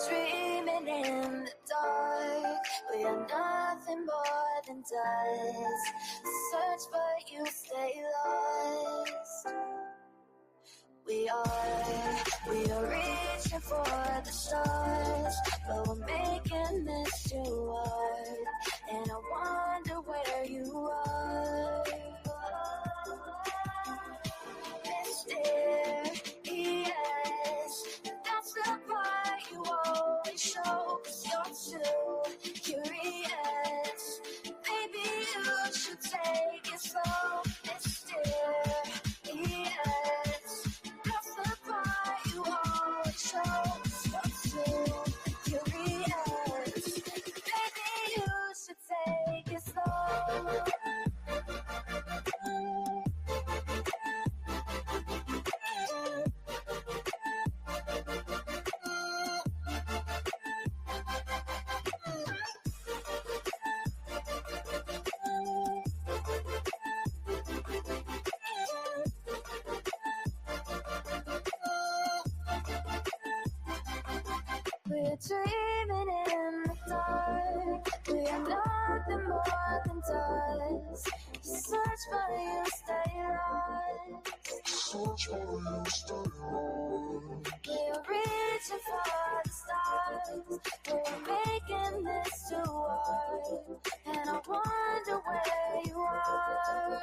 Dreaming in the dark, we are nothing more than dust. Search but you stay lost. We are reaching for the stars, but we're making this too hard. And I wonder where you are. Mysterious, that's the part you always show, 'cause you're too curious. Maybe you should take it slow. Mysterious, that's the part you always show, 'cause you're too curious. Maybe you should take it slow. We're dreaming in the dark, we are nothing more than dust. Search but you stay lost. Search but you stay lost. We're reaching for the stars, we're making this too hard. And I wonder where you are.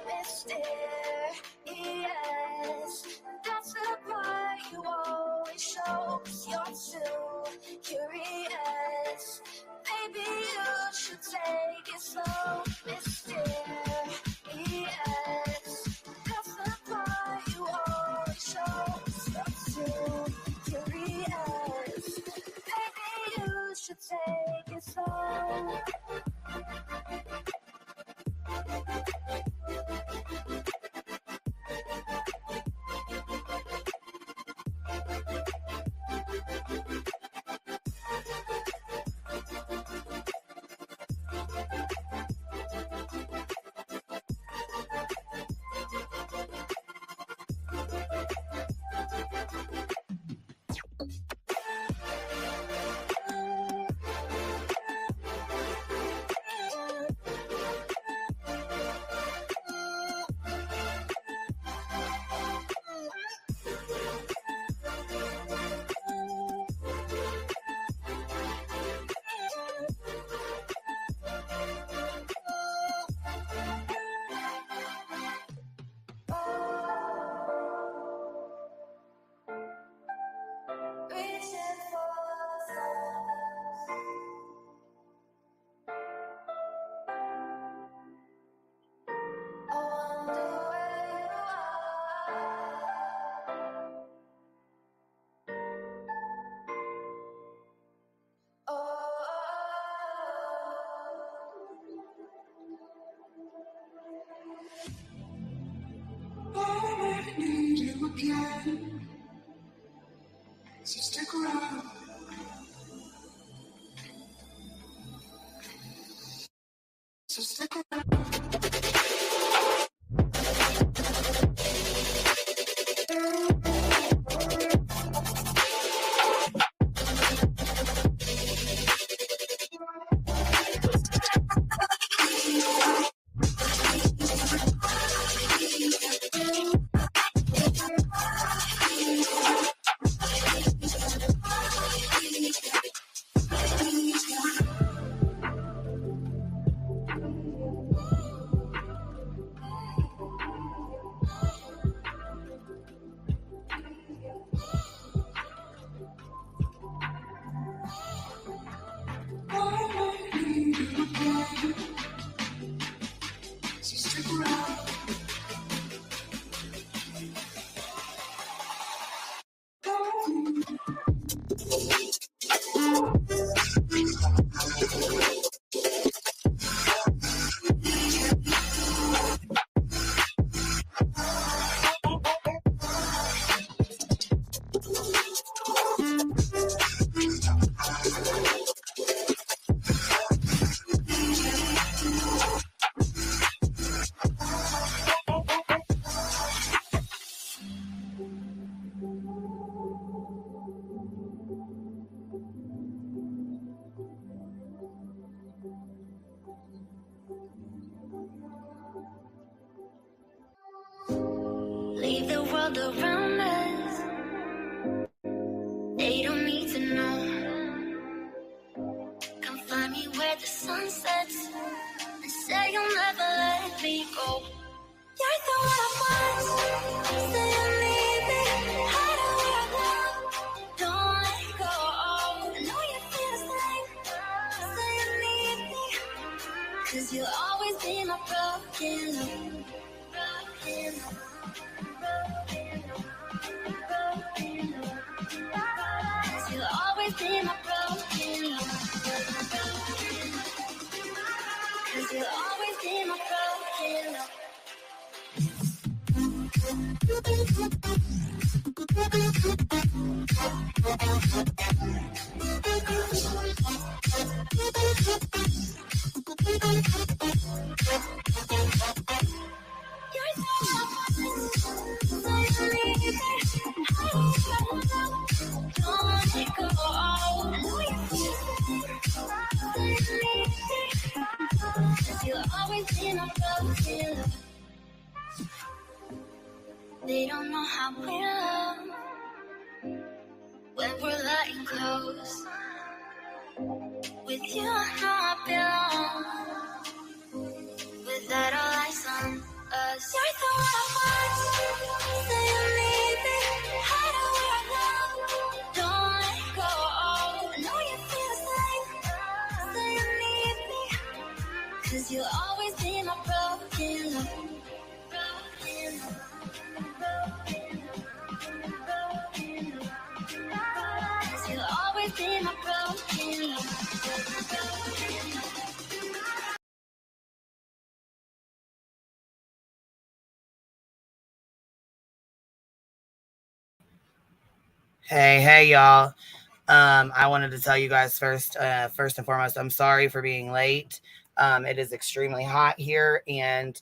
Mysterious, that's the part you always show, 'cause you're too curious. Maybe you should take it slow. Mysterious, that's the part you always show, 'cause you're too curious. Maybe you should take it slow. I need you again, so stick around. So stick around. world around us. They don't need to know. Come find me where the sun sets and say you'll never let me go. You're the one I want. Say you need me. Hide away now. Don't let go. I know you feel the same. Say you need me. 'Cause you'll always be my broken love. Broken love. Broken love. Broken love. 'Cause you'll always be my broken love. 'Cause you'll always be my broken love. They don't know how we love when we're lying close. With you, I know I belong. Without all eyes on us, you're the one I want. Say you need me, hide away now. Don't let go. I know you feel the same. Say you need me, 'cause you'll always be my broken love. Broken love. You'll always be my broken love. Hey, y'all. I wanted to tell you guys first and foremost, I'm sorry for being late. It is extremely hot here, and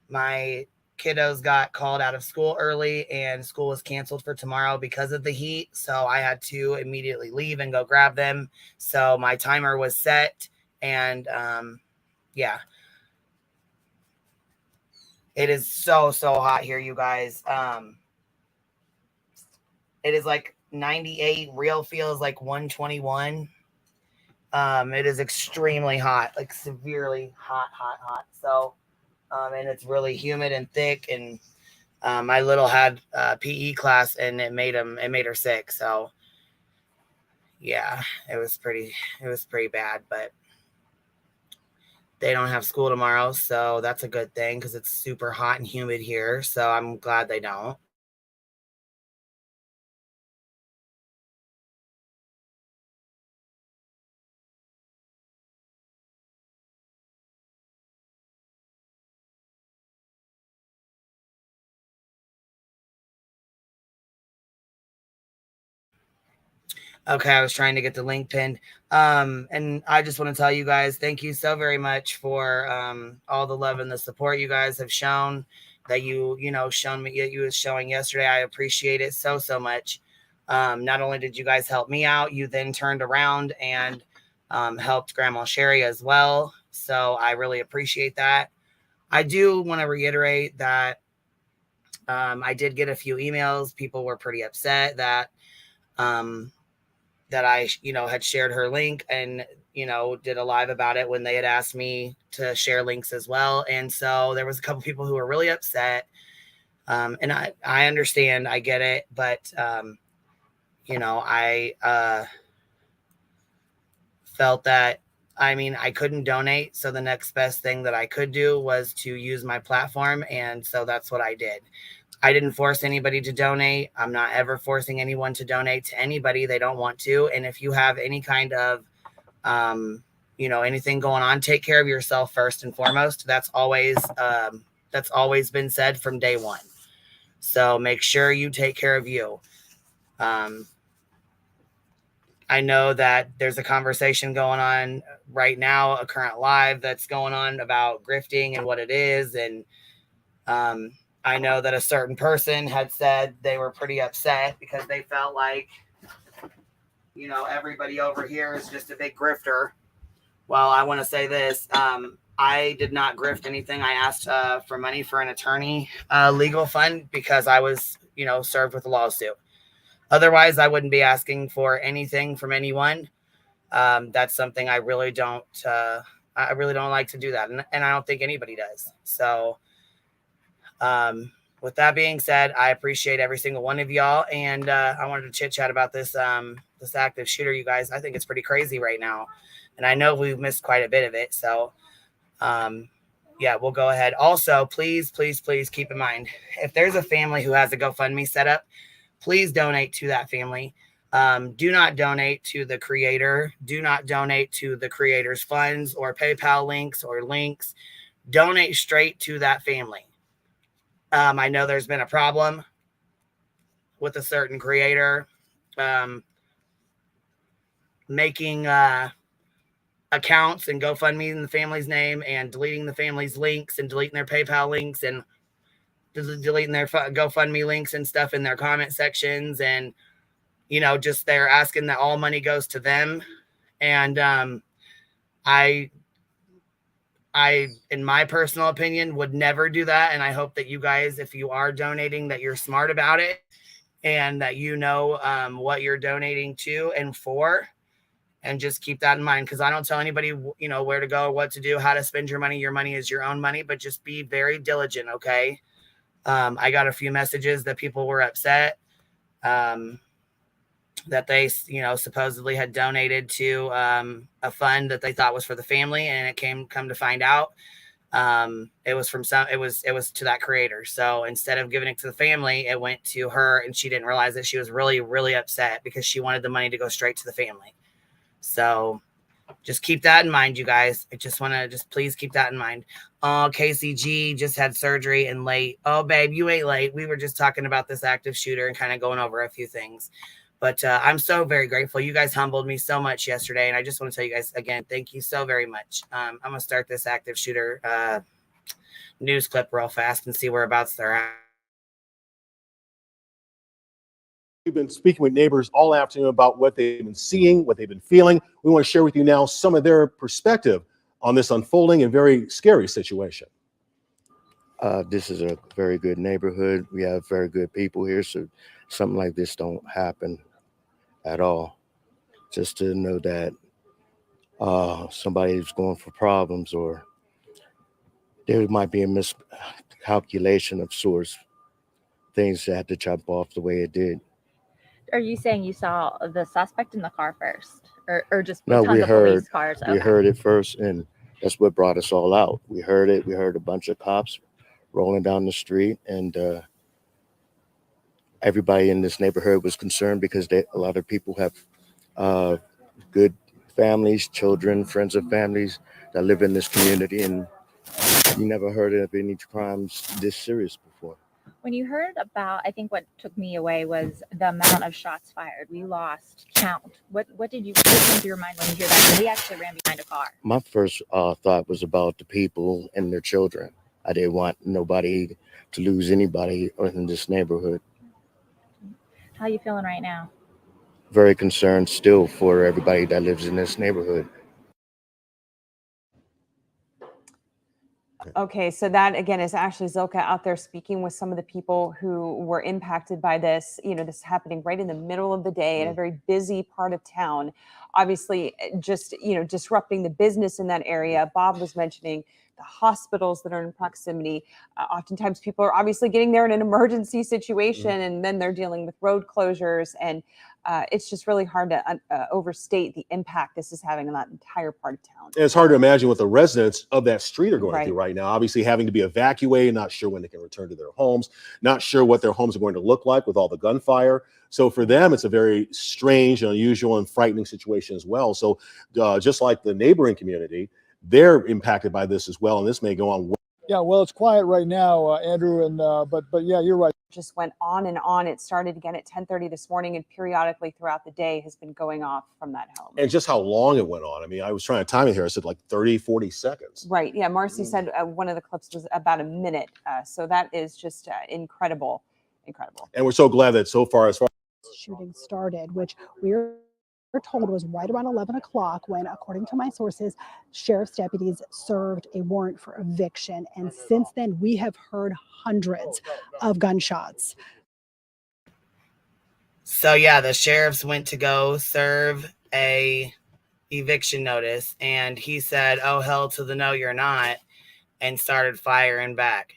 my kiddos got called out of school early, and school was canceled for tomorrow because of the heat. So I had to immediately leave and go grab them. So my timer was set, and yeah, it is so hot here, you guys. It is like 98. Real feels like 121. It is extremely hot, like severely hot. So, and it's really humid and thick. And my little had PE class, and it made her sick. So, yeah, it was pretty bad. But they don't have school tomorrow, so that's a good thing because it's super hot and humid here. So I'm glad they don't. Okay, I was trying to get the link pinned. And I just want to tell you guys, thank you so very much for all the love and the support you guys have shown, that shown me, you was showing yesterday. I appreciate it so much. Not only did you guys help me out, you then turned around and helped Grandma Sherry as well. So I really appreciate that. I do want to reiterate that I did get a few emails. People were pretty upset that that I, had shared her link and, did a live about it when they had asked me to share links as well. And so there was a couple people who were really upset. And I understand, I get it, but, I felt that, I couldn't donate. So the next best thing that I could do was to use my platform. And so that's what I did. I didn't force anybody to donate. I'm not ever forcing anyone to donate to anybody they don't want to. And if you have any kind of, anything going on, take care of yourself first and foremost. That's always been said from day one. So make sure you take care of you. I know that there's a conversation going on right now, a current live that's going on about grifting and what it is. And, I know that a certain person had said they were pretty upset because they felt like, everybody over here is just a big grifter. Well, I want to say this. I did not grift anything. I asked for money for an attorney legal fund because I was, served with a lawsuit. Otherwise, I wouldn't be asking for anything from anyone. That's something I really don't. I really don't like to do that, and I don't think anybody does. So, with that being said, I appreciate every single one of y'all, and I wanted to chit chat about this active shooter, you guys. I think it's pretty crazy right now, and I know we've missed quite a bit of it. So, um, yeah, we'll go ahead. Also, please, please, please keep in mind if there's a family who has a GoFundMe set up, please donate to that family. Do not donate to the creator. Do not donate to the creator's funds or PayPal links or links. Donate straight to that family. I know there's been a problem with a certain creator making accounts and GoFundMe in the family's name and deleting the family's links and deleting their PayPal links and deleting their GoFundMe links and stuff in their comment sections. And, just they're asking that all money goes to them. And I, in my personal opinion, would never do that. And I hope that you guys, if you are donating, that you're smart about it and that what you're donating to and for. And just keep that in mind, because I don't tell anybody, where to go, what to do, how to spend your money. Your money is your own money, but just be very diligent, okay? I got a few messages that people were upset that they, supposedly had donated to a fund that they thought was for the family, and it come to find out it was to that creator. So instead of giving it to the family, it went to her, and she didn't realize that she was really, really upset because she wanted the money to go straight to the family. So just keep that in mind, you guys. I just want to please keep that in mind. Oh, KCG just had surgery and late. Oh, babe, you ain't late. We were just talking about this active shooter and kind of going over a few things. But I'm so very grateful. You guys humbled me so much yesterday. And I just want to tell you guys again, thank you so very much. I'm going to start this active shooter news clip real fast and see whereabouts they're at. We've been speaking with neighbors all afternoon about what they've been seeing, what they've been feeling. We want to share with you now some of their perspective on this unfolding and very scary situation. This is a very good neighborhood. We have very good people here, so something like this don't happen at all. Just to know that somebody is going for problems, or there might be a miscalculation of sorts, things that had to jump off the way it did. Are you saying you saw the suspect in the car first, or just No, tons of police cars? We heard it first, and that's what brought us all out. We heard it. We heard a bunch of cops rolling down the street, and everybody in this neighborhood was concerned because a lot of people have good families, children, friends of families that live in this community, and you never heard of any crimes this serious before. When you heard about, I think what took me away was the amount of shots fired. We lost count. What came to your mind when you hear that? And we actually ran behind a car. My first thought was about the people and their children. I didn't want nobody to lose anybody in this neighborhood. How are you feeling right now? Very concerned still for everybody that lives in this neighborhood. Okay, so that again is Ashley Zilka out there speaking with some of the people who were impacted by this. This is happening right in the middle of the day in a very busy part of town. Obviously, just disrupting the business in that area. Bob was mentioning the hospitals that are in proximity. Oftentimes, people are obviously getting there in an emergency situation, and then they're dealing with road closures, and it's just really hard to overstate the impact this is having on that entire part of town. And it's hard to imagine what the residents of that street are going through right now. Obviously, having to be evacuated, not sure when they can return to their homes, not sure what their homes are going to look like with all the gunfire. So for them, it's a very strange, unusual, and frightening situation as well. So just like the neighboring community, they're impacted by this as well, and this may go on. Yeah, well, it's quiet right now, Andrew, and but yeah, you're right. Just went on and on. It started again at 10:30 this morning, and periodically throughout the day has been going off from that home. And just how long it went on. I mean, I was trying to time it here. I said like 30, 40 seconds. Right. Yeah. Marcy said one of the clips was about a minute. So that is just incredible. Incredible. And we're so glad that so far, as far as shooting started, which we're we're told was right around 11 o'clock when, according to my sources, sheriff's deputies served a warrant for eviction. And since then, we have heard hundreds of gunshots. So yeah, the sheriffs went to go serve a eviction notice, and he said, "Oh, hell to the no, you're not," and started firing back.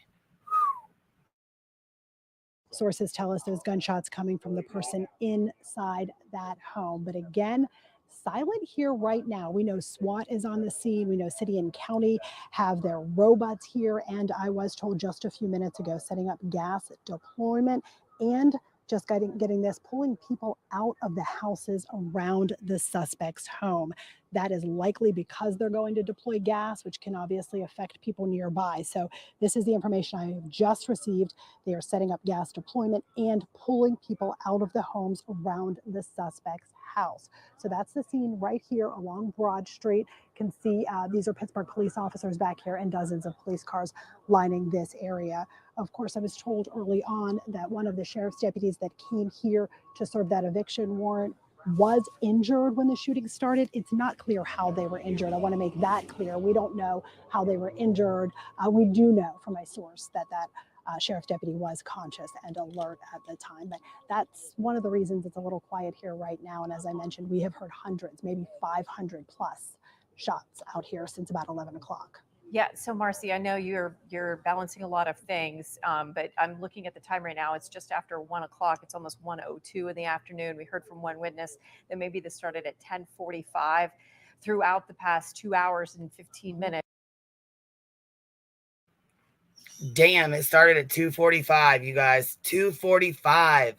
Sources tell us there's gunshots coming from the person inside that home. But again, silent here right now. We know SWAT is on the scene. We know city and county have their robots here. And I was told just a few minutes ago, setting up gas deployment and just getting this, pulling people out of the houses around the suspect's home. That is likely because they're going to deploy gas, which can obviously affect people nearby. So this is the information I have just received. They are setting up gas deployment and pulling people out of the homes around the suspect's house. So that's the scene right here along Broad Street. You can see these are Pittsburgh police officers back here and dozens of police cars lining this area. Of course, I was told early on that one of the sheriff's deputies that came here to serve that eviction warrant was injured when the shooting started. It's not clear how they were injured. I want to make that clear. We don't know how they were injured. We do know from my source that sheriff's deputy was conscious and alert at the time. But that's one of the reasons it's a little quiet here right now. And as I mentioned, we have heard hundreds, maybe 500 plus shots out here since about 11 o'clock. Yeah, so Marcy, I know you're balancing a lot of things, but I'm looking at the time right now. It's just after 1 o'clock. It's almost 1:02 in the afternoon. We heard from one witness that maybe this started at 10:45 throughout the past 2 hours and 15 minutes. Damn, it started at 2:45, you guys. 2:45.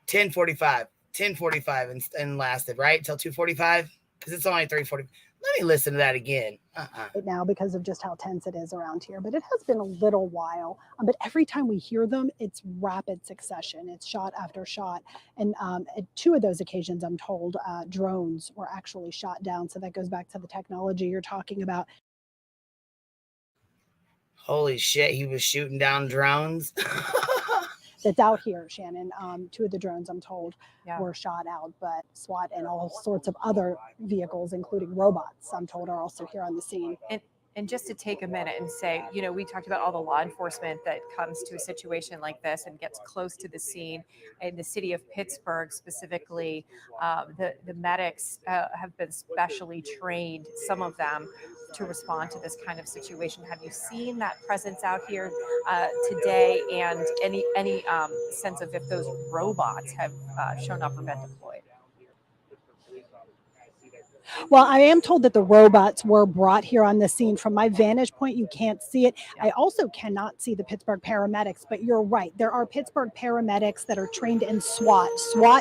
10:45 and lasted, right? Till 2:45? Because it's only 3:40. Let me listen to that again. Right now because of just how tense it is around here, but it has been a little while. But every time we hear them, it's rapid succession. It's shot after shot. And at two of those occasions, I'm told, drones were actually shot down. So that goes back to the technology you're talking about. Holy shit, he was shooting down drones. That's out here, Shannon. Two of the drones, I'm told, were shot out, but SWAT and all sorts of other vehicles, including robots, I'm told, are also here on the scene. And just to take a minute and say, you know, we talked about all the law enforcement that comes to a situation like this and gets close to the scene. In the city of Pittsburgh specifically, the medics have been specially trained, some of them, to respond to this kind of situation. Have you seen that presence out here today, and any sense of if those robots have shown up or been deployed? Well, I am told that the robots were brought here on the scene. From my vantage point, you can't see it. I also cannot see the Pittsburgh paramedics, but you're right. There are Pittsburgh paramedics that are trained in SWAT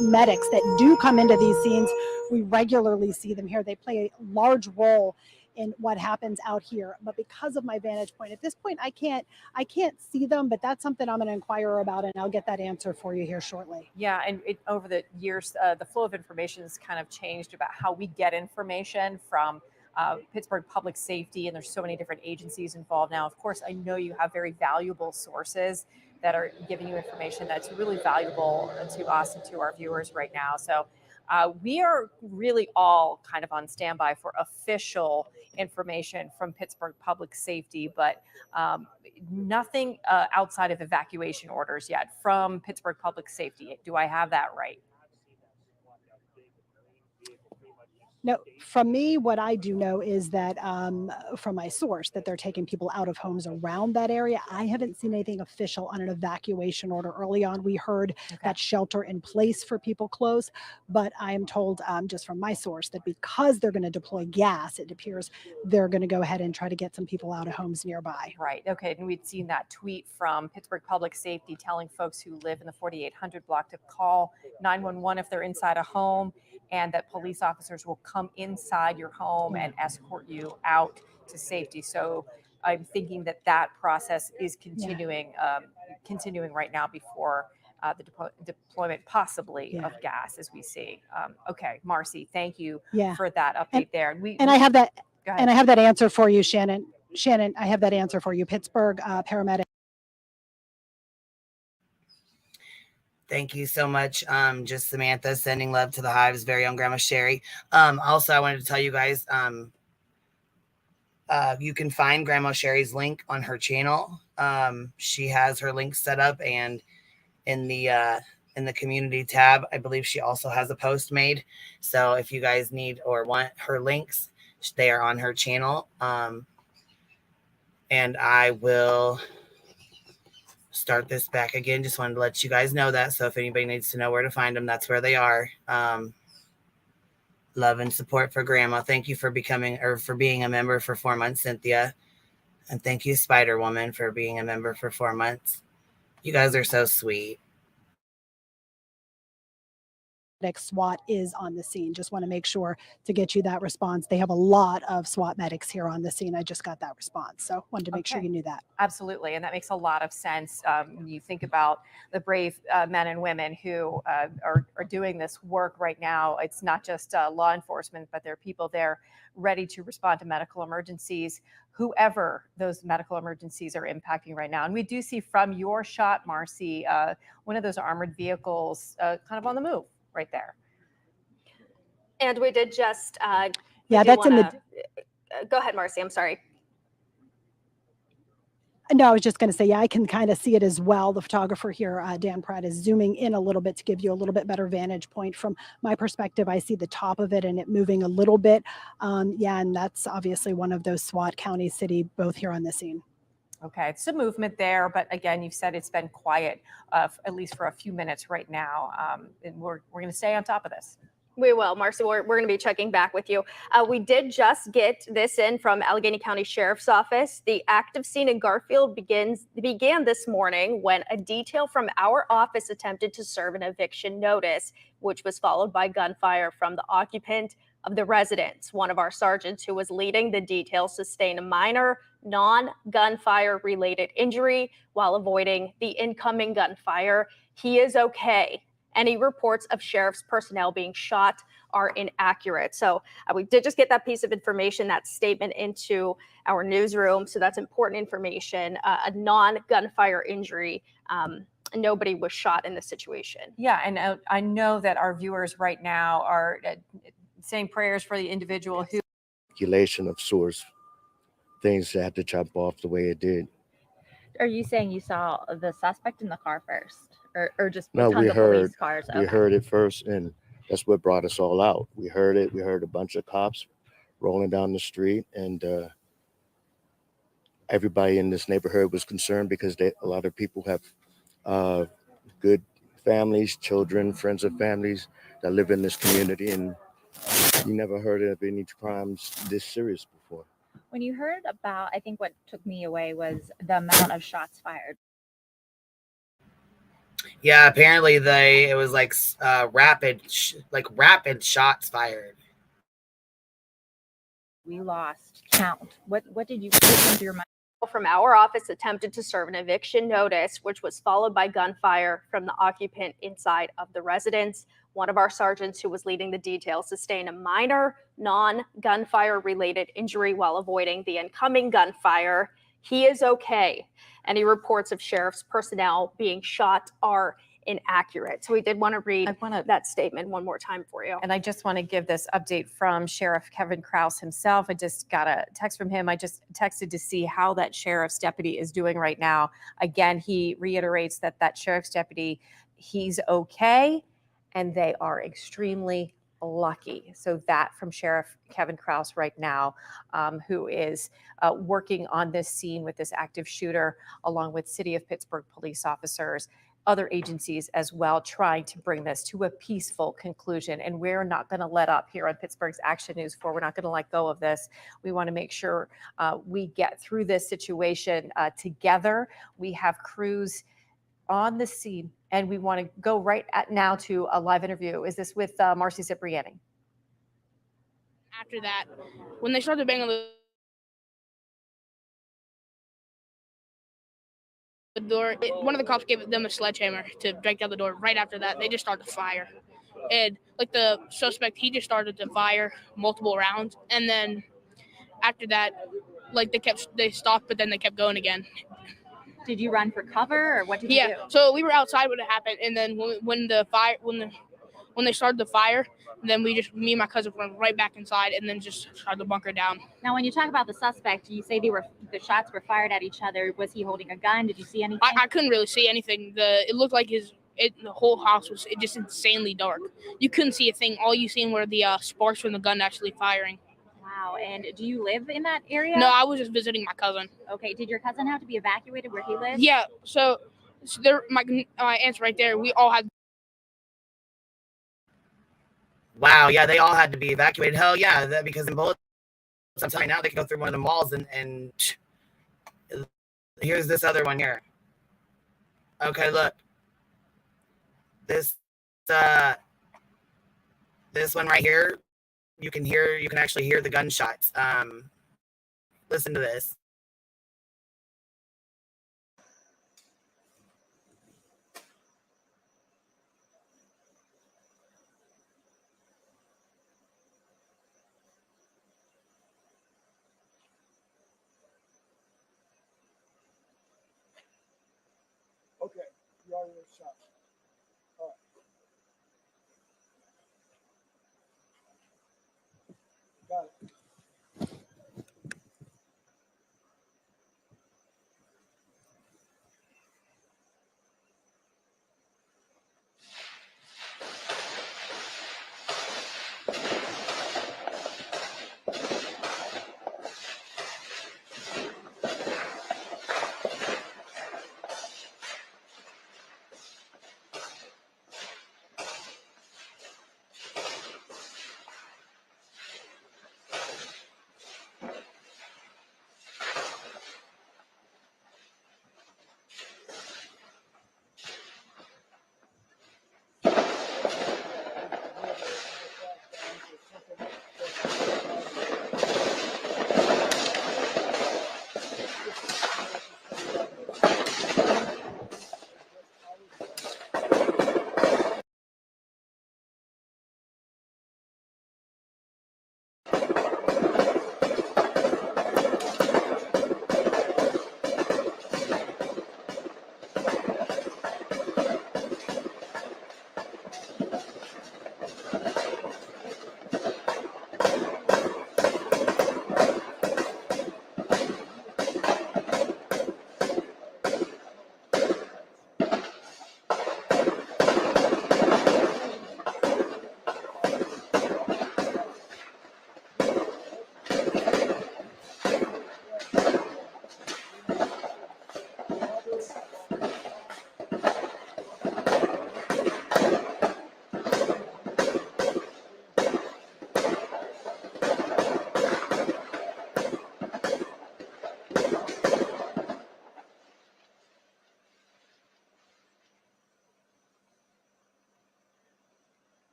medics that do come into these scenes. We regularly see them here. They play a large role in what happens out here. But because of my vantage point, at this point, I can't see them, but that's something I'm going to inquire about, and I'll get that answer for you here shortly. Yeah, and over the years, the flow of information has kind of changed about how we get information from Pittsburgh Public Safety, and there's so many different agencies involved now. Of course, I know you have very valuable sources that are giving you information that's really valuable to us and to our viewers right now. So we are really all kind of on standby for official information from Pittsburgh Public Safety, but nothing outside of evacuation orders yet from Pittsburgh Public Safety. Do I have that right? No, from me, what I do know is that from my source that they're taking people out of homes around that area. I haven't seen anything official on an evacuation order. Early on, we heard that shelter in place for people close, but I am told just from my source that because they're going to deploy gas, it appears they're going to go ahead and try to get some people out of homes nearby. Right. Okay. And we'd seen that tweet from Pittsburgh Public Safety telling folks who live in the 4800 block to call 911 if they're inside a home, and that police officers will come inside your home and escort you out to safety. So I'm thinking that process is continuing right now before the deployment possibly of gas, as we see. Okay, Marcy, thank you for that update there. And I have that. And I have that answer for you, Shannon. Shannon, I have that answer for you. Pittsburgh paramedic. Thank you so much. Just Samantha sending love to the Hive's very own Grandma Sherry. Also, I wanted to tell you guys, you can find Grandma Sherry's link on her channel. She has her link set up, and in the community tab, I believe she also has a post made. So if you guys need or want her links, they are on her channel. And I will start this back again. Just wanted to let you guys know that. So if anybody needs to know where to find them, that's where they are. Love and support for Grandma. Thank you for being a member for 4 months, Cynthia. And thank you, Spider Woman, for being a member for 4 months. You guys are so sweet. SWAT is on the scene. Just want to make sure to get you that response. They have a lot of SWAT medics here on the scene. I just got that response. So wanted to make sure you knew that. Absolutely. And that makes a lot of sense. When you think about the brave men and women who are doing this work right now. It's not just law enforcement, but there are people there ready to respond to medical emergencies, whoever those medical emergencies are impacting right now. And we do see from your shot, Marcy, one of those armored vehicles kind of on the move right there. And we did just yeah, that's in the go ahead, Marcy. I'm sorry. No, I was just going to say, yeah, I can kind of see it as well. The photographer here, Dan Pratt, is zooming in a little bit to give you a little bit better vantage point. From my perspective, I see the top of it and it moving a little bit. Yeah, and that's obviously one of those SWAT county city, both here on the scene. Okay, it's a movement there, but again, you've said it's been quiet, at least for a few minutes right now, and we're going to stay on top of this. We will, Marcy. We're going to be checking back with you. We did just get this in from Allegheny County Sheriff's Office. The active scene in Garfield began this morning when a detail from our office attempted to serve an eviction notice, which was followed by gunfire from the occupant of the residence. One of our sergeants who was leading the detail sustained a minor non-gunfire related injury while avoiding the incoming gunfire. He is okay. Any reports of sheriff's personnel being shot are inaccurate. So we did just get that piece of information, that statement, into our newsroom. So that's important information. A non-gunfire injury. Nobody was shot in this situation. Yeah, and I know that our viewers right now are saying prayers for the individual who. Speculation of sorts, things that had to jump off the way it did. Are you saying you saw the suspect in the car first, or just no? Tons of police cars? We heard it first, and that's what brought us all out. We heard it. We heard a bunch of cops rolling down the street, and everybody in this neighborhood was concerned because a lot of people have good families, children, friends of families that live in this community, and you never heard of any crimes this serious before. When you heard about, I think what took me away was the amount of shots fired. Yeah, apparently it was like rapid shots fired. We lost count. What did you put into your mind? From our office attempted to serve an eviction notice, which was followed by gunfire from the occupant inside of the residence. One of our sergeants who was leading the detail sustained a minor non-gunfire related injury while avoiding the incoming gunfire. He is okay. Any reports of sheriff's personnel being shot are inaccurate. So we did want to read that statement one more time for you. And I just want to give this update from Sheriff Kevin Krause himself. I just got a text from him. I just texted to see how that sheriff's deputy is doing right now. Again, he reiterates that sheriff's deputy, he's okay, and they are extremely lucky. So that from Sheriff Kevin Krause right now, who is working on this scene with this active shooter, along with City of Pittsburgh police officers, other agencies as well, trying to bring this to a peaceful conclusion. And we're not going to let up here on Pittsburgh's Action News 4. We're not going to let go of this. We want to make sure we get through this situation together. We have crews on the scene, and we want to go right now to a live interview. Is this with Marcy Cipriani? After that, when they started banging on the door, one of the cops gave them a sledgehammer to break down the door. Right after that, they just started to fire. And like the suspect, he just started to fire multiple rounds. And then after that, like they stopped, but then they kept going again. Did you run for cover, or what did you do? So we were outside when it happened, and then when they started the fire, then me and my cousin went right back inside, and then just started to bunker down. Now, when you talk about the suspect, you say the shots were fired at each other. Was he holding a gun? Did you see anything? I couldn't really see anything. It looked like the whole house was just insanely dark. You couldn't see a thing. All you seen were the sparks from the gun actually firing. Wow. And do you live in that area? No, I was just visiting my cousin. Okay. Did your cousin have to be evacuated where he lives? Yeah. So there, my aunt's right there. We all had. Wow. Yeah, they all had to be evacuated. Hell yeah, because in bullets, I'm telling you now, they can go through one of the walls, and here's this other one here. Okay, look. This one right here, you can actually hear the gunshots. Listen to this. Okay, you already shot. All right. Got it.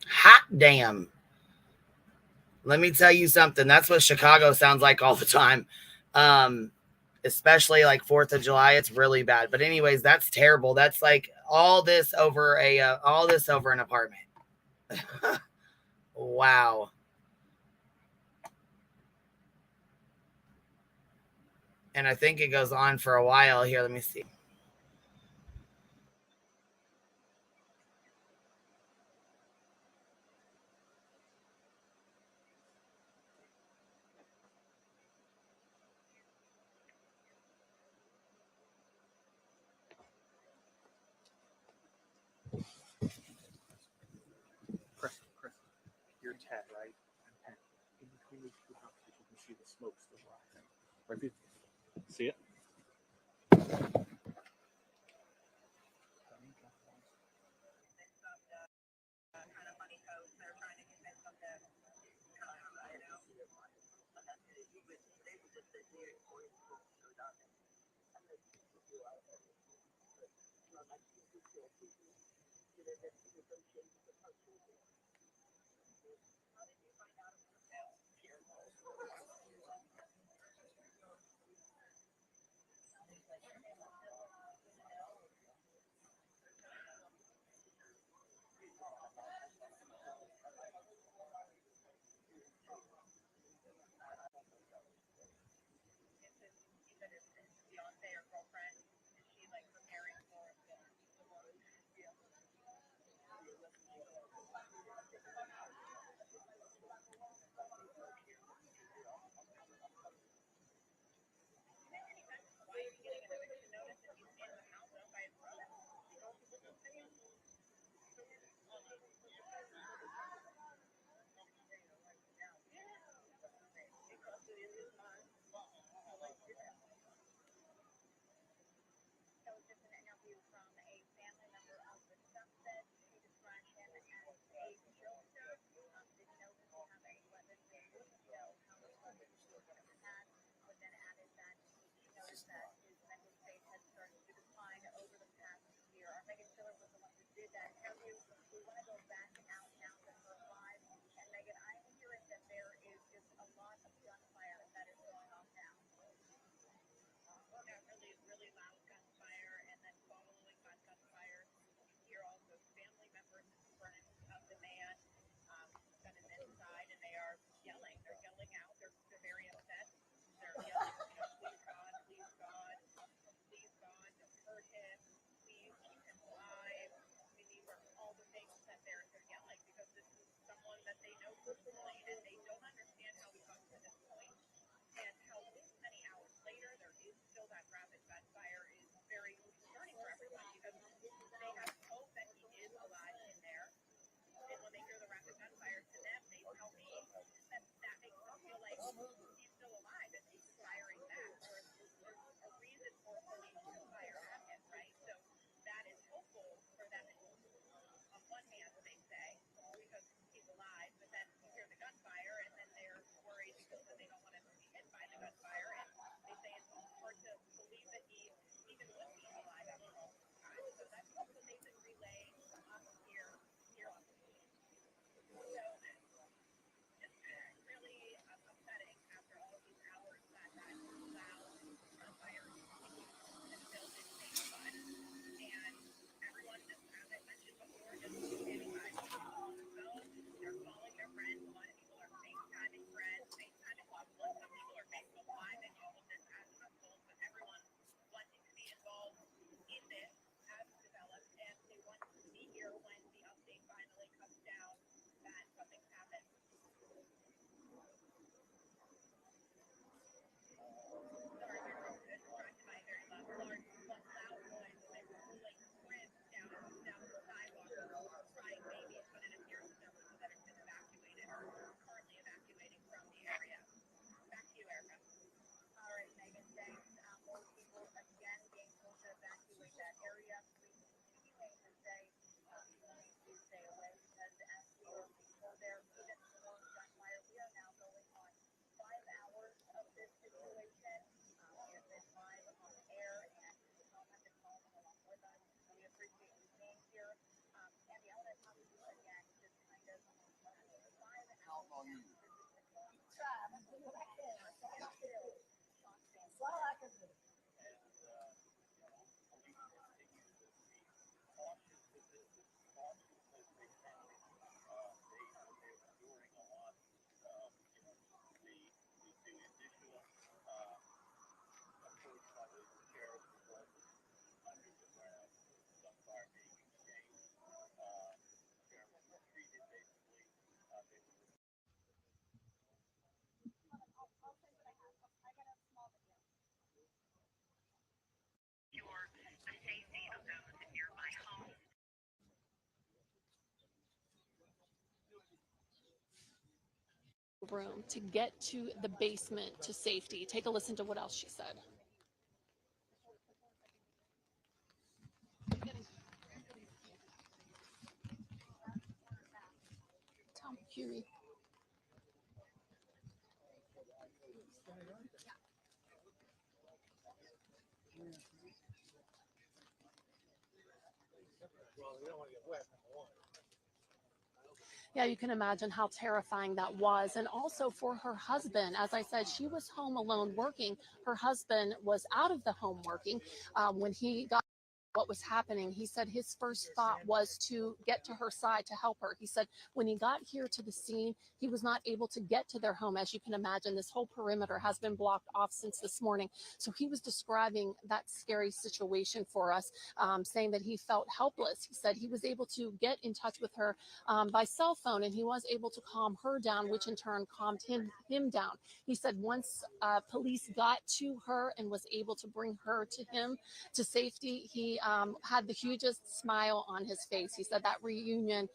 Hot damn. Let me tell you something. That's what Chicago sounds like all the time. Especially like 4th of July. It's really bad. But anyways, that's terrible. That's like all this over an apartment. Wow. And I think it goes on for a while here. Let me see. Chris, you're Ted, right? I'm Ted. In between these two houses, you can see the smoke still rising. Right? See it? room to get to the basement to safety. Take a listen to what else she said. Tom Curie. Yeah, you can imagine how terrifying that was. And also for her husband, as I said, she was home alone working. Her husband was out of the home working when he got what was happening. He said his first thought was to get to her side to help her. He said when he got here to the scene, he was not able to get to their home. As you can imagine, this whole perimeter has been blocked off since this morning. So he was describing that scary situation for us, saying that he felt helpless. He said he was able to get in touch with her by cell phone, and he was able to calm her down, which in turn calmed him down. He said once police got to her and was able to bring her to him to safety, he had the hugest smile on his face. He said that reunion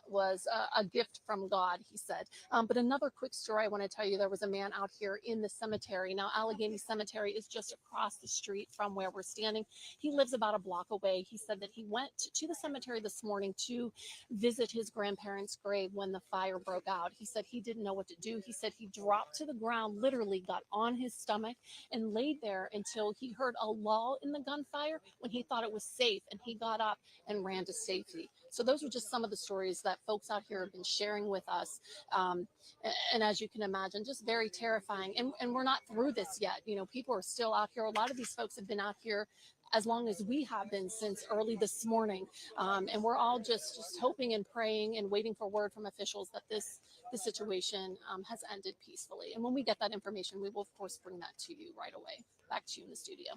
was a gift from God, he said. But another quick story I want to tell you, there was a man out here in the cemetery. Now, Allegheny Cemetery is just across the street from where we're standing. He lives about a block away. He said that he went to the cemetery this morning to visit his grandparents' grave when the fire broke out. He said he didn't know what to do. He said he dropped to the ground, literally got on his stomach and laid there until he heard a lull in the gunfire when he thought it was safe, and he got up and ran to safety. So those are just some of the stories that folks out here have been sharing with us. And as you can imagine, just very terrifying. And we're not through this yet. You know, people are still out here. A lot of these folks have been out here as long as we have been, since early this morning. And we're all just hoping and praying and waiting for word from officials that this situation has ended peacefully. And when we get that information, we will, of course, bring that to you right away. Back to you in the studio.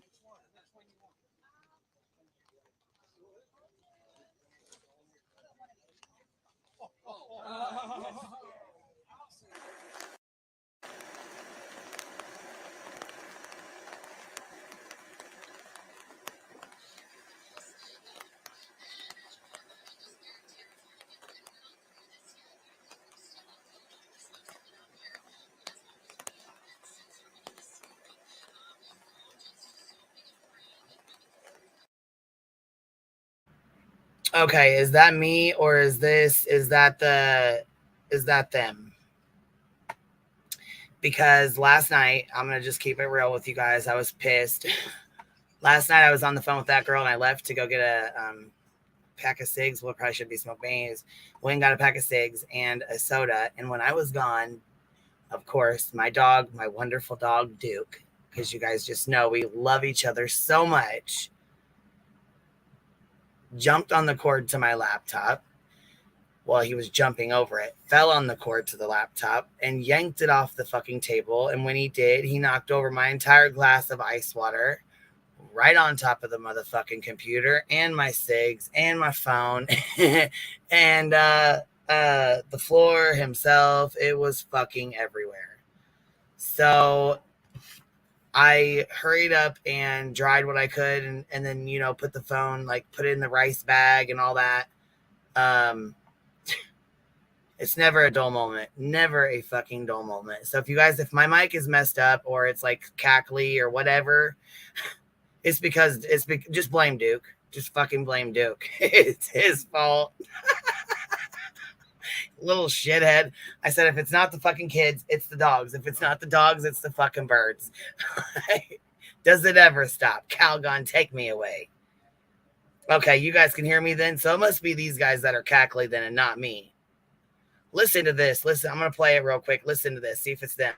Okay, is that me or is that them? Because last night, I'm going to just keep it real with you guys. I was pissed. Last night I was on the phone with that girl and I left to go get a pack of cigs. Well, probably should be smoke bangs. Went and got a pack of cigs and a soda. And when I was gone, of course, my dog, my wonderful dog, Duke, because you guys just know we love each other so much, jumped on the cord to my laptop while he was jumping over it, fell on the cord to the laptop and yanked it off the fucking table. And when he did, he knocked over my entire glass of ice water right on top of the motherfucking computer and my cigs and my phone and the floor himself. It was fucking everywhere. So I hurried up and dried what I could and then, you know, put the phone, like put it in the rice bag and all that. It's never a dull moment. Never a fucking dull moment. So if my mic is messed up or it's like cackly or whatever, it's because just blame Duke. Just fucking blame Duke. It's his fault. Little shithead. I said, if it's not the fucking kids, it's the dogs. If it's not the dogs, it's the fucking birds. Does it ever stop? Calgon, take me away. Okay, you guys can hear me then? So it must be these guys that are cackly then and not me. Listen to this. Listen, I'm going to play it real quick. Listen to this. See if it's them.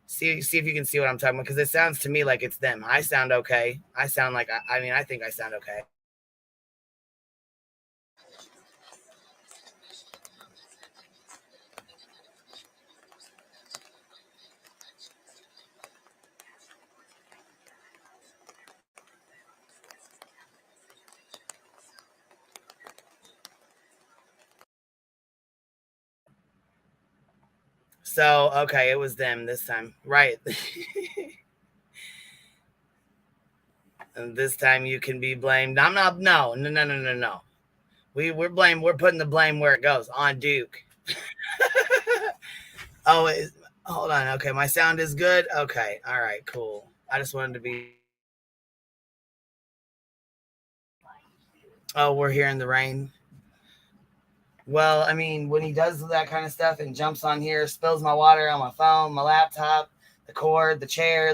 See if you can see what I'm talking about, because it sounds to me like it's them. I sound okay. I sound like, I think I sound okay. So, okay, it was them this time. Right. And this time you can be blamed. I'm not, no. We're putting the blame where it goes, on Duke. Oh, hold on. Okay, my sound is good. Okay, all right, cool. I just wanted to be. Oh, we're hearing the rain. Well, I mean, when he does that kind of stuff and jumps on here, spills my water on my phone, my laptop, the cord, the chair,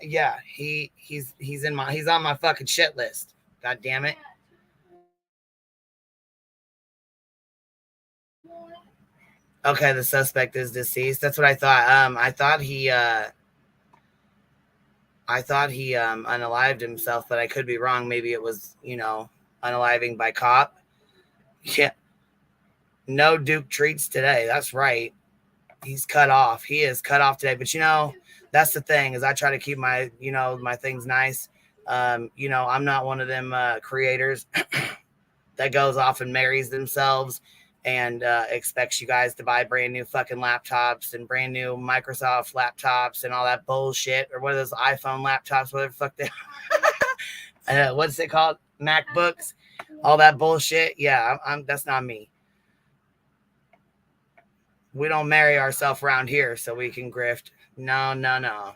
yeah, he's on my fucking shit list. God damn it. Okay, the suspect is deceased. That's what I thought. I thought he unalived himself, but I could be wrong. Maybe it was, unaliving by cop. Yeah. No Duke treats today. That's right. He's cut off. He is cut off today. But that's the thing, is I try to keep my, my things nice. I'm not one of them creators that goes off and marries themselves and expects you guys to buy brand new fucking laptops and brand new Microsoft laptops and all that bullshit, or what are those iPhone laptops, whatever the fuck they what's it called? MacBooks, all that bullshit. Yeah, that's not me. We don't marry ourselves around here so we can grift. No.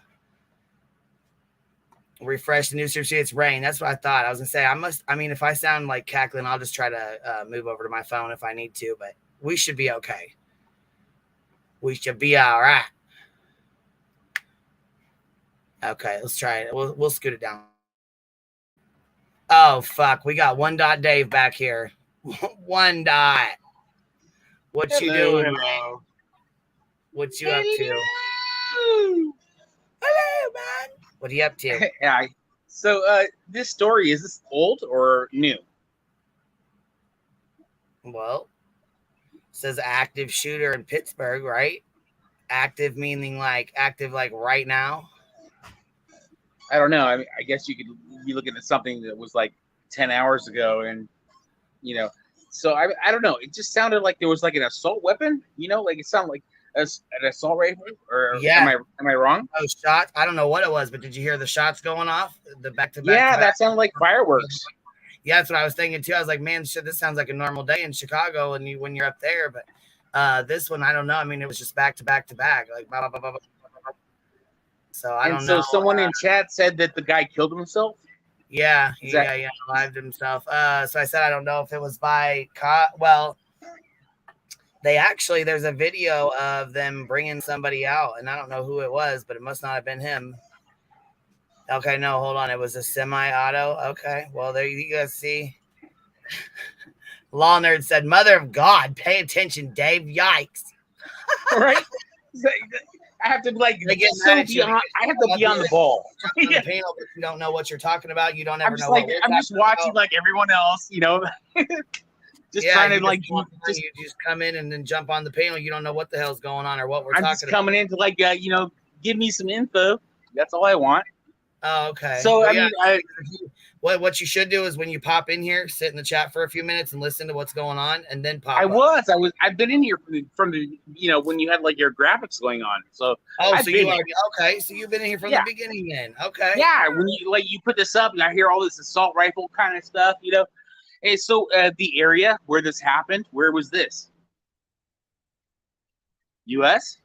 Refresh the news stream. See, it's rain. That's what I thought. I was gonna say if I sound like cackling, I'll just try to move over to my phone if I need to, but we should be okay. We should be all right. Okay, let's try it. We'll scoot it down. Oh fuck, we got One Dot Dave back here. One Dot. What you doing? Hello. What you up to? Hello, man. What are you up to? Yeah. So this story, is this old or new? Well, it says active shooter in Pittsburgh, right? Active meaning active right now. I don't know. I guess you could be looking at something that was 10 hours ago, and so I don't know. It just sounded like there was an assault weapon. It sounded like an assault rifle. Or yeah, am I wrong? Those shots. I don't know what it was, but did you hear the shots going off? The back-to-back. Yeah, that sounded like fireworks. Yeah, that's what I was thinking too. I was like, man, shit, this sounds like a normal day in Chicago when you're up there. But this one, I don't know. I mean, it was just back to back to back, blah, blah, blah, blah, blah. So I don't know. So someone in chat said that the guy killed himself. Yeah, lived himself. So I said I don't know if it was by cop. Well, there's a video of them bringing somebody out, and I don't know who it was, but it must not have been him. Okay, no, hold on. It was a semi-auto. Okay, well, there you guys see. Law Nerd said, "Mother of God, pay attention, Dave." Yikes! Right? I have to I have to be on the ball. Yeah. The panel, but you don't know what you're talking about. You don't ever know. I'm just watching like everyone else, just trying to you just come in and then jump on the panel. You don't know what the hell's going on or what we're talking about. I'm just coming in to give me some info. That's all I want. Oh, okay. So well, what you should do is when you pop in here, sit in the chat for a few minutes and listen to what's going on, and then pop. I've been in here from the when you had your graphics going on. So so you've been in here from the beginning then. Okay. Yeah, when you put this up and I hear all this assault rifle kind of stuff, Hey, so the area where this happened, where was this? U.S.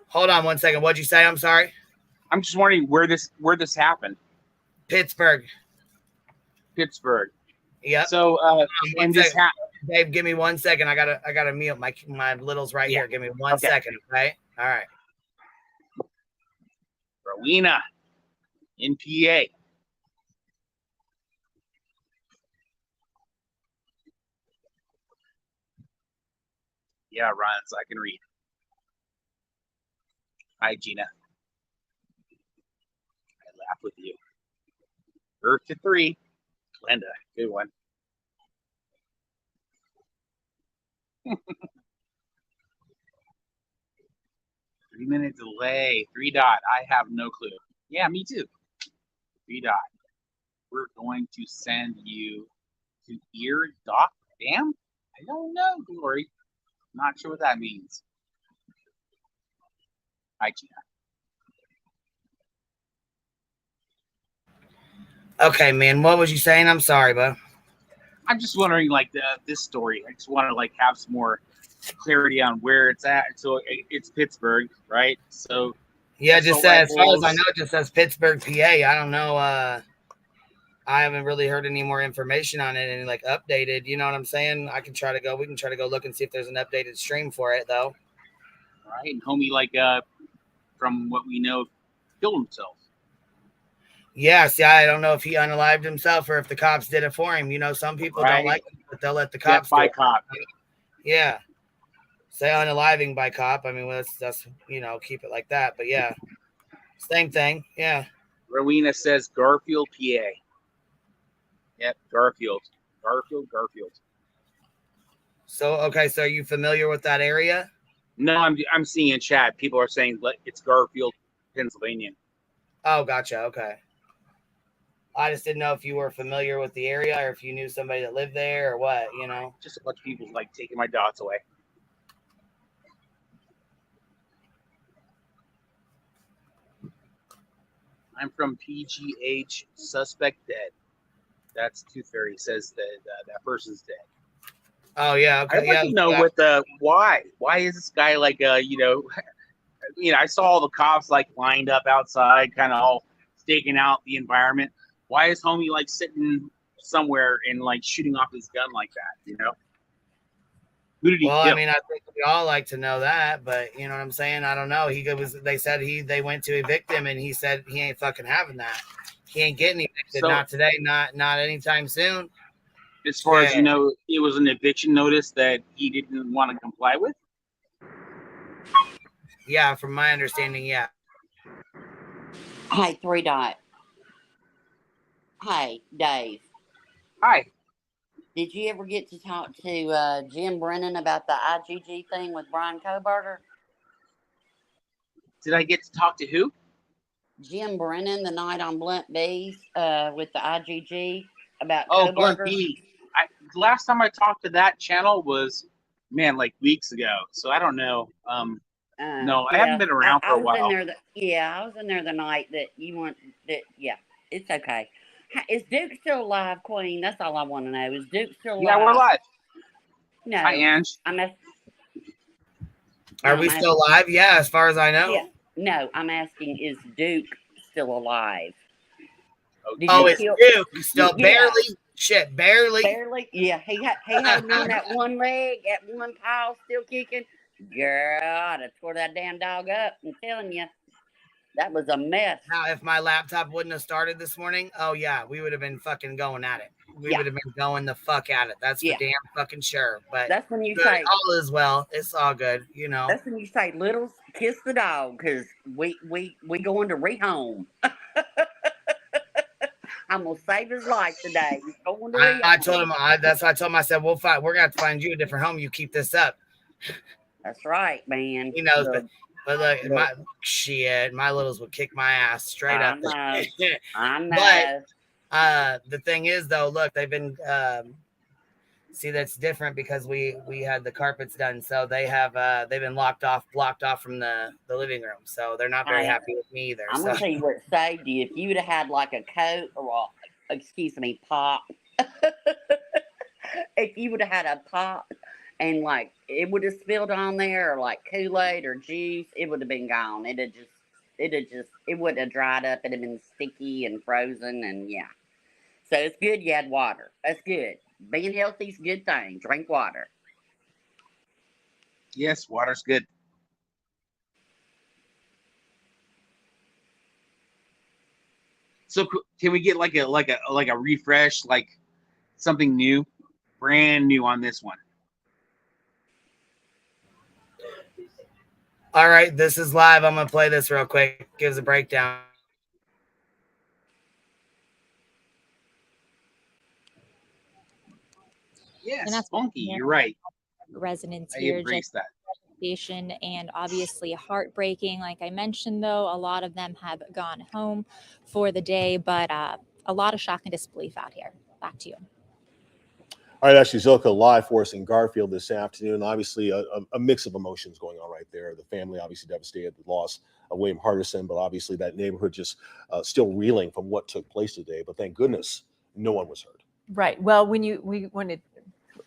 Hold on one second. What'd you say? I'm sorry. I'm just wondering where this happened. Pittsburgh. Yeah. So and this happened. Dave, give me 1 second. I gotta mute my littles right here. Give me one second, okay? All right. Rowena in PA. Yeah, Ron, so I can read. Hi, Gina. I laugh with you. Earth to 3. Glenda, good one. 3-minute delay. 3 dot. I have no clue. Yeah, me too. 3 dot. We're going to send you to ear doc. Damn? I don't know, Glory. Not sure what that means. Hi, Gina. Okay, man. What was you saying? I'm sorry, bud. I'm just wondering, this story. I just want to have some more clarity on where it's at. So it's Pittsburgh, right? So yeah, just assault says, as far as I rifles. know, it just says Pittsburgh, PA. I don't know. I haven't really heard any more information on it and like updated. You know what I'm saying? We can try to go look and see if there's an updated stream for it though. Right, and homie, from what we know, killed himself. Yeah, see, I don't know if he unalived himself or if the cops did it for him. You know, some people don't like it, but they'll let the cops by do it. cop. Yeah. Say unaliving by cop. I mean, that's keep it like that. But yeah, same thing. Yeah. Rowena says Garfield, PA. Yep, Garfield. So okay, so are you familiar with that area? No, I'm seeing in chat people are saying it's Garfield, Pennsylvania. Oh, gotcha. Okay. I just didn't know if you were familiar with the area or if you knew somebody that lived there or what, you know. Just a bunch of people taking my dots away. I'm from PGH. Suspect dead. That's Tooth Fairy says that person's dead. Oh yeah, okay. I'd like to know what why. Why is this guy I saw all the cops lined up outside, kind of all staking out the environment. Why is homie sitting somewhere and shooting off his gun like that? You know. Who did he kill? I mean, I think we all like to know that, but you know what I'm saying? I don't know. They said they went to evict him and he said he ain't fucking having that. He ain't getting evicted. So, not today, not anytime soon. As far as you know, it was an eviction notice that he didn't want to comply with? Yeah, from my understanding, yeah. Hey, 3 Dot. Hey, Dave. Hi. Did you ever get to talk to Jim Brennan about the IGG thing with Brian Koberger? Did I get to talk to who? Jim Brennan the night on Blunt Bees with the IGG about Blunt Koberger. Bees. Last time I talked to that channel was, weeks ago. So I don't know. No, I haven't been around for a while. I was in there the night that you want. Yeah, it's okay. Is Duke still alive, Queen? That's all I want to know. Is Duke still alive? Yeah, we're live. No. Hi, Ange. Are we still live? Yeah, as far as I know. Yeah. No, I'm asking, is Duke still alive? It's Duke. Still barely. Shit, barely. Barely? Yeah, he had me on that one leg, that one paw still kicking. Girl, I'd have tore that damn dog up. I'm telling you. That was a mess. Now, if my laptop wouldn't have started this morning, oh yeah, we would have been fucking going at it. We would have been going the fuck at it. That's for damn fucking sure. But that's when you say all is well. It's all good, you know. That's when you say, "Littles, kiss the dog," because we going to rehome. I'm gonna save his life today. He's going to rehome. I told him. That's why I told him. I said, "We'll find. We're gonna have to find you a different home. You keep this up." That's right, man. He knows, but look, my littles would kick my ass straight up. I know. But the thing is, though, look, they've been see, that's different because we had the carpets done, so they've been blocked off from the living room, so they're not very happy with me either. I'm gonna tell you what saved you. If you would have had like a coat or pop, if you would have had a pop and like it would have spilled on there, or like Kool-Aid or juice, it would have been gone. It wouldn't have dried up. It'd have been sticky and frozen, and yeah. So it's good you had water. That's good. Being healthy is a good thing. Drink water. Yes, water's good. So can we get like a refresh, like something new, brand new on this one? All right, this is live. I'm gonna play this real quick. Gives a breakdown. Yes, and that's funky. You're right. Residents here just devastation and obviously heartbreaking. Like I mentioned, though, a lot of them have gone home for the day, but a lot of shock and disbelief out here. Back to you. All right, actually, Zilka live for us in Garfield this afternoon. Obviously, a mix of emotions going on right there. The family obviously devastated at the loss of William Hardison, but obviously that neighborhood just still reeling from what took place today. But thank goodness no one was hurt. Right. Well,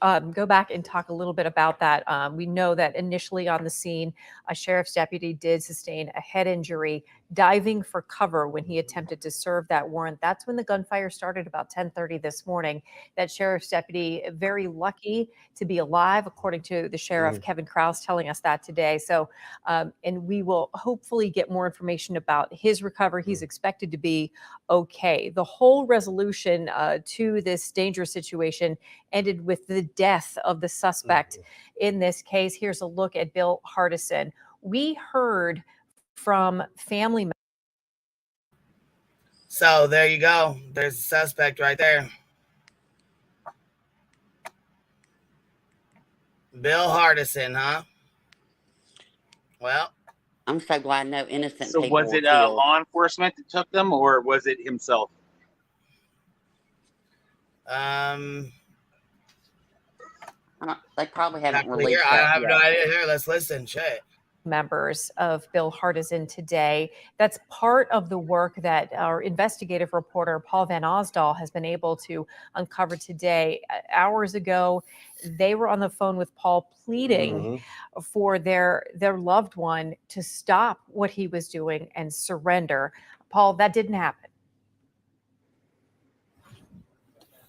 go back and talk a little bit about that. We know that initially on the scene, a sheriff's deputy did sustain a head injury diving for cover when he attempted to serve that warrant. That's when the gunfire started about 10:30 this morning. That sheriff's deputy, very lucky to be alive, according to the sheriff, Kevin Krause, telling us that today. So, and we will hopefully get more information about his recovery. He's expected to be okay. The whole resolution to this dangerous situation ended with the death of the suspect in this case. Here's a look at Bill Hardison. We heard from family members. So there you go. There's a suspect right there. Bill Hardison, huh? Well, I'm so glad no innocent So people was were it killed. law enforcement that took them, or was it himself? They probably haven't Here, released I that have yet. no idea. Here, let's listen. Shit. Members of Bill Hardison today. That's part of the work that our investigative reporter Paul Van Osdal has been able to uncover today. Hours ago, they were on the phone with Paul pleading for their loved one to stop what he was doing and surrender. Paul, that didn't happen.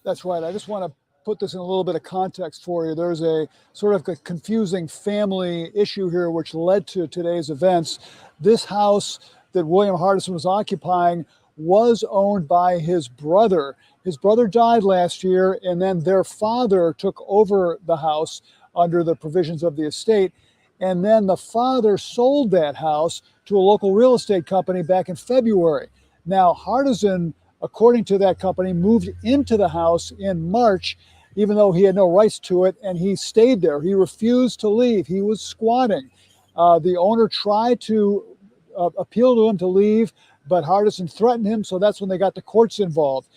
That's right. I just want to put this in a little bit of context for you. There's a sort of a confusing family issue here which led to today's events. This house that William Hardison was occupying was owned by his brother. His brother died last year, and then their father took over the house under the provisions of the estate. And then the father sold that house to a local real estate company back in February. Now, Hardison, according to that company, moved into the house in March, even though he had no rights to it, and he stayed there. He refused to leave. He was squatting. The owner tried to appeal to him to leave, but Hardison threatened him, so that's when they got the courts involved.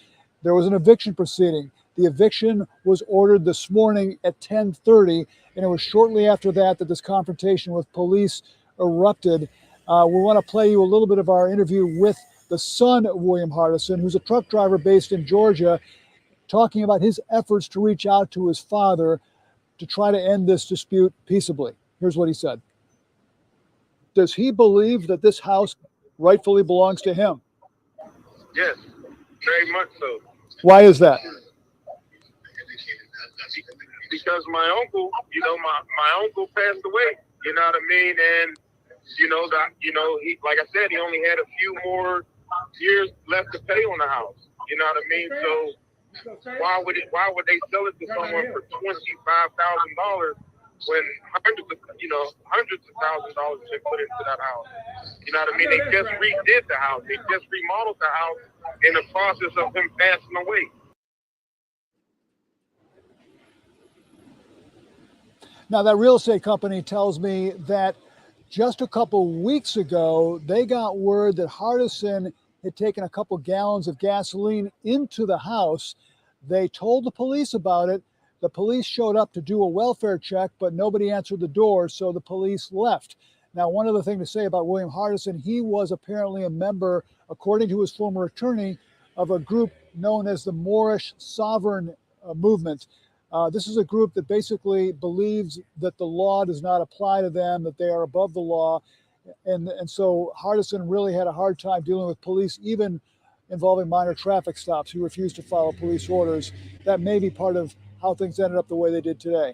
There was an eviction proceeding. The eviction was ordered this morning at 10:30, and it was shortly after that that this confrontation with police erupted. We want to play you a little bit of our interview with the son of William Hardison, who's a truck driver based in Georgia, talking about his efforts to reach out to his father to try to end this dispute peaceably. Here's what he said. Does he believe that this house rightfully belongs to him? Yes, very much so. Why is that? Because my uncle, my uncle passed away. You know what I mean? And he, like I said, he only had a few more years left to pay on the house. You know what I mean? So why would they sell it to someone for $25,000 when hundreds of thousands of dollars have been put into that house? You know what I mean? They just redid the house. They just remodeled the house in the process of him passing away. Now, that real estate company tells me that just a couple weeks ago, they got word that Hardison had taken a couple gallons of gasoline into the house. They told the police about it. The police showed up to do a welfare check, but nobody answered the door, so the police left. Now, one other thing to say about William Hardison, he was apparently a member, according to his former attorney, of a group known as the Moorish Sovereign Movement. This is a group that basically believes that the law does not apply to them, that they are above the law. And so Hardison really had a hard time dealing with police, even involving minor traffic stops. He refused to follow police orders. That may be part of how things ended up the way they did today.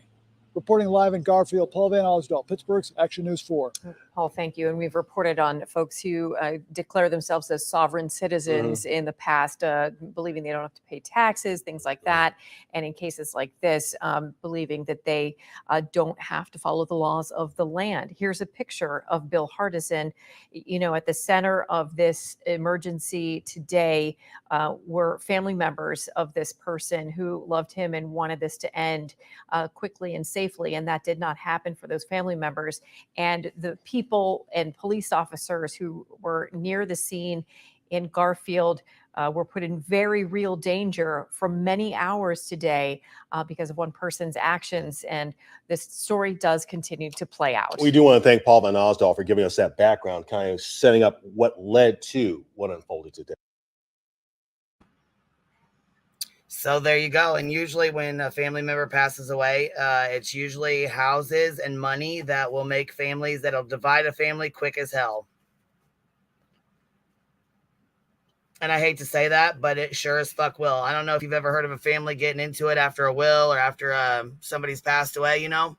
Reporting live in Garfield, Paul Van Osdal, Pittsburgh's Action News 4. Paul, thank you. And we've reported on folks who declare themselves as sovereign citizens in the past, believing they don't have to pay taxes, things like that. And in cases like this, believing that they don't have to follow the laws of the land. Here's a picture of Bill Hardison. You know, at the center of this emergency today were family members of this person who loved him and wanted this to end quickly and safely. And that did not happen for those family members. And the people and police officers who were near the scene in Garfield were put in very real danger for many hours today because of one person's actions. And this story does continue to play out. We do want to thank Paul Van Osdal for giving us that background, kind of setting up what led to what unfolded today. So there you go. And usually when a family member passes away, it's usually houses and money that will make families, that'll divide a family quick as hell. And I hate to say that, but it sure as fuck will. I don't know if you've ever heard of a family getting into it after a will or after somebody's passed away, you know?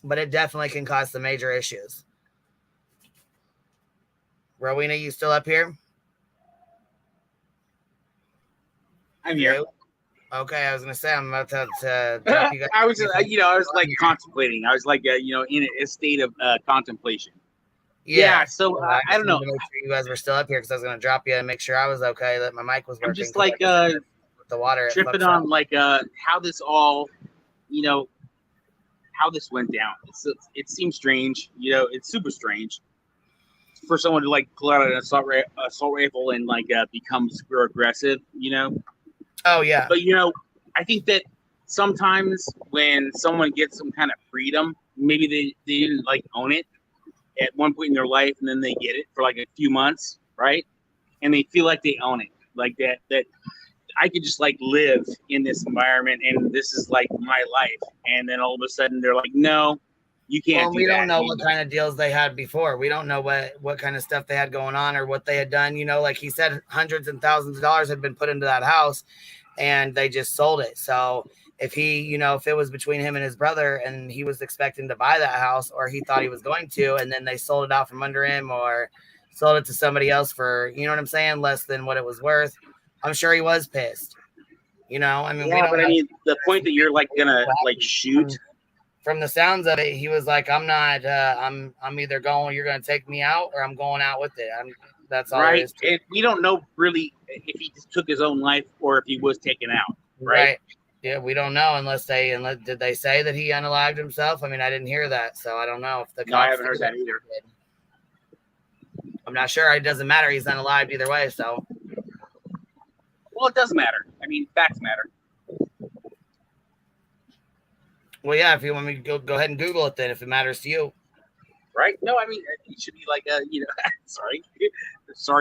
But it definitely can cause some major issues. Rowena, you still up here? I'm here. Okay, I was gonna say I'm about to drop you guys. I was, I was like contemplating. I was like, in a state of contemplation. Yeah. So I I don't know. To make sure you guys were still up here because I was gonna drop you and make sure I was okay, that my mic was working. I'm just like the water tripping on like how this all, how this went down. It seems strange. It's super strange for someone to like pull out an assault rifle and like become super aggressive. Oh yeah. But I think that sometimes when someone gets some kind of freedom, maybe they didn't like own it at one point in their life, and then they get it for like a few months, right? And they feel like they own it, like that I could just like live in this environment and this is like my life. And then all of a sudden they're like, no, you can't. Well, we don't know what kind of deals they had before. We don't know what kind of stuff they had going on or what they had done. Like he said, hundreds and thousands of dollars had been put into that house and they just sold it. So if he, if it was between him and his brother and he was expecting to buy that house, or he thought he was going to, and then they sold it out from under him or sold it to somebody else for, you know what I'm saying, less than what it was worth, I'm sure he was pissed. I mean, yeah, but I mean, the point that you're like gonna like shoot. From the sounds of it, he was like, "I'm not. I'm either going. You're gonna take me out, or I'm going out with it." That's all. Right. And we don't know really if he just took his own life or if he was taken out. Right. Yeah, we don't know unless did they say that he unalived himself? I mean, I didn't hear that, so I don't know if the. No, I haven't heard that either. I'm not sure. It doesn't matter. He's unalived either way. So. Well, it does matter. I mean, facts matter. Well, yeah. If you want me to go ahead and Google it, then if it matters to you. Right? No, I mean, it should be like sorry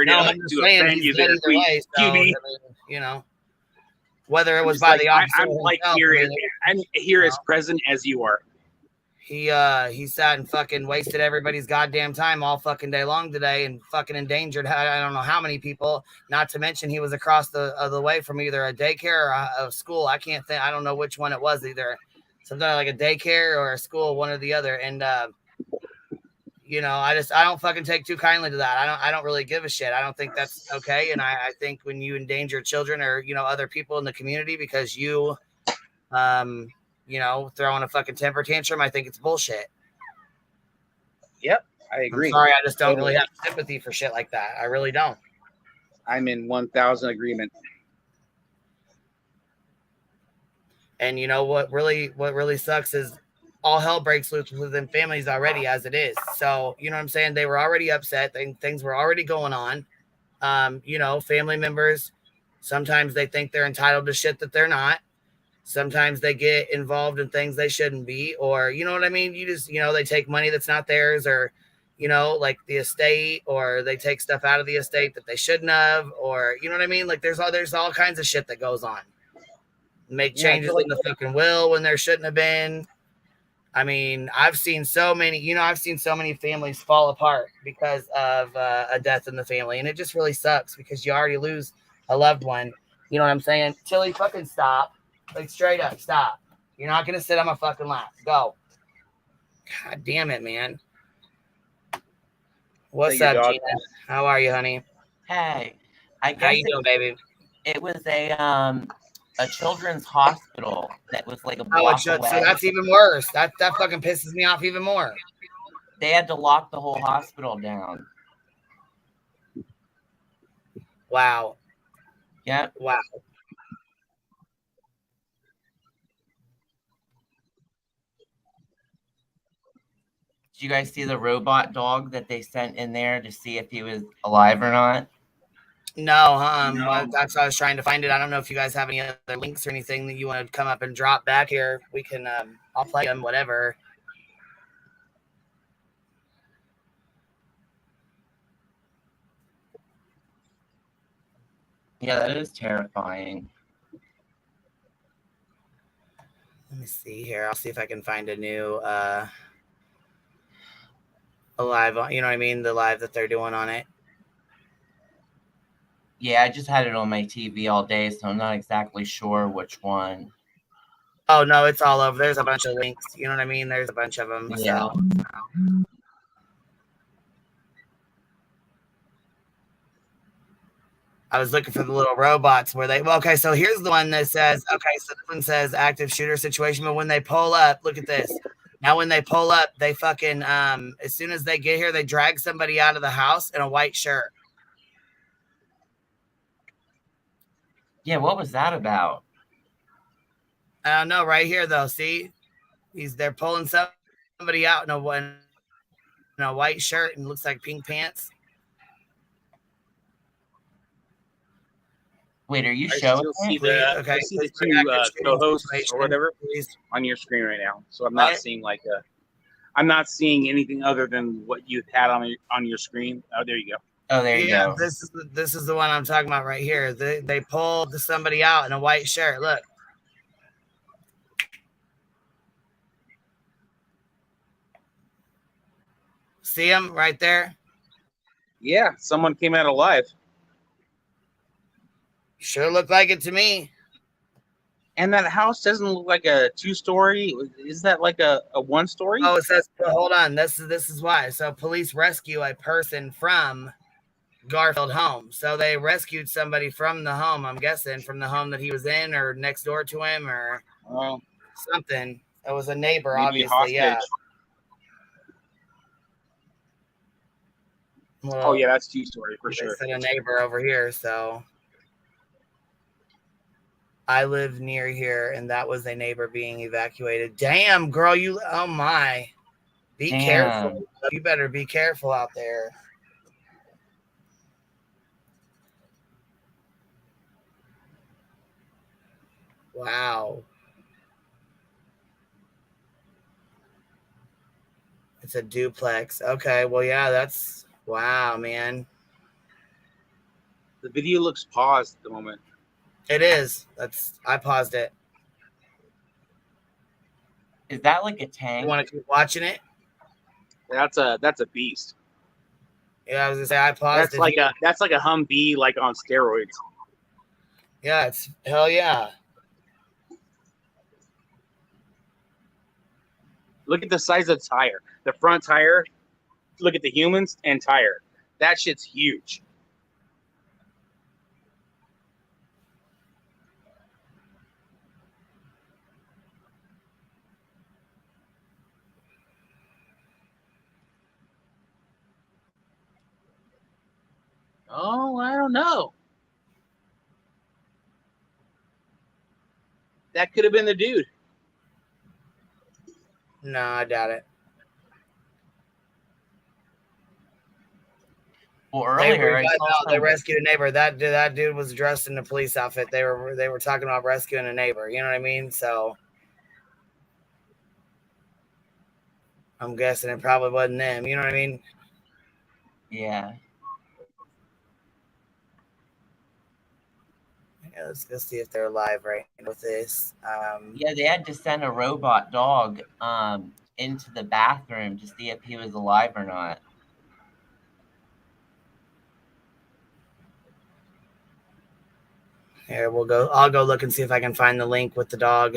no, to offend you there, way, so, I mean, whether it was by the officer. I'm like I'm here as present as you are. He sat and fucking wasted everybody's goddamn time all fucking day long today and fucking endangered I don't know how many people, not to mention he was across the way from either a daycare or a school. I can't think, I don't know which one it was, either something like a daycare or a school, one or the other. And I don't fucking take too kindly to that. I don't really give a shit. I don't think that's okay. And I think when you endanger children or, other people in the community because you, throwing a fucking temper tantrum, I think it's bullshit. Yep, I agree. I'm sorry, I just don't really have sympathy for shit like that. I really don't. I'm in 1,000 agreement. And what really sucks is all hell breaks loose within families already as it is. So, you know what I'm saying? They were already upset. Things were already going on. Family members, sometimes they think they're entitled to shit that they're not. Sometimes they get involved in things they shouldn't be, or, you know what I mean? You just, they take money that's not theirs, or, like the estate, or they take stuff out of the estate that they shouldn't have, or, you know what I mean? Like there's all kinds of shit that goes on. Make changes in the fucking will when there shouldn't have been. I mean, I've seen so many families fall apart because of a death in the family. And it just really sucks because you already lose a loved one. You know what I'm saying? Chili, fucking stop. Like, straight up, stop. You're not going to sit on my fucking lap. Go. God damn it, man. What's up, Gina? How are you, honey? Hey. I guess how you doing, baby? It was a children's hospital that was like a block away. So that's even worse. That fucking pisses me off even more. They had to lock the whole hospital down. Wow. Yeah. Wow. Did you guys see the robot dog that they sent in there to see if he was alive or not? No, that's why I was trying to find it. I don't know if you guys have any other links or anything that you want to come up and drop back here. We can, I'll play them, whatever. Yeah, that is terrifying. Let me see here. I'll see if I can find a new a live on, you know what I mean? The live that they're doing on it. Yeah, I just had it on my TV all day, so I'm not exactly sure which one. Oh no, it's all over. There's a bunch of links. You know what I mean? There's a bunch of them. Yeah. So. I was looking for the little robots where they. Well, okay, so here's the one that says. Okay, so this one says active shooter situation, but when they pull up, look at this. Now, when they pull up, they fucking as soon as they get here, they drag somebody out of the house in a white shirt. Yeah, what was that about? I don't know. Right here, though, see, they're pulling somebody out in a white shirt and looks like pink pants. Wait, are you I showing still see it? the Okay, I see the two co-hosts or whatever on your screen right now. So I'm not seeing I'm not seeing anything other than what you had on your screen. Oh, there you go. Oh, there you go. This is the one I'm talking about right here. They pulled somebody out in a white shirt. Look. See him right there? Yeah, someone came out alive. Sure looked like it to me. And that house doesn't look like a 2-story. Is that like a 1-story? Oh, it says, hold on. This is why. So police rescue a person from Garfield home. So they rescued somebody from the home, I'm guessing, from the home that he was in or next door to him or something. It was a neighbor, maybe obviously. Yeah. Well, oh, yeah, that's 2-story for sure. They said a neighbor over here, so I live near here, and that was a neighbor being evacuated. Damn, girl, oh my. Be careful. You better be careful out there. Wow. It's a duplex. Okay, well, yeah, that's wow, man. The video looks paused at the moment. It is. I paused it. Is that like a tank? You want to keep watching it? That's a beast. Yeah, I was gonna say I paused it. That's like a Humvee, like on steroids. Yeah, it's hell yeah. Look at the size of the tire. The front tire. Look at the humans and tire. That shit's huge. Oh, I don't know. That could have been the dude. No, I doubt it. Well, earlier they rescued a neighbor. That dude was dressed in a police outfit. They were talking about rescuing a neighbor. You know what I mean? So I'm guessing it probably wasn't them. You know what I mean? Yeah. Yeah, let's go see if they're live right now with this. Yeah, they had to send a robot dog into the bathroom to see if he was alive or not. Here, I'll go look and see if I can find the link with the dog.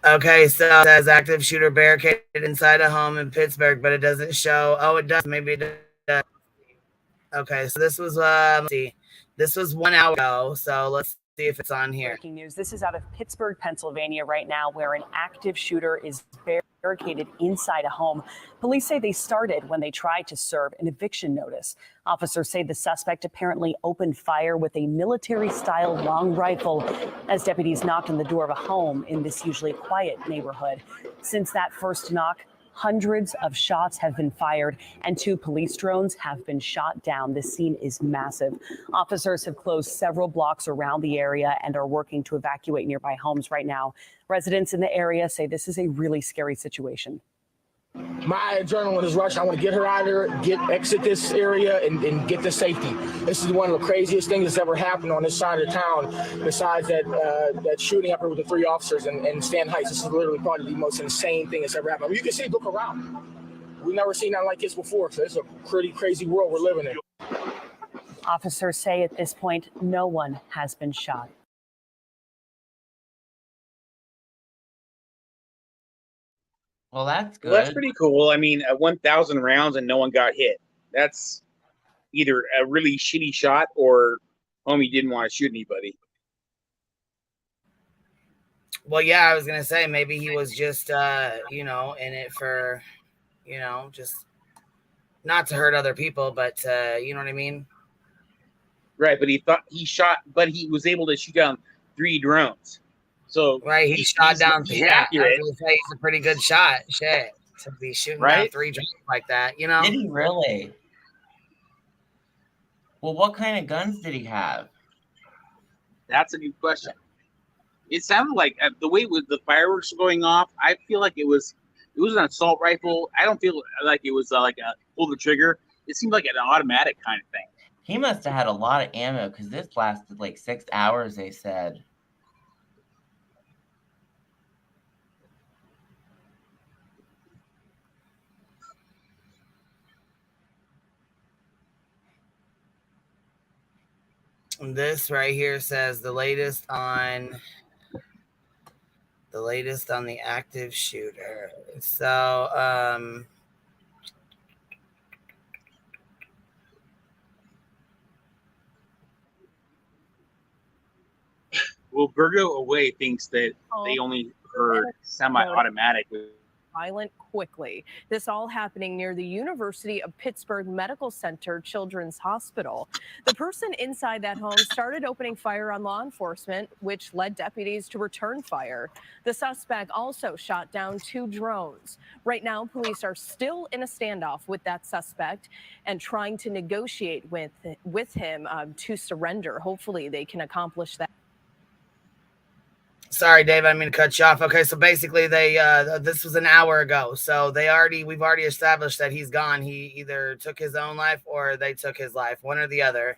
Okay, so it says active shooter barricaded inside a home in Pittsburgh, but it doesn't show. Oh, it does. Maybe it does. Okay, so this was let's see. This was 1 hour ago, so let's see if it's on here. Breaking news. This is out of Pittsburgh, Pennsylvania right now, where an active shooter is barricaded barricaded inside a home. Police say they started when they tried to serve an eviction notice. Officers say the suspect apparently opened fire with a military-style long rifle as deputies knocked on the door of a home in this usually quiet neighborhood. Since that first knock, hundreds of shots have been fired and 2 police drones have been shot down. This scene is massive. Officers have closed several blocks around the area and are working to evacuate nearby homes right now. Residents in the area say this is a really scary situation. My adrenaline is rushing. I want to get her out of there, exit this area, and get to safety. This is one of the craziest things that's ever happened on this side of town. Besides that shooting up here with the 3 officers in Stanton Heights, this is literally probably the most insane thing that's ever happened. I mean, you can see, look around. We've never seen nothing like this before. So it's a pretty crazy world we're living in. Officers say at this point, no one has been shot. Well, that's good. Well, that's pretty cool. I mean, 1,000 rounds and no one got hit. That's either a really shitty shot or homie didn't want to shoot anybody. Well, yeah, I was going to say maybe he was just, in it for, just not to hurt other people, but you know what I mean? Right, but he was able to shoot down 3 drones. So right, he shot down. Yeah, he's a pretty good shot. Shit, to be shooting down 3 drones like that, Did he really? Well, what kind of guns did he have? That's a good question. It sounded like the way with the fireworks going off, I feel like it was an assault rifle. I don't feel like it was like a pull the trigger. It seemed like an automatic kind of thing. He must have had a lot of ammo because this lasted like 6 hours, they said. This right here says the latest on the active shooter. So, well, Virgo Away thinks that they only heard semi-automatic. Violent quickly. This all happening near the University of Pittsburgh Medical Center Children's Hospital. The person inside that home started opening fire on law enforcement, which led deputies to return fire. The suspect also shot down 2 drones. Right now, police are still in a standoff with that suspect and trying to negotiate with him to surrender. Hopefully, they can accomplish that. Sorry, Dave, I didn't mean to cut you off. Okay, so basically this was an hour ago. So we've already established that he's gone. He either took his own life or they took his life, one or the other.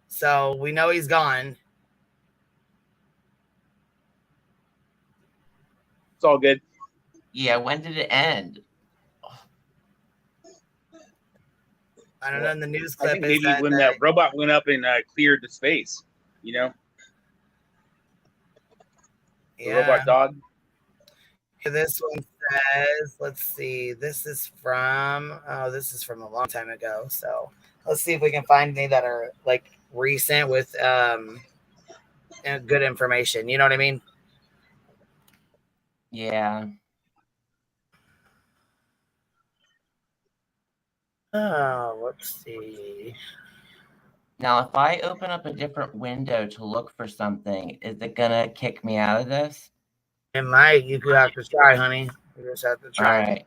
So we know he's gone. It's all good. Yeah, when did it end? I don't know. In the news clip, I think maybe when that robot went up and cleared the space, The robot dog. This one says, let's see, this is from a long time ago. So let's see if we can find any that are like recent with good information. You know what I mean? Yeah. Oh, let's see. Now, if I open up a different window to look for something, is it gonna kick me out of this? It might. You could have to try, honey. You just have to try. All right.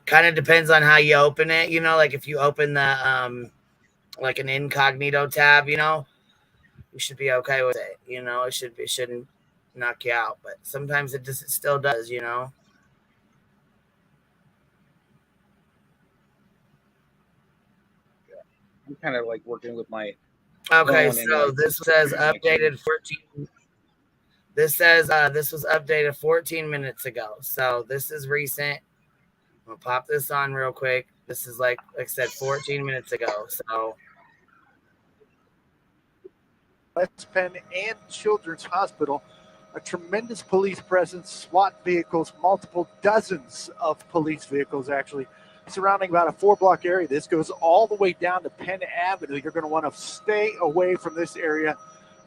Kind of depends on how you open it. Like if you open the like an incognito tab, you should be okay with it. It shouldn't knock you out, but sometimes it still does. I'm kind of like working with my. Okay, so this says updated 14. This says this was updated 14 minutes ago. So this is recent. I'm gonna pop this on real quick. This is like I said, 14 minutes ago. So West Penn and Children's Hospital, a tremendous police presence, SWAT vehicles, multiple dozens of police vehicles actually surrounding about a 4-block area. This goes all the way down to Penn Avenue. You're going to want to stay away from this area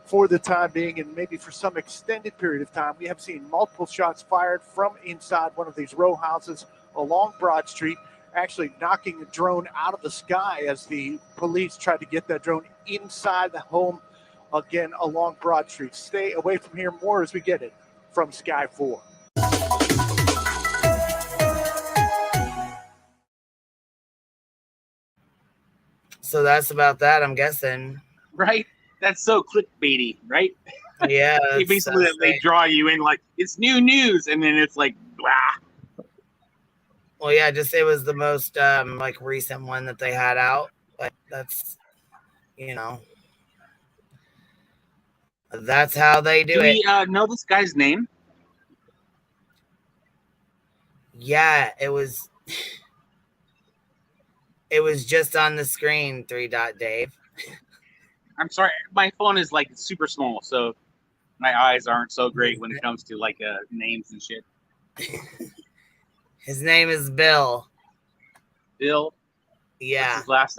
for the time being, and maybe for some extended period of time. We have seen multiple shots fired from inside one of these row houses along Broad Street, actually knocking a drone out of the sky as the police tried to get that drone inside the home, again, along Broad Street. Stay away from here. More as we get it from Sky 4. So that's about that, I'm guessing. Right? That's so clickbaity, right? Yeah. They basically they draw you in like it's new news, and then it's like blah. Well, yeah, just it was the most like recent one that they had out. Like that's, you know, that's how they do it. We know this guy's name? Yeah, it was just on the screen, 3 Dot Dave. I'm sorry, my phone is like super small, so my eyes aren't so great when it comes to like names and shit. His name is Bill. Bill? Yeah. What's his last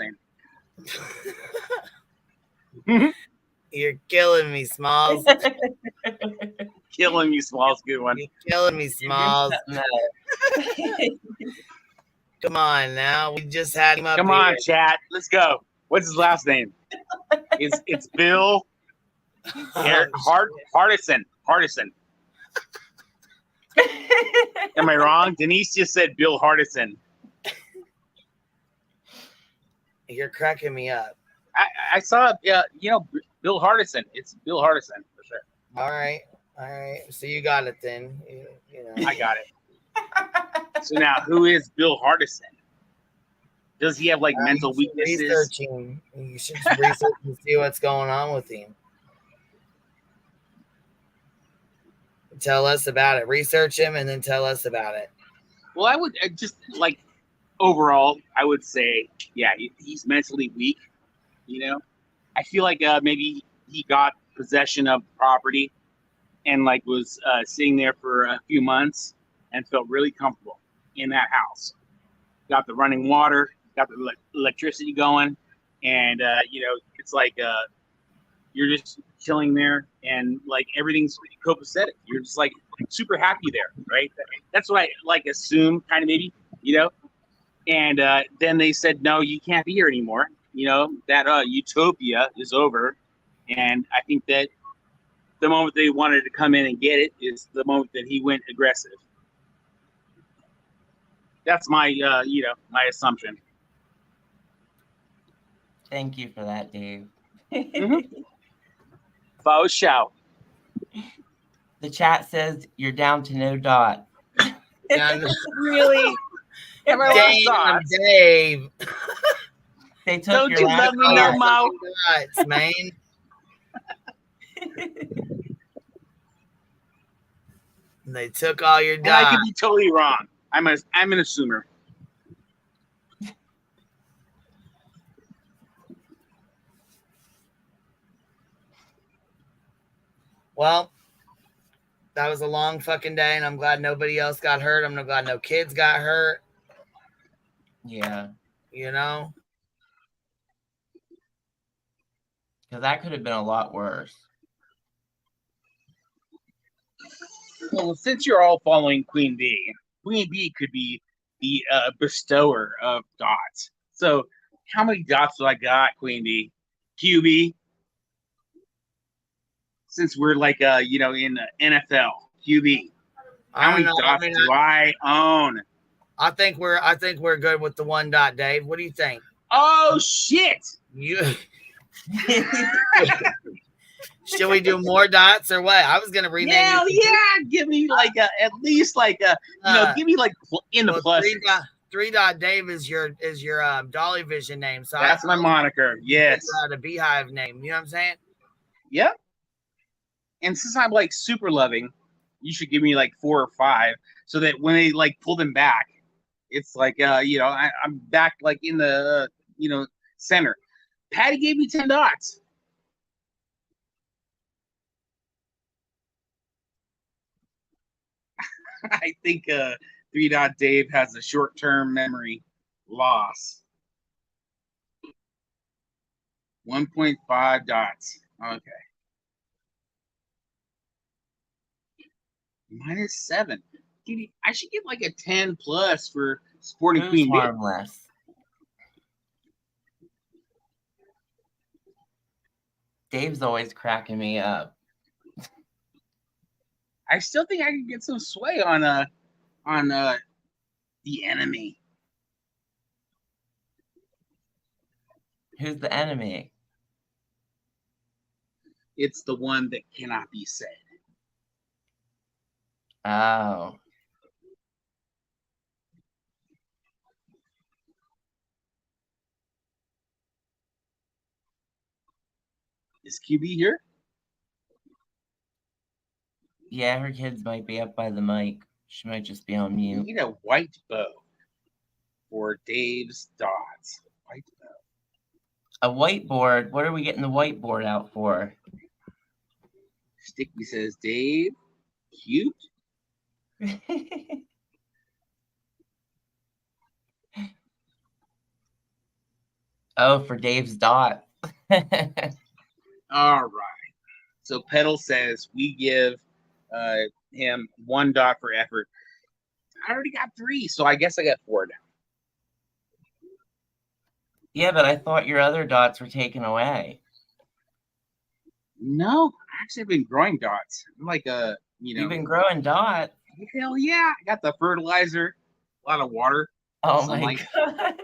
name? You're killing me, Smalls. Killing me, Smalls. Good one. You're killing me, Smalls. Come on now. We just had him up Come here. on, chat. Let's go. What's his last name? It's Bill Hardison. Am I wrong? Denise just said Bill Hardison. You're cracking me up. I saw, Bill Hardison. It's Bill Hardison for sure. All right. So you got it then. You know. I got it. So now, who is Bill Hardison? Does he have like mental weaknesses? Researching. You should research and see what's going on with him. Tell us about it. Research him and then tell us about it. Well, I would just like overall, I would say, yeah, he's mentally weak. You know, I feel like maybe he got possession of property and like was sitting there for a few months and felt really comfortable in that house. Got the running water, got the electricity going, and it's like you're just chilling there and like everything's copacetic. You're just like super happy there, right? That's what I like assume, kind of maybe, And then they said, no, you can't be here anymore. That utopia is over. And I think that the moment they wanted to come in and get it is the moment that he went aggressive. That's my, my assumption. Thank you for that, Dave. Faux shout. The chat says you're down to no dot. Really? Dave. They took Don't your you last love me no call. more, man? They took all your dots. And I could be totally wrong. I'm an assumer. Well, that was a long fucking day, and I'm glad nobody else got hurt. I'm glad no kids got hurt. Yeah. Because that could have been a lot worse. Well, since you're all following Queen Bee could be the bestower of dots. So, how many dots do I got, Queen Bee? QB? Since we're like, in the NFL, QB. How many dots do I own? I think we're good with the 1 dot, Dave. What do you think? Oh shit! Should we do more dots or what? I was gonna rename. Hell yeah! Give me like at least like give me like in the plus. 3 dot Dave is your Dolly Vision name. So that's my moniker. Yes. The Beehive name. You know what I'm saying? Yep. And since I'm like super loving, you should give me like 4 or 5, so that when they like pull them back, it's like I'm back like in the center. Patty gave me 10 dots. I think 3 dot Dave has a short-term memory loss. 1.5 dots. Okay. -7. Dude, I should get like a 10 plus for Sporting Who's Queen Bee. harmless? Dave's always cracking me up. I still think I can get some sway on the enemy. Who's the enemy? It's the one that cannot be said. Oh. Is QB here? Yeah, her kids might be up by the mic. She might just be on We mute. need a white bow for Dave's dots. White bow. A whiteboard? What are we getting the whiteboard out for? Sticky says, Dave, cute. Oh, for Dave's dot. All right. So Petal says we give him 1 dot for effort. I already got 3, so I guess I got 4 now. Yeah, but I thought your other dots were taken away. No, actually, I've been growing dots. I'm like You've been growing dots. Hell yeah! I got the fertilizer, a lot of water. Oh sunlight. my god!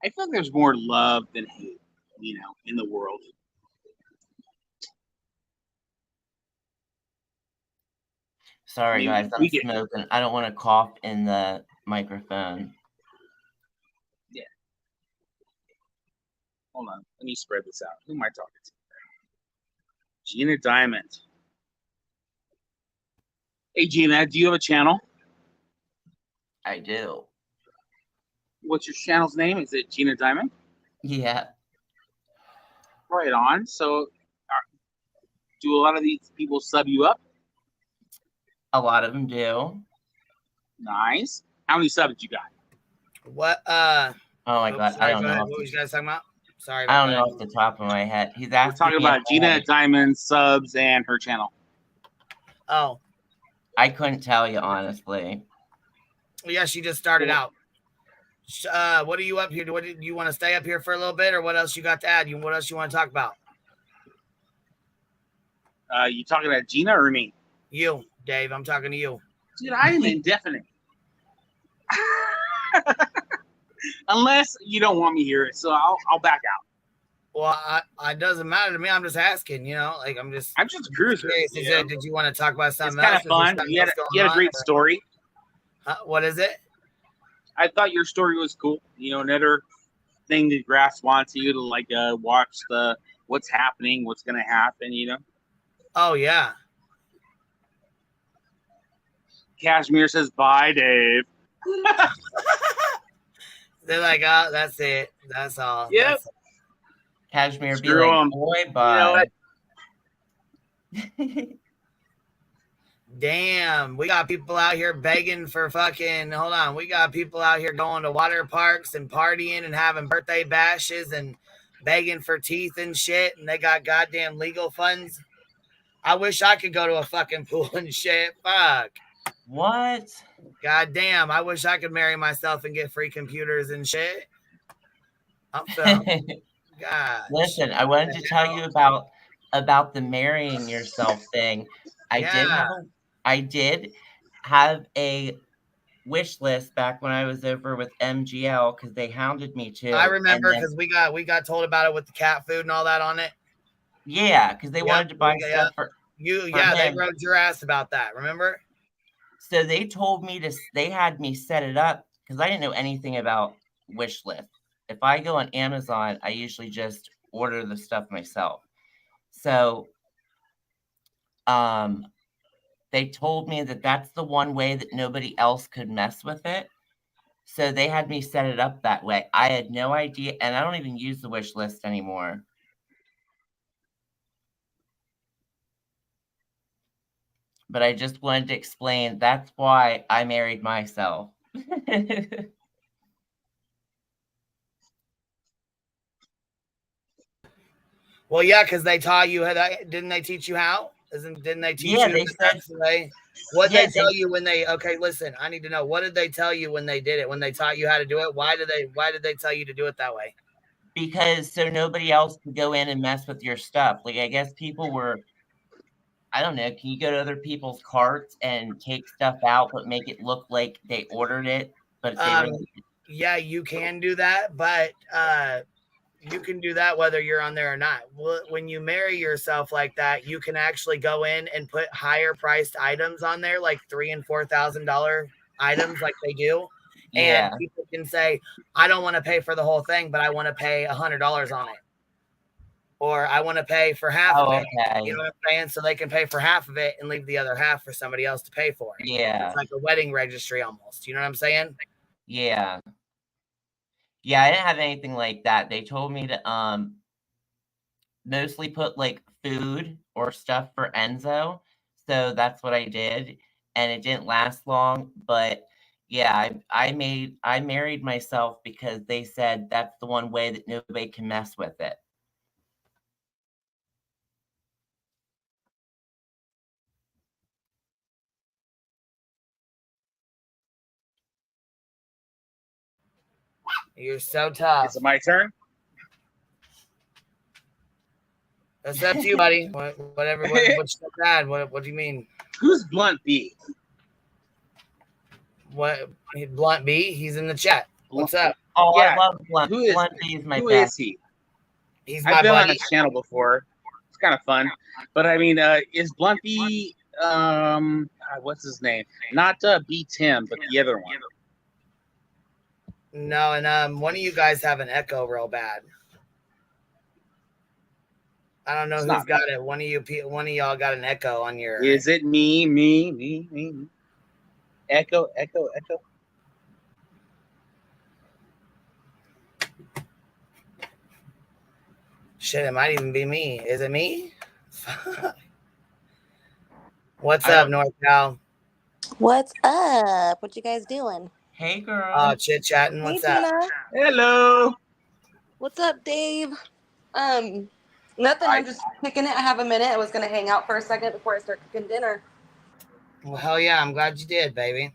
I feel like there's more love than hate, in the world. Sorry, I mean, guys, I'm smoking. I don't want to cough in the microphone. Yeah. Hold on. Let me spread this out. Who am I talking to? Gina Diamond. Hey, Gina, do you have a channel? I do. What's your channel's name? Is it Gina Diamond? Yeah. Right on. So, do a lot of these people sub you up? A lot of them do. Nice. How many subs you got? What? Oh my god, sorry, I don't know. What was you guys talking about? Sorry. I don't know off the top of my head. He's asking. We're talking about Gina Diamond subs and her channel. Oh. I couldn't tell you honestly. Yeah, she just started out. What are you up here? What do you want to stay up here for a little bit, or what else you got to add? What else you want to talk about? You talking about Gina or me? You, Dave. I'm talking to you. Dude, I am indefinite. Unless you don't want me here, so I'll back out. Well, it doesn't matter to me. I'm just asking, I'm just a cruiser. Did you want to talk about something else? It's kind of fun. You had a great story. What is it? I thought your story was cool. Another thing that grasp onto you to watch what's happening, what's going to happen. Oh yeah. Kashmir says, "Bye, Dave." They're like, oh, that's it. That's all. Yep. Kashmir be like, boy, bye. Damn, we got people out here begging for fucking, hold on. We got people out here going to water parks and partying and having birthday bashes and begging for teeth and shit. And they got goddamn legal funds. I wish I could go to a fucking pool and shit. Fuck. What? God damn, I wish I could marry myself and get free computers and shit. God. Listen, I wanted to tell you about the marrying yourself thing. I did have a wish list back when I was over with MGL because they hounded me too. I remember because we got told about it with the cat food and all that on it. Yeah, because they wanted to buy stuff for you. For yeah, him. They rode your ass about that. Remember? So they told me they had me set it up because I didn't know anything about wish list. If I go on Amazon, I usually just order the stuff myself. So, they told me that that's the one way that nobody else could mess with it. So they had me set it up that way. I had no idea, and I don't even use the wish list anymore. But I just wanted to explain that's why I married myself. Well, yeah, because they taught you how that. Didn't they teach you how? Didn't they teach you they that said, that's the way? What yeah, they tell you when they? Okay, listen. I need to know. What did they tell you when they did it? When they taught you how to do it? Why did they tell you to do it that way? Because so nobody else could go in and mess with your stuff. Like, I guess people were, I don't know, can you go to other people's carts and take stuff out, but make it look like they ordered it, but they really... Yeah, you can do that, but you can do that whether you're on there or not. When you marry yourself like that, you can actually go in and put higher priced items on there, like $3,000 and $4,000 items, like they do. Yeah. And people can say, I don't want to pay for the whole thing, but I want to pay $100 on it. Or I want to pay for half of it. Okay. You know what I'm saying? So they can pay for half of it and leave the other half for somebody else to pay for it. Yeah. It's like a wedding registry almost. You know what I'm saying? Yeah. Yeah, I didn't have anything like that. They told me to mostly put like food or stuff for Enzo. So that's what I did. And it didn't last long, but yeah, I married myself because they said that's the one way that nobody can mess with it. You're so tough. Is it my turn? That's up to you, buddy. Whatever. What's so bad? What do you mean? Who's Blunt B? What? Blunt B? He's in the chat. What's up? Oh, Yeah. I love Blunt. Who is Blunt B is my who best. is he? He's my I've been on buddy. his channel before. It's kind of fun. But I mean, is Blunt B what's his name? Not B Tim, but the other one. No, and one of you guys have an echo real bad. I don't know It's who's not got it. One of y'all got an echo on your. Is it me? Echo. Shit, it might even be me. Is it me? What's up, NorCal? What's up? What you guys doing? Hey, girl. Chit chatting. What's Hey, up? Tina. Hello. What's up, Dave? Nothing. I'm just kicking it. I have a minute. I was gonna hang out for a second before I start cooking dinner. Well, hell yeah! I'm glad you did, baby.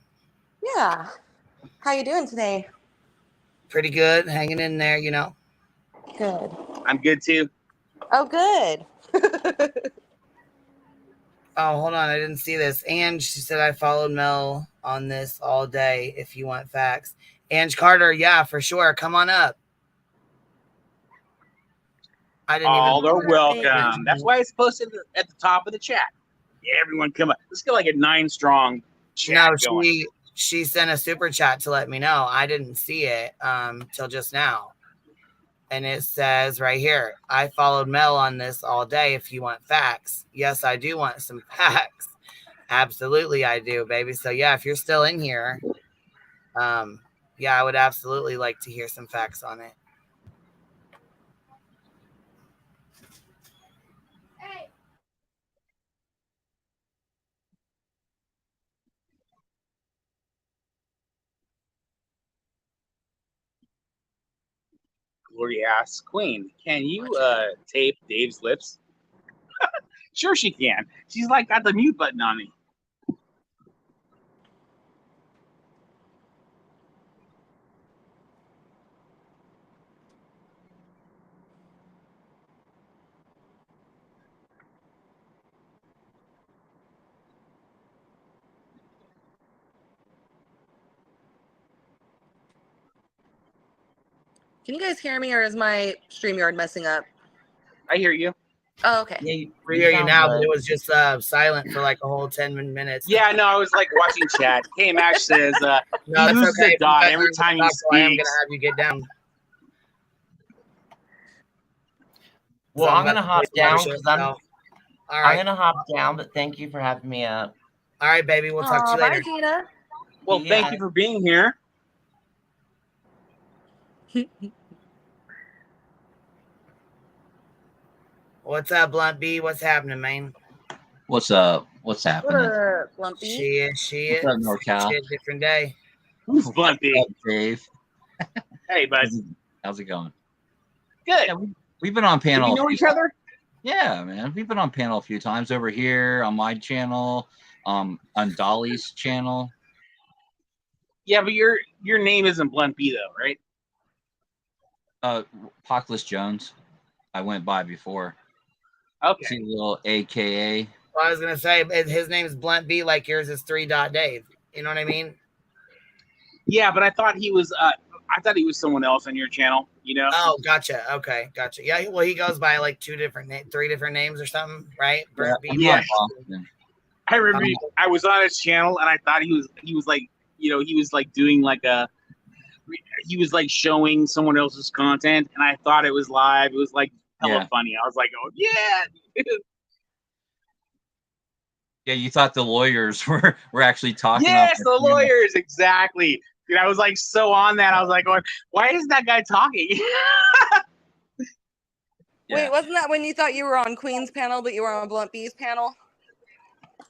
Yeah. How you doing today? Pretty good. Hanging in there, you know. Good. I'm good too. Oh, good. Oh, hold on. I didn't see this. And she said I followed Mel on this all day if you want facts. Ange Carter, yeah, for sure. Come on up. I didn't All even. are welcome. That's why it's posted at the top of the chat. Yeah, everyone come up. Let's get like a 9 strong chat going. She sent a super chat to let me know. I didn't see it till just now. And it says right here, I followed Mel on this all day if you want facts. Yes, I do want some facts. Absolutely, I do, baby. So, yeah, if you're still in here, yeah, I would absolutely like to hear some facts on it. Gloria asks Queen, can you tape Dave's lips? Sure she can. She's like got the mute button on me. Can you guys hear me, or is my StreamYard messing up? I hear you. Oh, okay. We hear you now, but it was just silent for like a whole 10 minutes. Yeah, no, I was like watching chat. K-Mash says No, he that's loses okay. a dot every time he I am speaks. gonna have you get down. Well, I'm gonna hop down because All right. I'm gonna hop down, but thank you for having me up. All right, baby. We'll talk to you later. Bye, Gina. Well, thank you for being here. What's up, Blunt B? What's happening, man? What's up? What's happening? What up, Lumpy? She is. What's up, NorCal? Shit, different day. Who's Blunt B? What's up, Dave? Hey, bud. How's it going? Good. Yeah, we've been on panel. Do we know each other? Yeah, man. We've been on panel a few times over here on my channel, on Dolly's channel. Yeah, but your name isn't Blunt B though, right? Apocalypse Jones. I went by before. Okay. See a little AKA. Well, I was gonna say his name is Blunt B, like yours is 3 Dave. You know what I mean? Yeah, but I thought he was someone else on your channel, you know? Oh, gotcha. Okay, gotcha. Yeah, well, he goes by like 3 different names or something, right? Blunt B. Yeah. I remember I was on his channel and I thought he was like, you know, he was like doing like he was like showing someone else's content, and I thought it was live. It was like hella funny. I was like, oh yeah. Yeah, you thought the lawyers were actually talking. Yes, the lawyers, exactly. Dude, I was like so on that. I was like, why is that guy talking? Wait, wasn't that when you thought you were on Queen's panel, but you were on Blunt B's panel?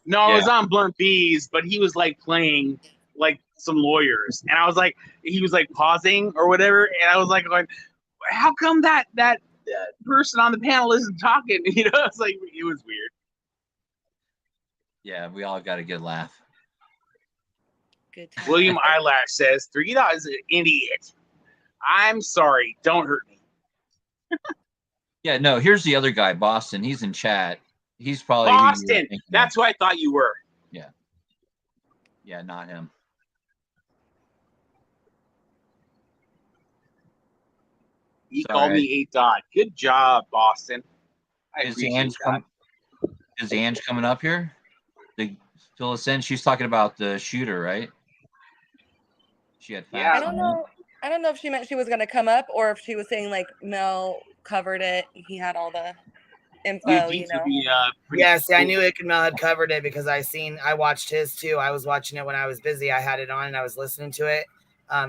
No, I was on Blunt B's, but he was like playing like some lawyers, and I was like, he was like pausing or whatever, and I was like, going, how come that person on the panel isn't talking? You know, it's like it was weird. Yeah, we all got a good laugh. Good. William Eyelash says, $3 is an idiot. I'm sorry, don't hurt me. Yeah, no, here's the other guy, Boston. He's in chat. He's probably Boston. That's who I thought you were. Yeah. Yeah, not him. He called me $8. Good job, Boston. Is Ange coming up here? To fill us in? She's talking about the shooter, right? She had I don't know. I don't know if she meant she was going to come up or if she was saying like Mel covered it. He had all the info, you know. Yeah, see, I knew Mel had covered it because I watched his too. I was watching it when I was busy. I had it on and I was listening to it.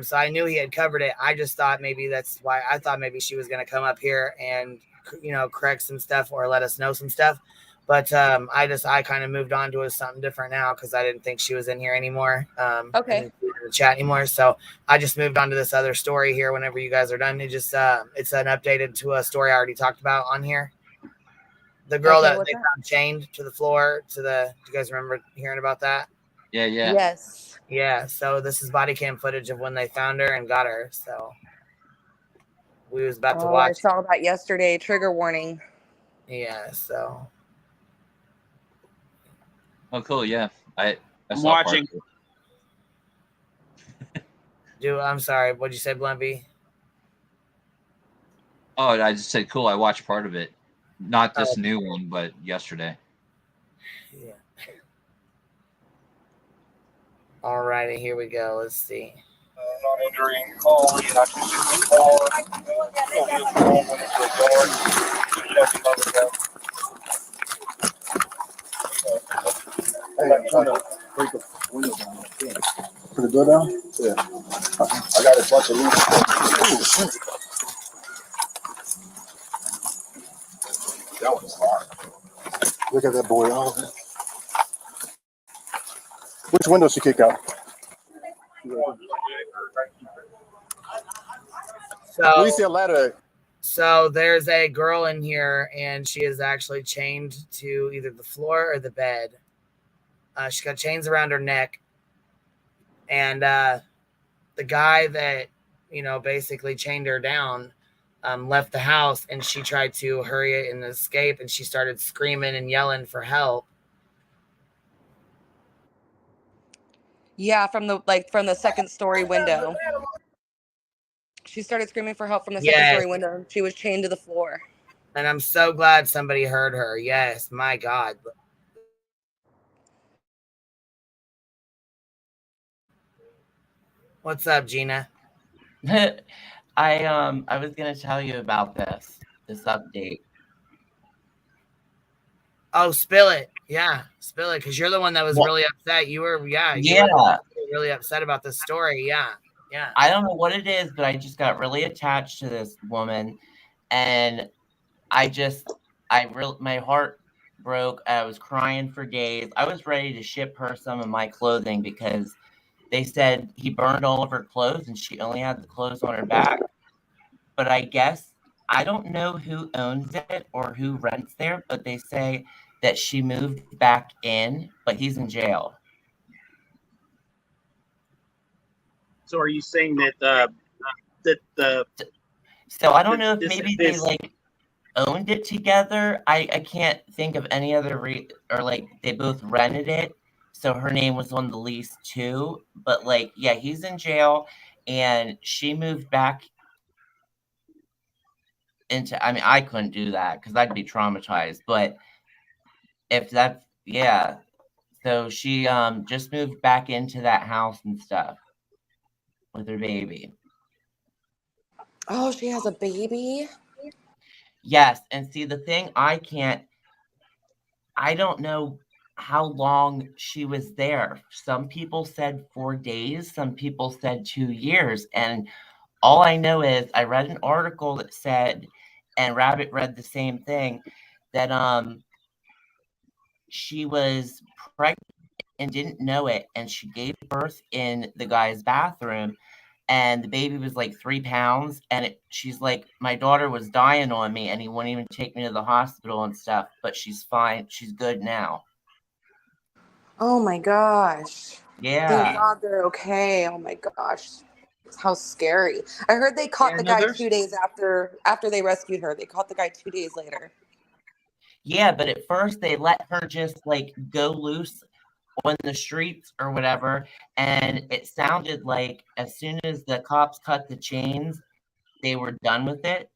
So I knew he had covered it. I just thought maybe that's why I thought maybe she was going to come up here and, you know, correct some stuff or let us know some stuff. But I kind of moved on to something different now because I didn't think she was in here anymore. Okay. In the chat anymore. So I just moved on to this other story here. Whenever you guys are done, it's an updated to a story I already talked about on here. The girl that they found chained to the floor. Do you guys remember hearing about that? Yeah. Yes. Yeah. So this is body cam footage of when they found her and got her. So we was about to watch. I saw that yesterday. Trigger warning. Yeah. So. Oh, cool. Yeah. I'm watching. I'm sorry. What'd you say, Blunt B? Oh, I just said cool. I watched part of it. Not this new one, but yesterday. Yeah. All righty, here we go. Let's see. Hey, I'm trying to break the window down. Put the door down? Yeah. I got a bunch of loose. That one's hard. Look at that boy. Which window she kick out? Where do you see a ladder? So there's a girl in here, and she is actually chained to either the floor or the bed. She's got chains around her neck, and the guy that basically chained her down left the house, and she tried to hurry and escape, and she started screaming and yelling for help. Yeah, from the second story window. She started screaming for help from the second story window. She was chained to the floor. And I'm so glad somebody heard her. Yes, my God. What's up, Gina? I was gonna tell you about this update. Oh, spill it. Yeah, spill it, because you're the one that was really upset. You were really upset about this story. Yeah. I don't know what it is, but I just got really attached to this woman, and my heart broke. I was crying for days. I was ready to ship her some of my clothing because they said he burned all of her clothes and she only had the clothes on her back. But I guess, I don't know who owns it or who rents there, but they say that she moved back in, but he's in jail. So are you saying that So I don't know if maybe they like owned it together. I can't think of any other or like they both rented it. So her name was on the lease too. But like, yeah, he's in jail and she moved back into, I mean, I couldn't do that because I'd be traumatized. But if that's, yeah. So she just moved back into that house and stuff with her baby. Oh, she has a baby? Yes. And see, the thing I don't know how long she was there. Some people said 4 days, some people said 2 years. And all I know is I read an article that said, and Rabbit read the same thing, that she was pregnant and didn't know it, and she gave birth in the guy's bathroom, and the baby was like 3 pounds, and she's like, my daughter was dying on me, and he wouldn't even take me to the hospital and stuff, but she's fine. She's good now. Oh my gosh. Yeah. Thank God they're okay. Oh my gosh. How scary. I heard they caught the guy 2 days after they rescued her. They caught the guy 2 days later. Yeah, but at first they let her just like go loose on the streets or whatever, and it sounded like as soon as the cops cut the chains, they were done with it.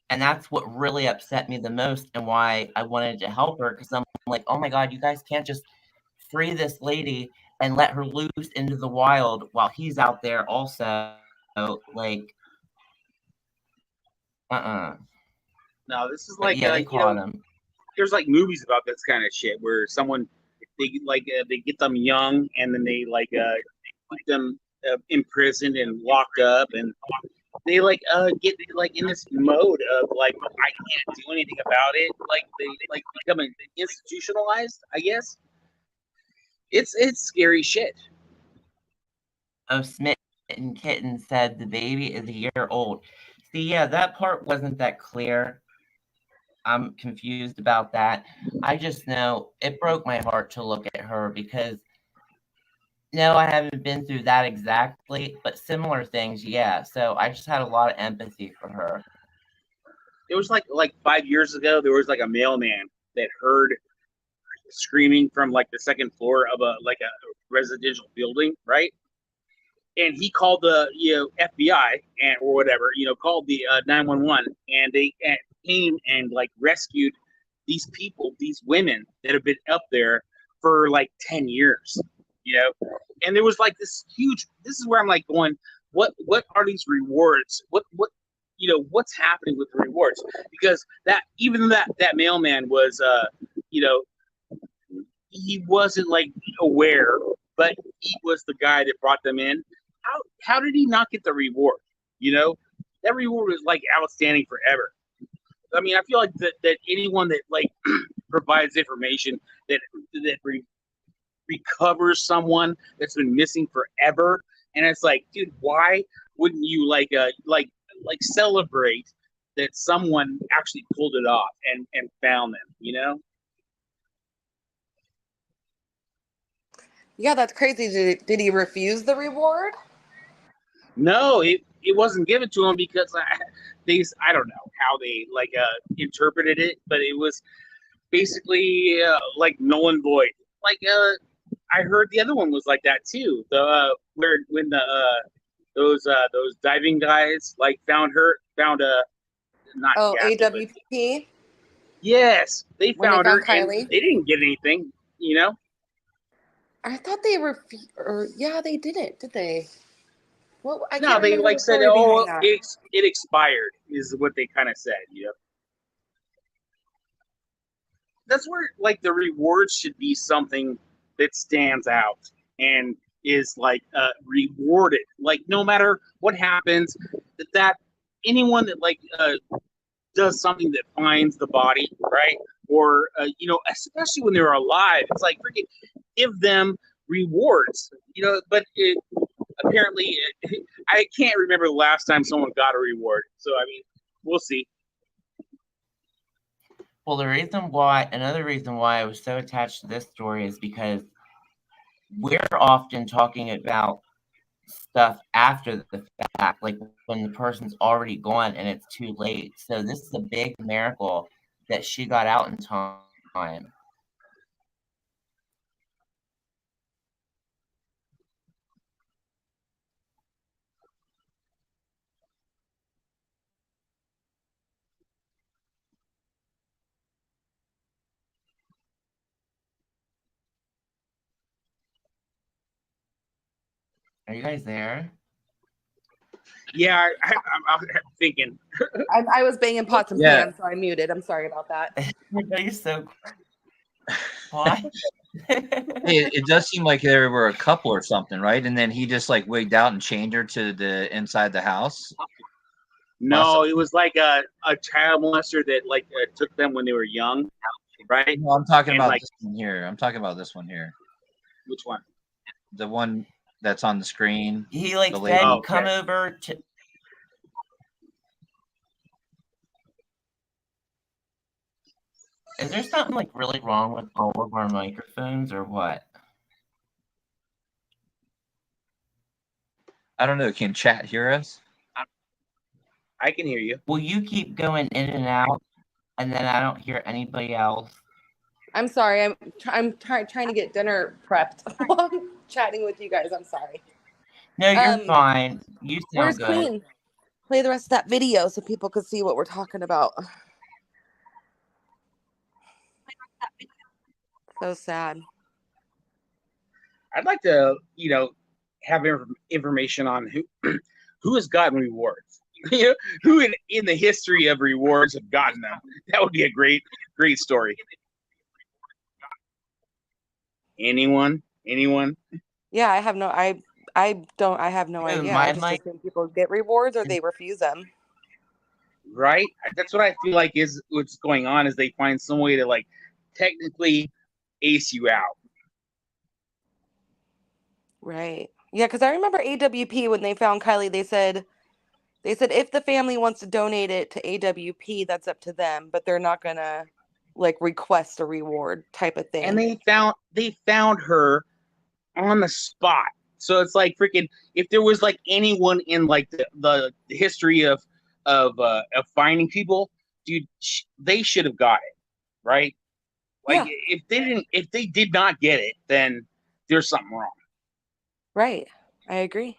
And that's what really upset me the most and why I wanted to help her, because I'm like, oh my God, you guys can't just free this lady and let her loose into the wild while he's out there also. Like, No, this is but like, yeah, they you caught know, him. there's like movies about this kind of shit where someone, they get them young and then they like keep them imprisoned and locked up, and they like get like in this mode of like, I can't do anything about it. Like they like become institutionalized, I guess. It's scary shit. Oh, Smitten Kitten said the baby is a year old. See, yeah, that part wasn't that clear. I'm confused about that. I just know it broke my heart to look at her because, no, I haven't been through that exactly, but similar things, yeah. So I just had a lot of empathy for her. It was like 5 years ago, there was like a mailman that heard screaming from like the second floor of a residential building, right? And he called the FBI and or whatever, called the 911, and they came and like rescued these people, these women that have been up there for like 10 years, and there was like this huge, this is where I'm like going, what are these rewards? What's happening with the rewards? Because that, even that mailman was, he wasn't like aware, but he was the guy that brought them in. How did he not get the reward? That reward was like outstanding forever. I mean, I feel like that anyone that like provides information that recovers someone that's been missing forever, and it's like, dude, why wouldn't you like celebrate that someone actually pulled it off and found them? Yeah, that's crazy. Did he refuse the reward? No, it wasn't given to him because I don't know how they like interpreted it, but it was basically like null and void. Like I heard the other one was like that too. The when those diving guys like found not Kathy, AWP. Yes, they found her Kylie. and they didn't get anything. I thought they refused. Or yeah, they didn't, did they? Well, I No, can't they remember like the said, story oh, behind that. it expired, is what they kind of said. That's where like the rewards should be something that stands out and is like rewarded. Like no matter what happens, that anyone that like does something that finds the body, right? Or especially when they're alive, it's like freaking give them rewards, but apparently I can't remember the last time someone got a reward. So, I mean, we'll see. Well, another reason why I was so attached to this story is because we're often talking about stuff after the fact, like when the person's already gone and it's too late. So this is a big miracle that she got out in time. Are you guys there? Yeah, I'm thinking. I was banging pots and pans, so I muted. I'm sorry about that. You're so quiet. It does seem like there were a couple or something, right? And then he just like wigged out and chained her to the inside the house. No, it was like a child molester that took them when they were young, right? No, I'm talking And, about like, this one here. I'm talking about this one here. Which one? The one that's on the screen. He the lady. said, "Come over to." Is there something like really wrong with all of our microphones or what? I don't know. Can chat hear us? I can hear you. Will you keep going in and out, and then I don't hear anybody else? I'm sorry. I'm trying to get dinner prepped while I'm chatting with you guys. I'm sorry. No, you're fine. You sound Where's good. Queen? Play the rest of that video so people can see what we're talking about. So sad. I'd like to, have information on who has gotten rewards. Who in the history of rewards have gotten them. That would be a great story. Anyone? Yeah, I have no idea. I just assume people get rewards or they refuse them. Right? That's what I feel like is what's going on, is they find some way to technically ace you out. Right. Yeah, because I remember AWP when they found Kylie, they said if the family wants to donate it to AWP, that's up to them, but they're not gonna request a reward type of thing. And they found her on the spot. So it's like freaking, if there was anyone in the history of finding people, dude, they should have got it, right? If they did not get it, then there's something wrong. Right. I agree.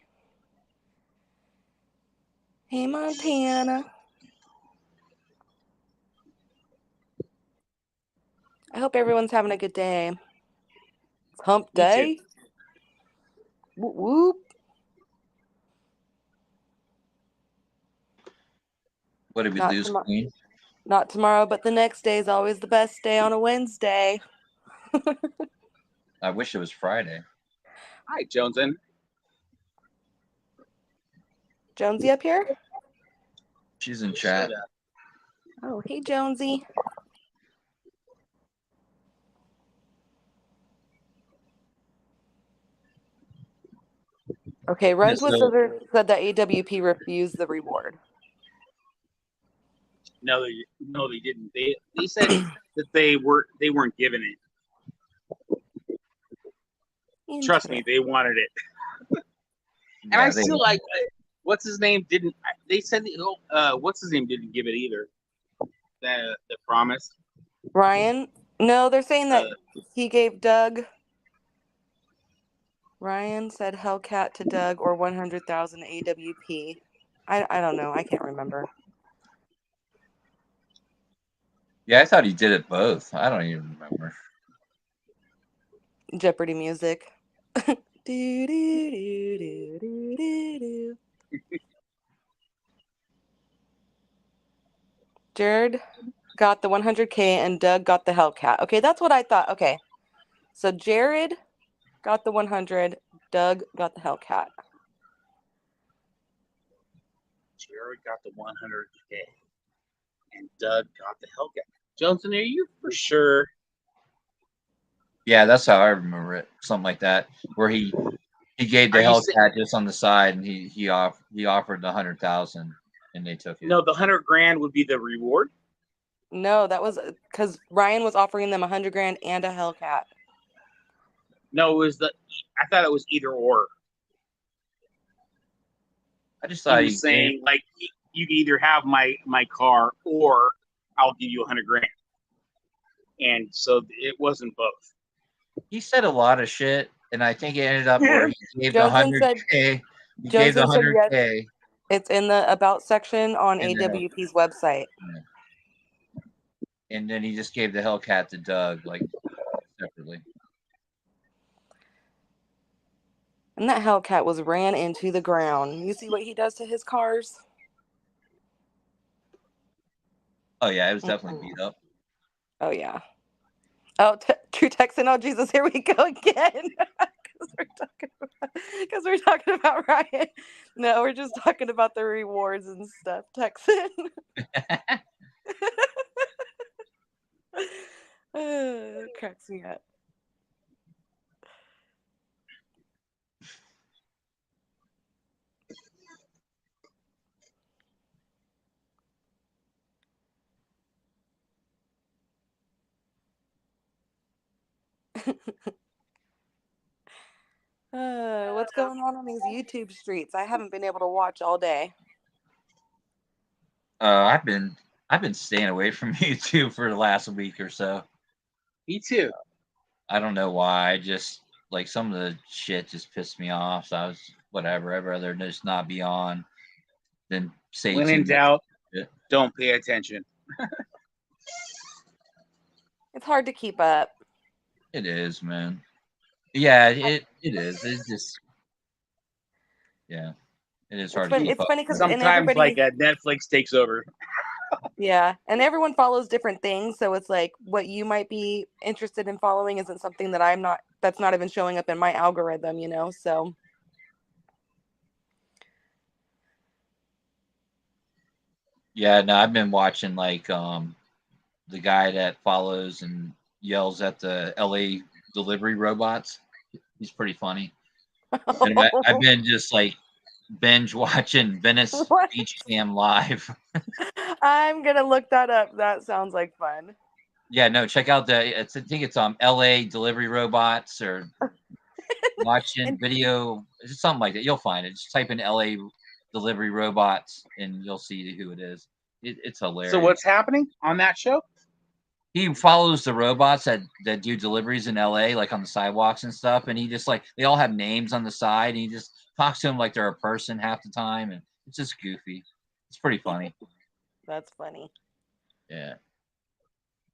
Hey, Montana. I hope everyone's having a good day. It's hump day. Whoop, whoop. What did we lose, Queen? Not tomorrow, but the next day is always the best day on a Wednesday. I wish it was Friday. Hi, Jonesin. Jonesy up here? She's in chat. Oh, hey, Jonesy. Okay, Runs with Scissors said that AWP refused the reward. No, they didn't. They said that they weren't given it. Trust me, they wanted it. And I still what's his name didn't. They said what's his name didn't give it either. The promise. Ryan? No, they're saying that he gave Doug. Ryan said Hellcat to Doug or 100,000 AWP. I don't know. I can't remember. Yeah, I thought he did it both. I don't even remember. Jeopardy music. do, do, do, do, do, do, do. Jared got the 100K and Doug got the Hellcat. Okay, that's what I thought. Okay. So Jared got the 100, Doug got the Hellcat. Jared got the 100K and Doug got the Hellcat. Johnson, are you for sure? Yeah, that's how I remember it. Something like that, where he gave the Hellcat just on the side, and he offered the 100,000, and they took it. No, the 100 grand would be the reward. No, that was because Ryan was offering them 100 grand and a Hellcat. No, it was I thought it was either or. I just thought he was saying like you can either have my car or I'll give you 100 grand, and so it wasn't both. He said a lot of shit, and I think it ended up where he gave the Johnson 100K. He gave the 100K. It's in the about section on AWP's website. Yeah. And then he just gave the Hellcat to Doug, like separately. And that Hellcat was ran into the ground. You see what he does to his cars? Oh yeah, it was definitely beat up. Oh yeah. Oh, True Texan. Oh Jesus, here we go again. Because we're talking about Ryan. No, we're just talking about the rewards and stuff, Texan. It cracks me up. What's going on these YouTube streets? I haven't been able to watch all day. I've been staying away from YouTube for the last week or so. Me too. I don't know why. I just like some of the shit just pissed me off. So I was whatever. I'd rather just not be on than say. When in doubt, don't pay attention. It's hard to keep up. It is, man. Yeah, it is. It's just it is hard to keep it's up. funny because sometimes like Netflix takes over. Yeah, and everyone follows different things, so it's like what you might be interested in following isn't something that that's not even showing up in my algorithm, you know. So yeah, no, I've been watching like the guy that follows and yells at the LA delivery robots. He's pretty funny. And I've been just like binge watching Venice Beach Cam live. I'm gonna look that up. That sounds like fun. Yeah, no, check out I think it's LA delivery robots or watching video, something like that. You'll find it. Just type in LA delivery robots and you'll see who it is. It's hilarious. So what's happening on that show? He follows the robots that do deliveries in LA, like on the sidewalks and stuff. And he just like, they all have names on the side. And he just talks to them like they're a person half the time. And it's just goofy. It's pretty funny. That's funny. Yeah.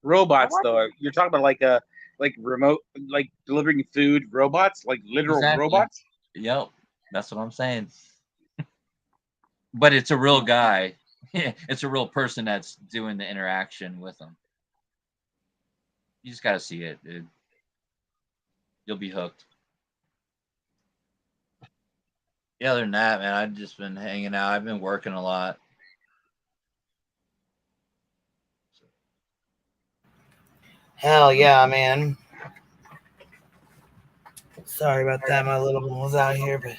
Robots, though. You're talking about like remote, like delivering food robots, like literal robots? Yep. That's what I'm saying. But it's a real guy. It's a real person that's doing the interaction with them. You just got to see it, dude. You'll be hooked. Yeah, other than that, man, I've just been hanging out. I've been working a lot. Hell yeah, man. Sorry about that. My little one was out here, but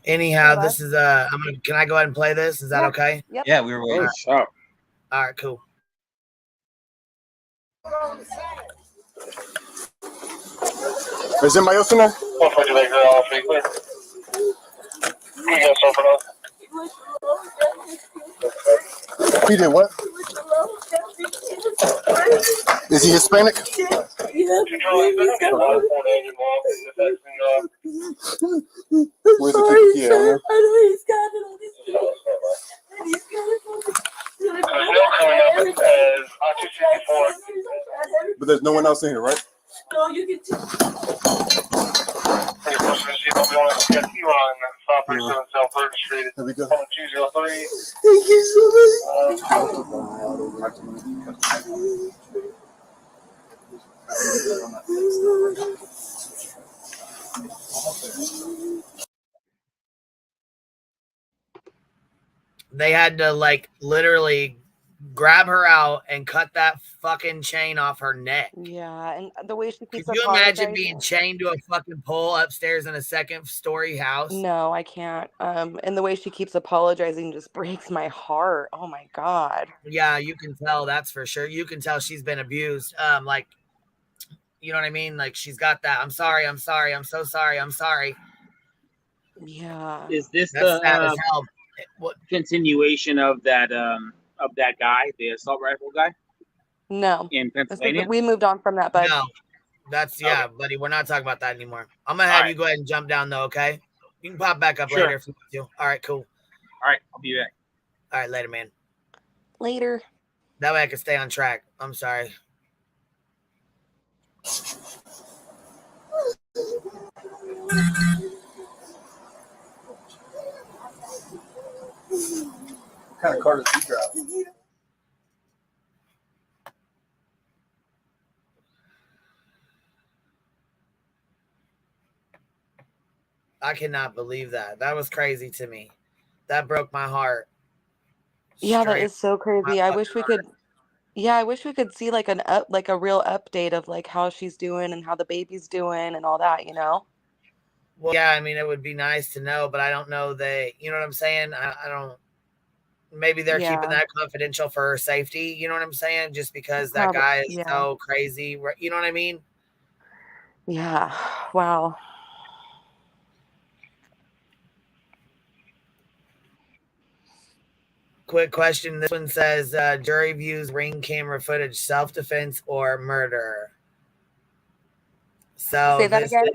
anyhow, this is can I go ahead and play this? Is that okay? Yep. Yeah, we were waiting. Sure. All right, cool. Is anybody else in there? He did what? Is he Hispanic? Where's the kid? Yeah, I know he's got it on his feet. And he's got it. But there's no one else in here, right? No, you can Here we go. Thank you so much. They had to like literally grab her out and cut that fucking chain off her neck. Yeah, and the way she Could keeps you imagine apologizing. being chained to a fucking pole upstairs in a second-story house? No, I can't. And the way she keeps apologizing just breaks my heart. Oh my God. Yeah, you can tell, that's for sure. You can tell she's been abused. Like, you know what I mean? Like, she's got that. I'm sorry. I'm sorry. I'm so sorry. I'm sorry. Yeah. Is this That's sad as the hell. What? continuation of that guy, the assault rifle guy No. in This is, Pennsylvania? we moved on from that, bud. No, that's, yeah, buddy. We're not talking about that anymore. I'm going to have you go ahead and jump down, though, okay? You can pop back up Sure. later if you want to. All right, cool. All right, I'll be back. All right, later, man. Later. That way I can stay on track. I'm sorry. What kind of car does he drive? I cannot believe that. That was crazy to me. That broke my heart. Yeah, that Straight is so crazy. I wish we could. Yeah, I wish we could see like a real update of like how she's doing and how the baby's doing and all that, you know? Well, yeah, I mean, it would be nice to know, but I don't know you know what I'm saying? I don't, maybe they're keeping that confidential for her safety. You know what I'm saying? Just because that guy is so crazy. You know what I mean? Yeah. Wow. Quick question. This one says, jury views ring camera footage, self-defense or murder. So Say that this again.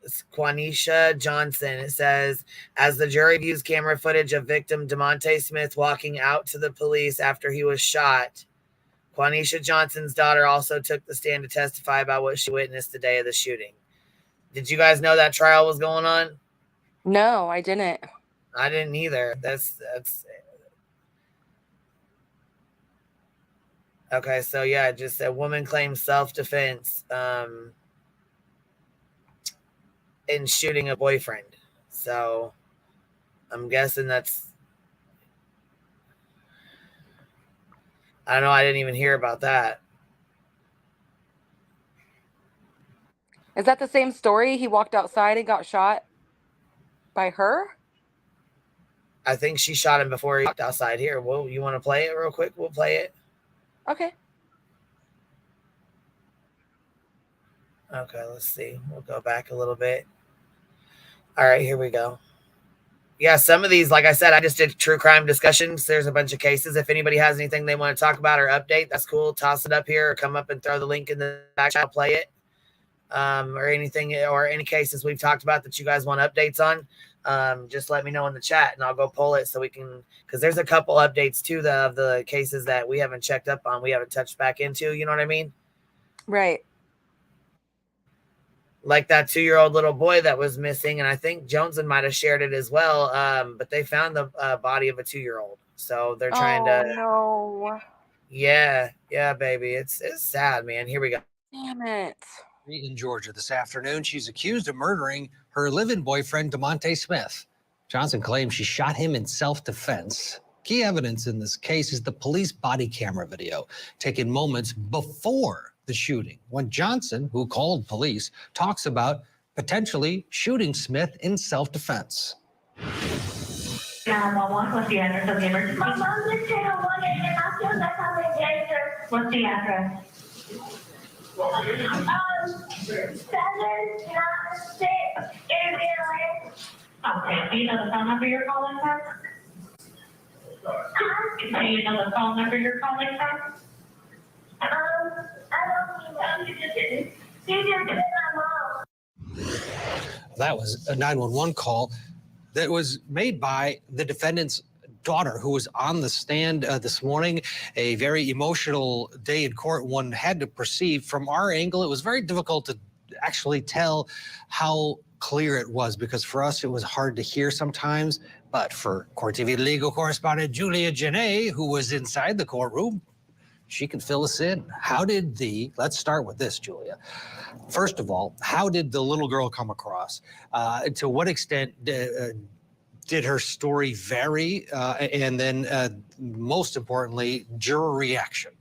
is Quanisha Johnson. It says, as the jury views camera footage of victim DeMonte Smith walking out to the police after he was shot, Quanisha Johnson's daughter also took the stand to testify about what she witnessed the day of the shooting. Did you guys know that trial was going on? No, I didn't. I didn't either. That's okay. So yeah, just a woman claims self-defense in shooting a boyfriend. So I'm guessing that's, I don't know. I didn't even hear about that. Is that the same story? He walked outside and got shot by her? I think she shot him before he walked outside here. Well, you want to play it real quick? We'll play it. Okay. Okay, let's see. We'll go back a little bit. All right, here we go. Yeah, some of these, like I said, I just did true crime discussions. There's a bunch of cases. If anybody has anything they want to talk about or update, that's cool. Toss it up here or come up and throw the link in the back chat. I'll play it. Or anything or any cases we've talked about that you guys want updates on, just let me know in the chat and I'll go pull it so we can, because there's a couple updates too of the cases that we haven't checked up on, we haven't touched back into, you know what I mean? Right. Like that 2-year-old little boy that was missing, and I think Joneson might have shared it as well, but they found the body of a 2-year-old, so they're trying to. No. Yeah, baby, it's sad, man. Here we go. Damn it. In Georgia this afternoon, she's accused of murdering her live-in boyfriend, DeMonte Smith. Johnson claims she shot him in self-defense. Key evidence in this case is the police body camera video taken moments before the shooting, when Johnson, who called police, talks about potentially shooting Smith in self-defense. 911, what's the address of the emergency? My mom just hit a 1-8 and I feel like I'm in danger. What's the address? 796 Airbnb. Okay, do you know the phone number you're calling from? Do you know the phone number you're calling from? I don't know. You just hit my mom. That was a 911 call that was made by the defendant's daughter, who was on the stand this morning. A very emotional day in court. One had to perceive from our angle. It was very difficult to actually tell how clear it was, because for us it was hard to hear sometimes. But for Court TV legal correspondent Julia Janae, who was inside the courtroom, she can fill us in. Let's start with this, Julia. First of all, how did the little girl come across? To what extent did her story vary? And then most importantly, juror reaction.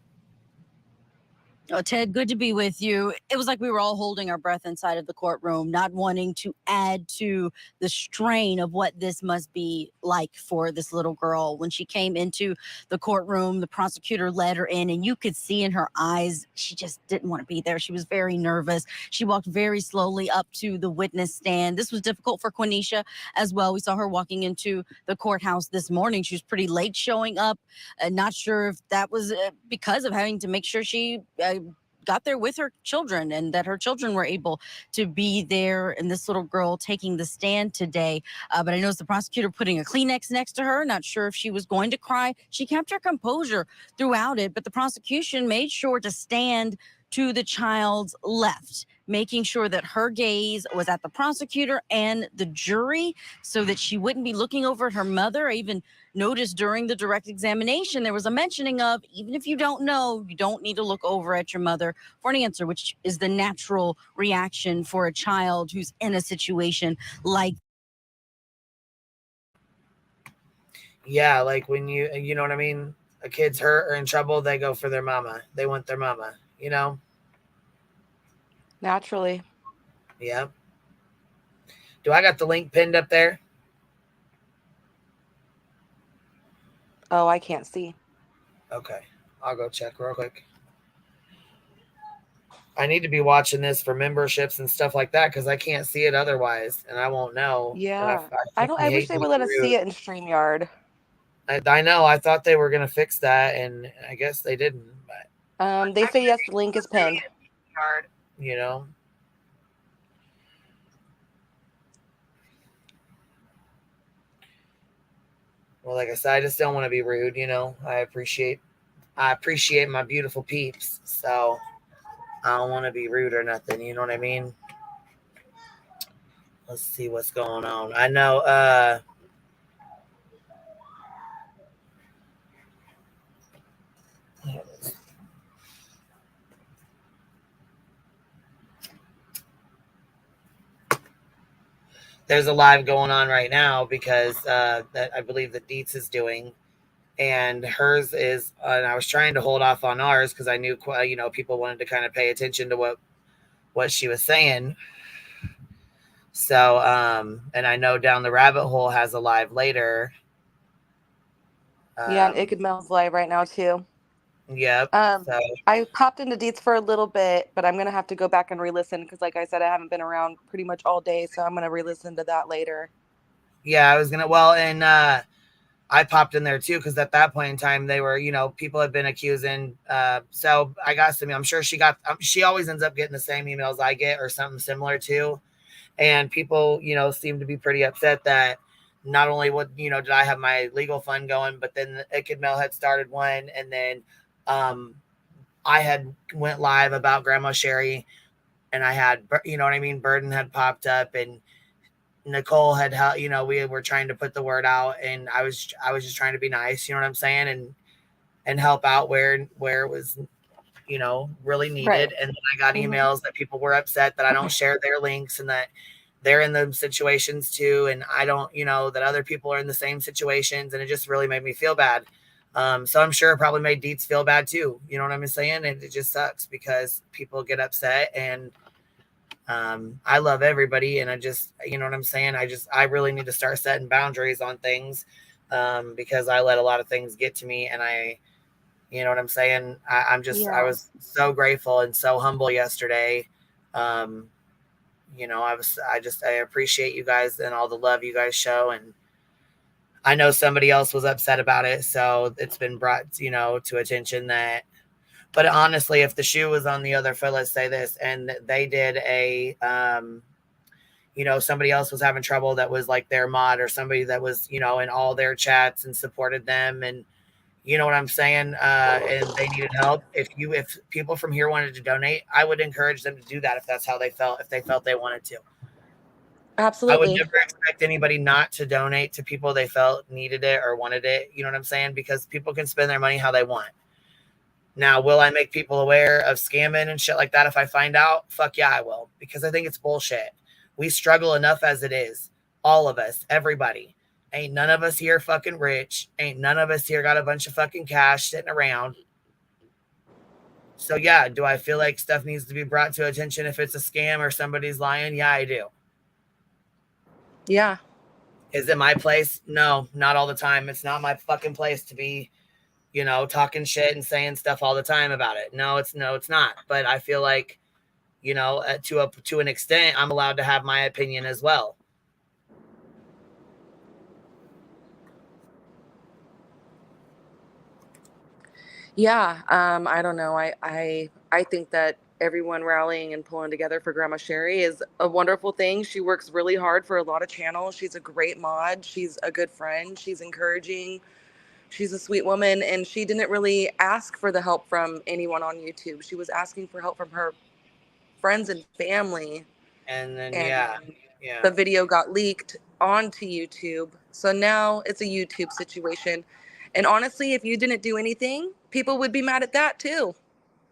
Oh, Ted, good to be with you. It was like we were all holding our breath inside of the courtroom, not wanting to add to the strain of what this must be like for this little girl. When she came into the courtroom, the prosecutor led her in, and you could see in her eyes, she just didn't want to be there. She was very nervous. She walked very slowly up to the witness stand. This was difficult for Quenisha as well. We saw her walking into the courthouse this morning. She was pretty late showing up. Not sure if that was because of having to make sure she got there with her children and that her children were able to be there, and this little girl taking the stand today. But I noticed the prosecutor putting a Kleenex next to her. Not sure if she was going to cry. She kept her composure throughout it, but the prosecution made sure to stand to the child's left, making sure that her gaze was at the prosecutor and the jury so that she wouldn't be looking over at her mother. I even noticed during the direct examination, there was a mentioning of, even if you don't know, you don't need to look over at your mother for an answer, which is the natural reaction for a child who's in a situation like. Yeah, like when you know what I mean? A kid's hurt or in trouble, they go for their mama. They want their mama, you know? Naturally. Yep. Do I got the link pinned up there? Oh, I can't see. Okay. I'll go check real quick. I need to be watching this for memberships and stuff like that because I can't see it otherwise, and I won't know. Yeah. I wish they would let us see it in StreamYard. I know. I thought they were going to fix that, and I guess they didn't. But they say yes, the link is pinned. You know? Well, like I said, I just don't want to be rude, you know. I appreciate my beautiful peeps, so I don't want to be rude or nothing, you know what I mean? Let's see what's going on. I know there's a live going on right now because that I believe that Dietz is doing, and hers is. And I was trying to hold off on ours because I knew people wanted to kind of pay attention to what she was saying. So and I know Down the Rabbit Hole has a live later. Yeah, and It Could Mel's live right now too. Yep. So I popped into Deets for a little bit, but I'm gonna have to go back and re-listen because, like I said, I haven't been around pretty much all day, so I'm gonna re-listen to that later. Yeah, I was gonna. Well, and I popped in there too because at that point in time, they were, people had been accusing. So I got some. I'm sure she got. She always ends up getting the same emails I get or something similar too, and people, seem to be pretty upset that not only did I have my legal fund going, but then It Could Mel had started one, and then I had went live about Grandma Sherry, and I had, Burden had popped up, and Nicole had, we were trying to put the word out, and I was just trying to be nice, you know what I'm saying, and help out where it was, really needed. Right. And then I got emails that people were upset that I don't share their links and that they're in those situations too, and I don't, that other people are in the same situations, and it just really made me feel bad. So I'm sure it probably made Dietz feel bad too. You know what I'm saying? And it just sucks because people get upset, and I love everybody, and I just, you know what I'm saying? I really need to start setting boundaries on things because I let a lot of things get to me, and you know what I'm saying? I was so grateful and so humble yesterday. I appreciate you guys and all the love you guys show, and I know somebody else was upset about it, so it's been brought, to attention that. But honestly, if the shoe was on the other foot, let's say this, and they did a, somebody else was having trouble that was like their mod or somebody that was, in all their chats and supported them, and you know what I'm saying, and they needed help. If people from here wanted to donate, I would encourage them to do that if that's how they felt, if they felt they wanted to. Absolutely. I would never expect anybody not to donate to people they felt needed it or wanted it. You know what I'm saying? Because people can spend their money how they want. Now, will I make people aware of scamming and shit like that if I find out? Fuck yeah, I will. Because I think it's bullshit. We struggle enough as it is. All of us, everybody. Ain't none of us here fucking rich. Ain't none of us here got a bunch of fucking cash sitting around. So yeah, do I feel like stuff needs to be brought to attention if it's a scam or somebody's lying? Yeah, I do. Yeah. Is it my place? No, not all the time. It's not my fucking place to be, talking shit and saying stuff all the time about it. No, it's not. But I feel like, to an extent, I'm allowed to have my opinion as well. Yeah, I don't know. I think that everyone rallying and pulling together for Grandma Sherry is a wonderful thing. She works really hard for a lot of channels. She's a great mod. She's a good friend. She's encouraging. She's a sweet woman, and she didn't really ask for the help from anyone on YouTube. She was asking for help from her friends and family. And then And yeah. the video got leaked onto YouTube. So now it's a YouTube situation. And honestly, if you didn't do anything, people would be mad at that too.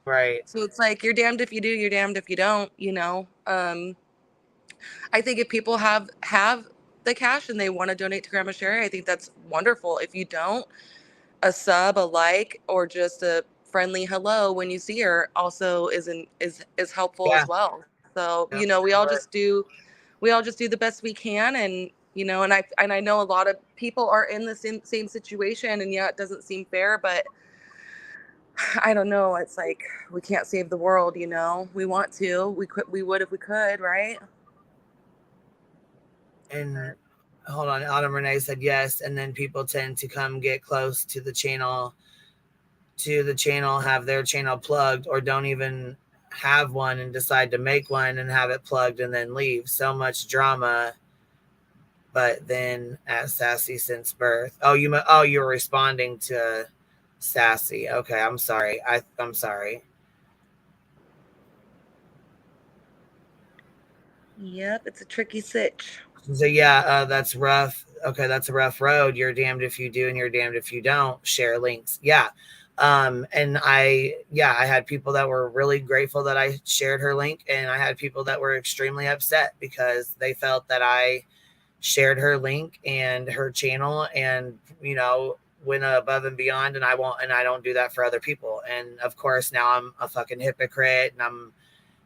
Right. So it's like, you're damned if you do, you're damned if you don't, I think if people have the cash and they want to donate to Grandma Sherry, I think that's wonderful. If you don't, a sub, a like, or just a friendly hello when you see her also is helpful as well. So, we all just do the best we can. And, and I know a lot of people are in the same situation, and yeah, it doesn't seem fair, but I don't know. It's like, we can't save the world, we want to, we would if we could, right? And hold on, Autumn Renee said yes, and then people tend to come get close to the channel, have their channel plugged, or don't even have one and decide to make one and have it plugged and then leave. So much drama. But then at Sassy since birth. You're responding to Sassy. Okay, I'm sorry. I'm sorry. Yep, it's a tricky sitch. So yeah, that's rough. Okay, that's a rough road. You're damned if you do and you're damned if you don't. Share links. Yeah. And I had people that were really grateful that I shared her link, and I had people that were extremely upset because they felt that I shared her link and her channel and, went above and beyond, and I don't do that for other people. And of course now I'm a fucking hypocrite, and I'm,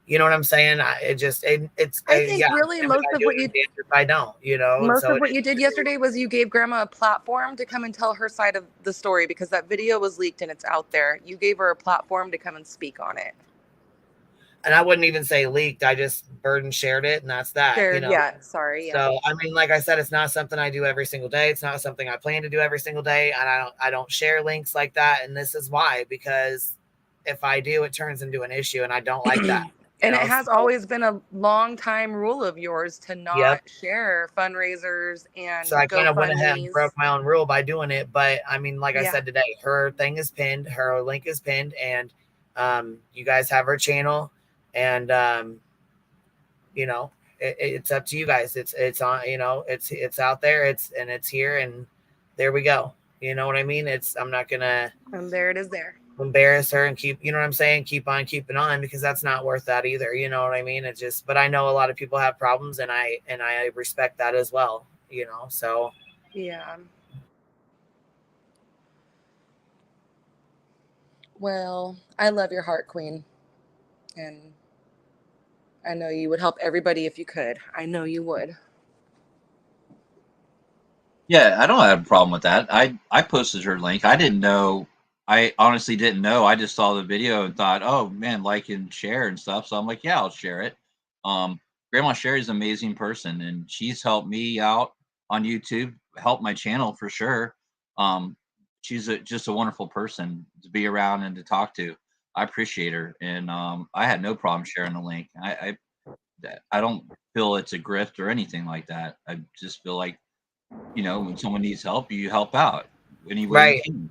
you know what I'm saying? I think really most of what you did, if I don't, most of what you did yesterday was you gave Grandma a platform to come and tell her side of the story, because that video was leaked and it's out there. You gave her a platform to come and speak on it. And I wouldn't even say leaked. I just burden shared it, and that's that. Yeah, sorry. Yeah. So I mean, like I said, it's not something I do every single day. It's not something I plan to do every single day, and I don't share links like that. And this is why, because if I do, it turns into an issue, and I don't like that. And it has always been a long time rule of yours to not share fundraisers and so I kind of went ahead and broke my own rule by doing it. But I mean, like I said today, her thing is pinned, her link is pinned, and you guys have her channel, and it's up to you guys. It's on, it's out there, it's here, and there we go. You know what I mean? I'm not gonna, and there it is there, embarrass her and keep, what I'm saying, keep on keeping on, because that's not worth that either. You know what I mean? It's just, but I know a lot of people have problems, and I respect that as well, so yeah. Well, I love your heart, Queen, and I know you would help everybody if you could. I know you would. Yeah, I don't have a problem with that. I posted her link. I honestly didn't know. I just saw the video and thought, oh man, like and share and stuff. So I'm like, yeah, I'll share it. Grandma Sherry's an amazing person, and she's helped me out on YouTube, helped my channel for sure. She's just a wonderful person to be around and to talk to. I appreciate her, and I had no problem sharing the link. I don't feel it's a grift or anything like that. I just feel like, when someone needs help, you help out any way you can.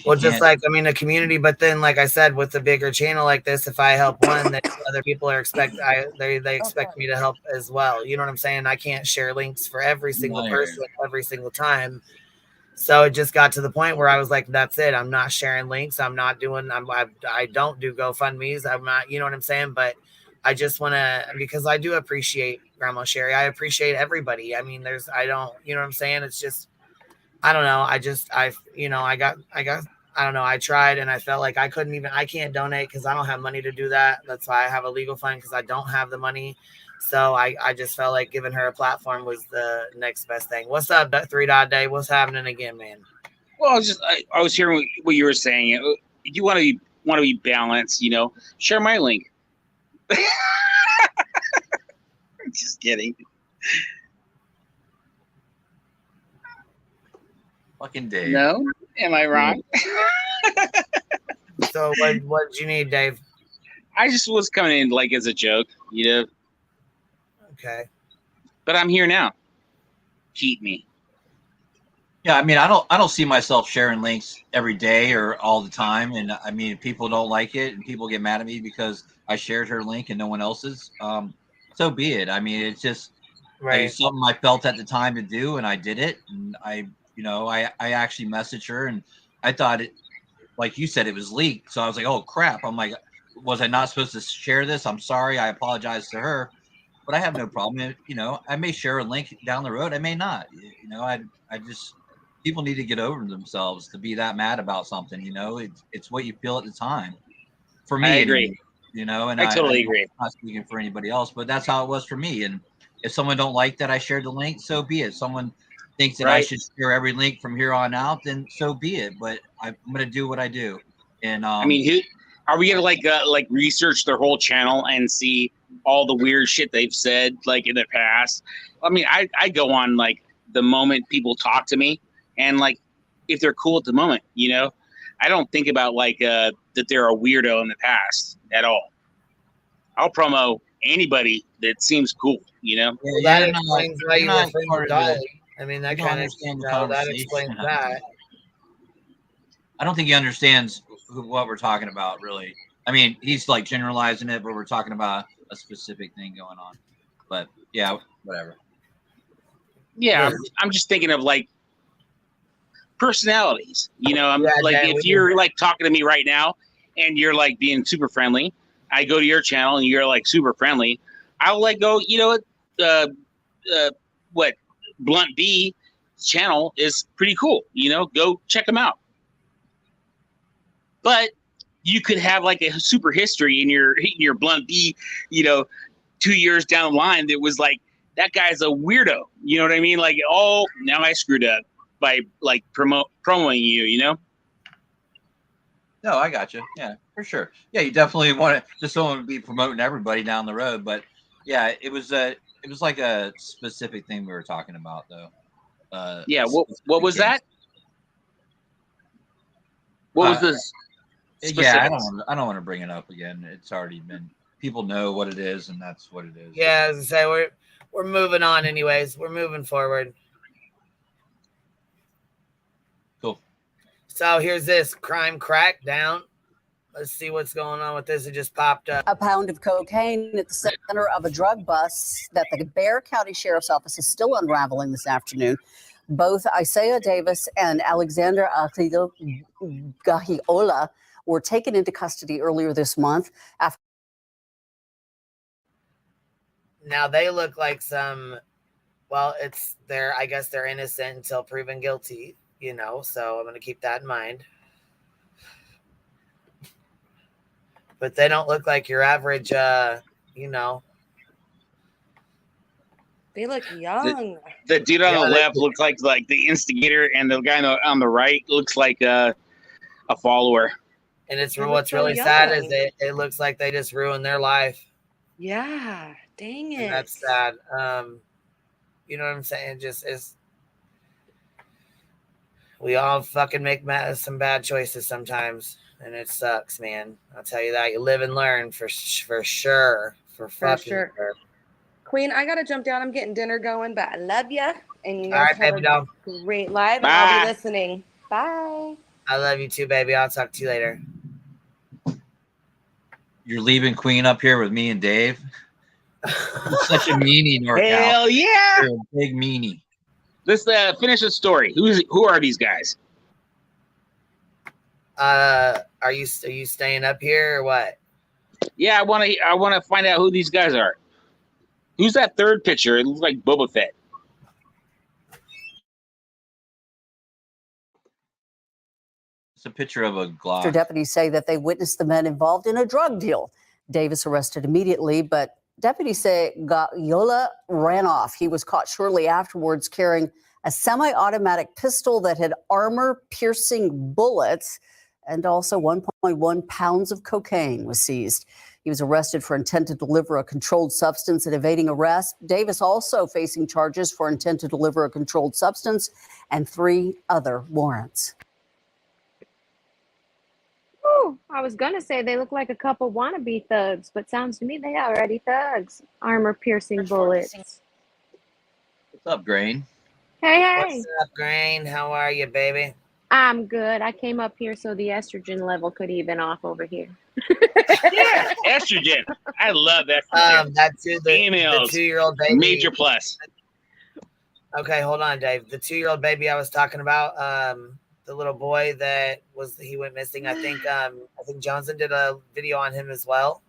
Well, just like, I mean, a community, but then, like I said, with a bigger channel like this, if I help one, then other people are they expect me to help as well. You know what I'm saying? I can't share links for every single person every single time. So it just got to the point where I was like, that's it. I'm not sharing links. I don't do GoFundMe's. I'm not, you know what I'm saying? But I just want to, because I do appreciate Grandma Sherry. I appreciate everybody. I mean, you know what I'm saying? It's just, I don't know. I don't know. I tried and I felt like I can't donate because I don't have money to do that. That's why I have a legal fund, because I don't have the money. So I just felt like giving her a platform was the next best thing. What's up, 3 Dot Day? What's happening again, man? Well, I was hearing what you were saying. You want to be balanced, Share my link. Just kidding. Fucking Dave. No, am I wrong? So what did you need, Dave? I just was coming in like as a joke, Okay. But I'm here now. Keep me. Yeah, I mean, I don't see myself sharing links every day or all the time, and I mean, if people don't like it and people get mad at me because I shared her link and no one else's, so be it. I mean, it's just it's something I felt at the time to do, and I did it. And I actually messaged her, and I thought it, like you said, it was leaked. So I was like, oh crap! I'm like, was I not supposed to share this? I'm sorry. I apologize to her, but I have no problem. I may share a link down the road. I may not. I just. People need to get over themselves to be that mad about something. It's what you feel at the time. For me, I agree. Anyway, and I totally agree. I'm not speaking for anybody else, but that's how it was for me. And if someone don't like that I shared the link, so be it. Someone thinks that I should share every link from here on out, then so be it. But I'm going to do what I do. And I mean, are we going to research their whole channel and see all the weird shit they've said in the past? I mean, I go on the moment people talk to me. And if they're cool at the moment, I don't think about that they're a weirdo in the past at all. I'll promo anybody that seems cool, Well, that explains why you were friends with Dolly. I mean, that kind of that explains that. I don't think he understands what we're talking about, really. I mean, he's generalizing it, but we're talking about a specific thing going on. But yeah, whatever. Yeah, I'm just thinking of personalities, if you're talking to me right now and you're being super friendly, I go to your channel and you're super friendly, I'll go, what Blunt B channel is pretty cool, go check them out. But you could have a super history in your Blunt B, 2 years down the line that was that guy's a weirdo, you know what I mean? Oh, now I screwed up by promoting you, No, I got you. Yeah, for sure. Yeah, you definitely want to just don't want to be promoting everybody down the road, but yeah, it was like a specific thing we were talking about though. Yeah, what was that? What was this? Yeah, I don't want to bring it up again. It's already been, people know what it is, and that's what it is. Yeah, as I say, we're moving on anyways. We're moving forward. Cool. So here's this crime crackdown. Let's see what's going on with this. It just popped up. A pound of cocaine at the center of a drug bust that the Bexar County Sheriff's Office is still unraveling this afternoon. Both Isaiah Davis and Alexander Gahiola were taken into custody earlier this month after. Now they look like I guess they're innocent until proven guilty, so I'm going to keep that in mind. But they don't look like your average, They look young. The dude on the left looks like the instigator, and the guy on the right looks like a follower. And what's really sad is it looks like they just ruined their life. Yeah, dang it. And that's sad. You know what I'm saying? We all fucking make some bad choices sometimes, and it sucks, man. I'll tell you that. You live and learn for sure. For fucking sure. Queen, I gotta jump down. I'm getting dinner going, but I love you, and you guys have a great live. And I'll be listening. Bye. I love you too, baby. I'll talk to you later. You're leaving Queen up here with me and Dave. Such a meanie, NorCal. Hell yeah! You're a big meanie. Let's finish the story. Who are these guys? Are you staying up here or what? Yeah, I want to find out who these guys are. Who's that third picture? It looks like Boba Fett. It's a picture of a After Glock. deputies say that they witnessed the men involved in a drug deal. Davis arrested immediately, but deputies say Yola ran off. He was caught shortly afterwards carrying a semi-automatic pistol that had armor-piercing bullets, and also 1.1 pounds of cocaine was seized. He was arrested for intent to deliver a controlled substance and evading arrest. Davis also facing charges for intent to deliver a controlled substance and 3 other warrants. Ooh, I was gonna say they look like a couple wannabe thugs, but sounds to me they already thugs. Armor-piercing bullets. What's up, Grain? Hey, What's hey. up, Grain? How are you, baby? I'm good. I came up here so the estrogen level could even off over here. Yeah, estrogen. I love estrogen. That's the Females. 2-year-old baby. Major plus. Okay, hold on, Dave. The 2-year-old baby I was talking about, the little boy that he went missing. I think Johnson did a video on him as well.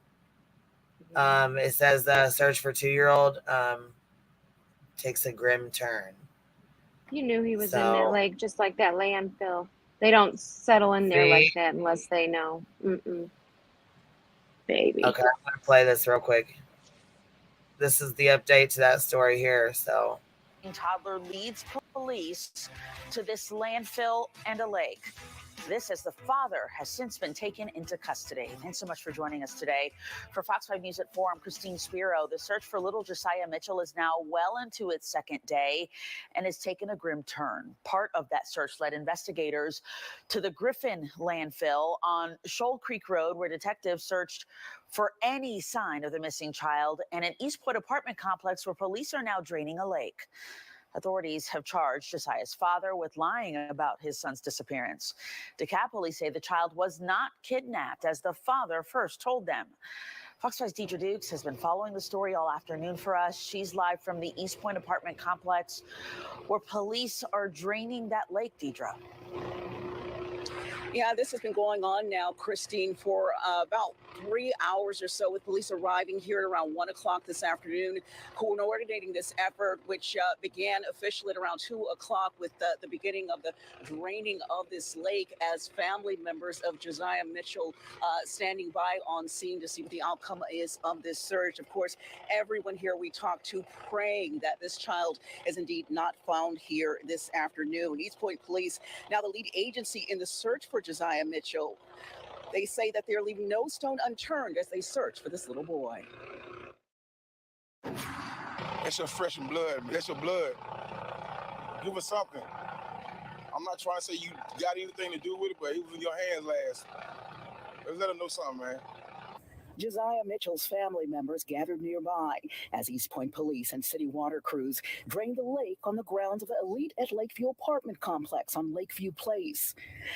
It says search for 2-year-old takes a grim turn. You knew he was in that lake, just like that landfill. They don't settle in there like that unless they know. Baby. Okay, I'm gonna play this real quick. This is the update to that story here. So, toddler leads police to this landfill and a lake. This as the father has since been taken into custody. Thanks so much for joining us today. For Fox 5 News at 4, I'm Christine Spiro. The search for little Josiah Mitchell is now well into its second day and has taken a grim turn. Part of that search led investigators to the Griffin landfill on Shoal Creek Road, where detectives searched for any sign of the missing child, and an East Point apartment complex where police are now draining a lake. Authorities have charged Josiah's father with lying about his son's disappearance. DeKalb police say the child was not kidnapped, as the father first told them. Fox 5's Deidre Dukes has been following the story all afternoon for us. She's live from the East Point apartment complex, where police are draining that lake, Deidre. Yeah, this has been going on now, Christine, for about 3 hours or so, with police arriving here at around 1 o'clock this afternoon, coordinating this effort, which began officially at around 2 o'clock with the beginning of the draining of this lake, as family members of Josiah Mitchell standing by on scene to see what the outcome is of this search. Of course, everyone here we talked to praying that this child is indeed not found here this afternoon. East Point Police, now the lead agency in the search for Josiah Mitchell. They say that they're leaving no stone unturned as they search for this little boy. That's your fresh blood. That's your blood. Give us something. I'm not trying to say you got anything to do with it, but it was in your hands last. Let's let them know something, man. Josiah Mitchell's family members gathered nearby as East Point Police and city water crews drained the lake on the grounds of the Elite at Lakeview apartment complex on Lakeview Place.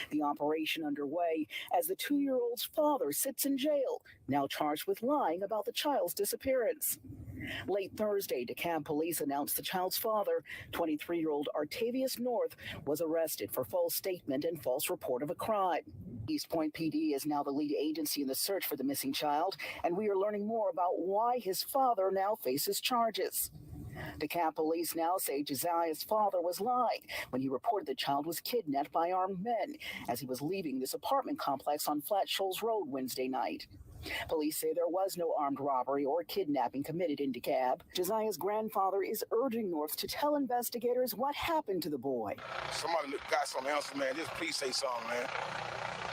The operation underway as the 2-year-old's father sits in jail, now charged with lying about the child's disappearance. Late Thursday, DeKalb police announced the child's father, 23-year-old Artavius North, was arrested for false statement and false report of a crime. East Point PD is now the lead agency in the search for the missing child, and we are learning more about why his father now faces charges. DeKalb police now say Josiah's father was lying when he reported the child was kidnapped by armed men as he was leaving this apartment complex on Flat Shoals Road Wednesday night. Police say there was no armed robbery or kidnapping committed in DeKalb. Josiah's grandfather is urging North to tell investigators what happened to the boy. Somebody got some answers, man. Just please say something, man.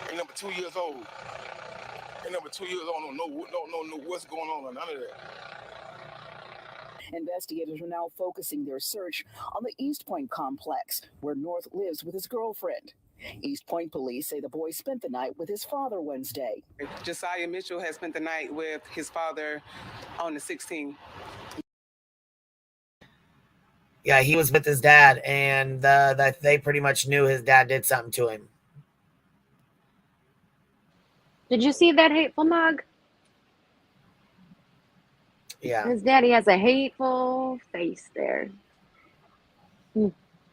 Ain't number 2 years old. Ain't number 2 years old. No, what's going on? None of that. Investigators are now focusing their search on the East Point complex, where North lives with his girlfriend. East Point police say the boy spent the night with his father Wednesday. Josiah Mitchell has spent the night with his father on the 16th. Yeah, he was with his dad, and that they pretty much knew his dad did something to him. Did you see that hateful mug? Yeah. His daddy has a hateful face there.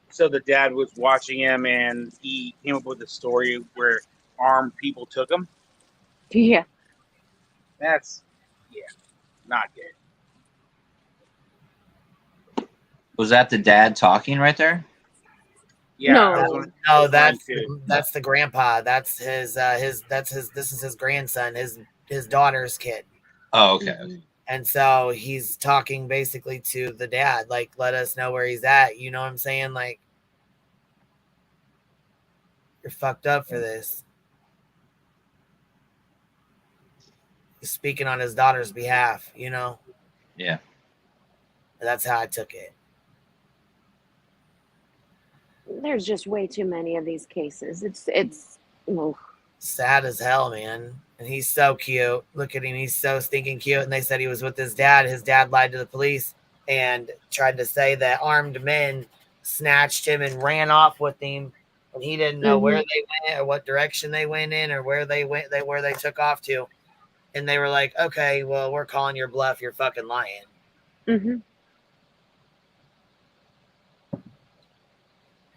So the dad was watching him, and he came up with a story where armed people took him. Yeah. That's, not good. Was that the dad talking right there? Yeah, I was wondering- I No, was wondering too. that's the grandpa. That's his this is his grandson, his daughter's kid. Oh, okay. And so he's talking basically to the dad, like, let us know where he's at. You know what I'm saying? Like, you're fucked up for this. He's speaking on his daughter's behalf, you know? Yeah. That's how I took it. There's just way too many of these cases. It's Sad as hell, man. And he's so cute. Look at him. He's so stinking cute. And they said he was with his dad. His dad lied to the police and tried to say that armed men snatched him and ran off with him. And he didn't know where they went or what direction they went in or where they went, where they took off to. And they were like, okay, well, we're calling your bluff. You're fucking lying.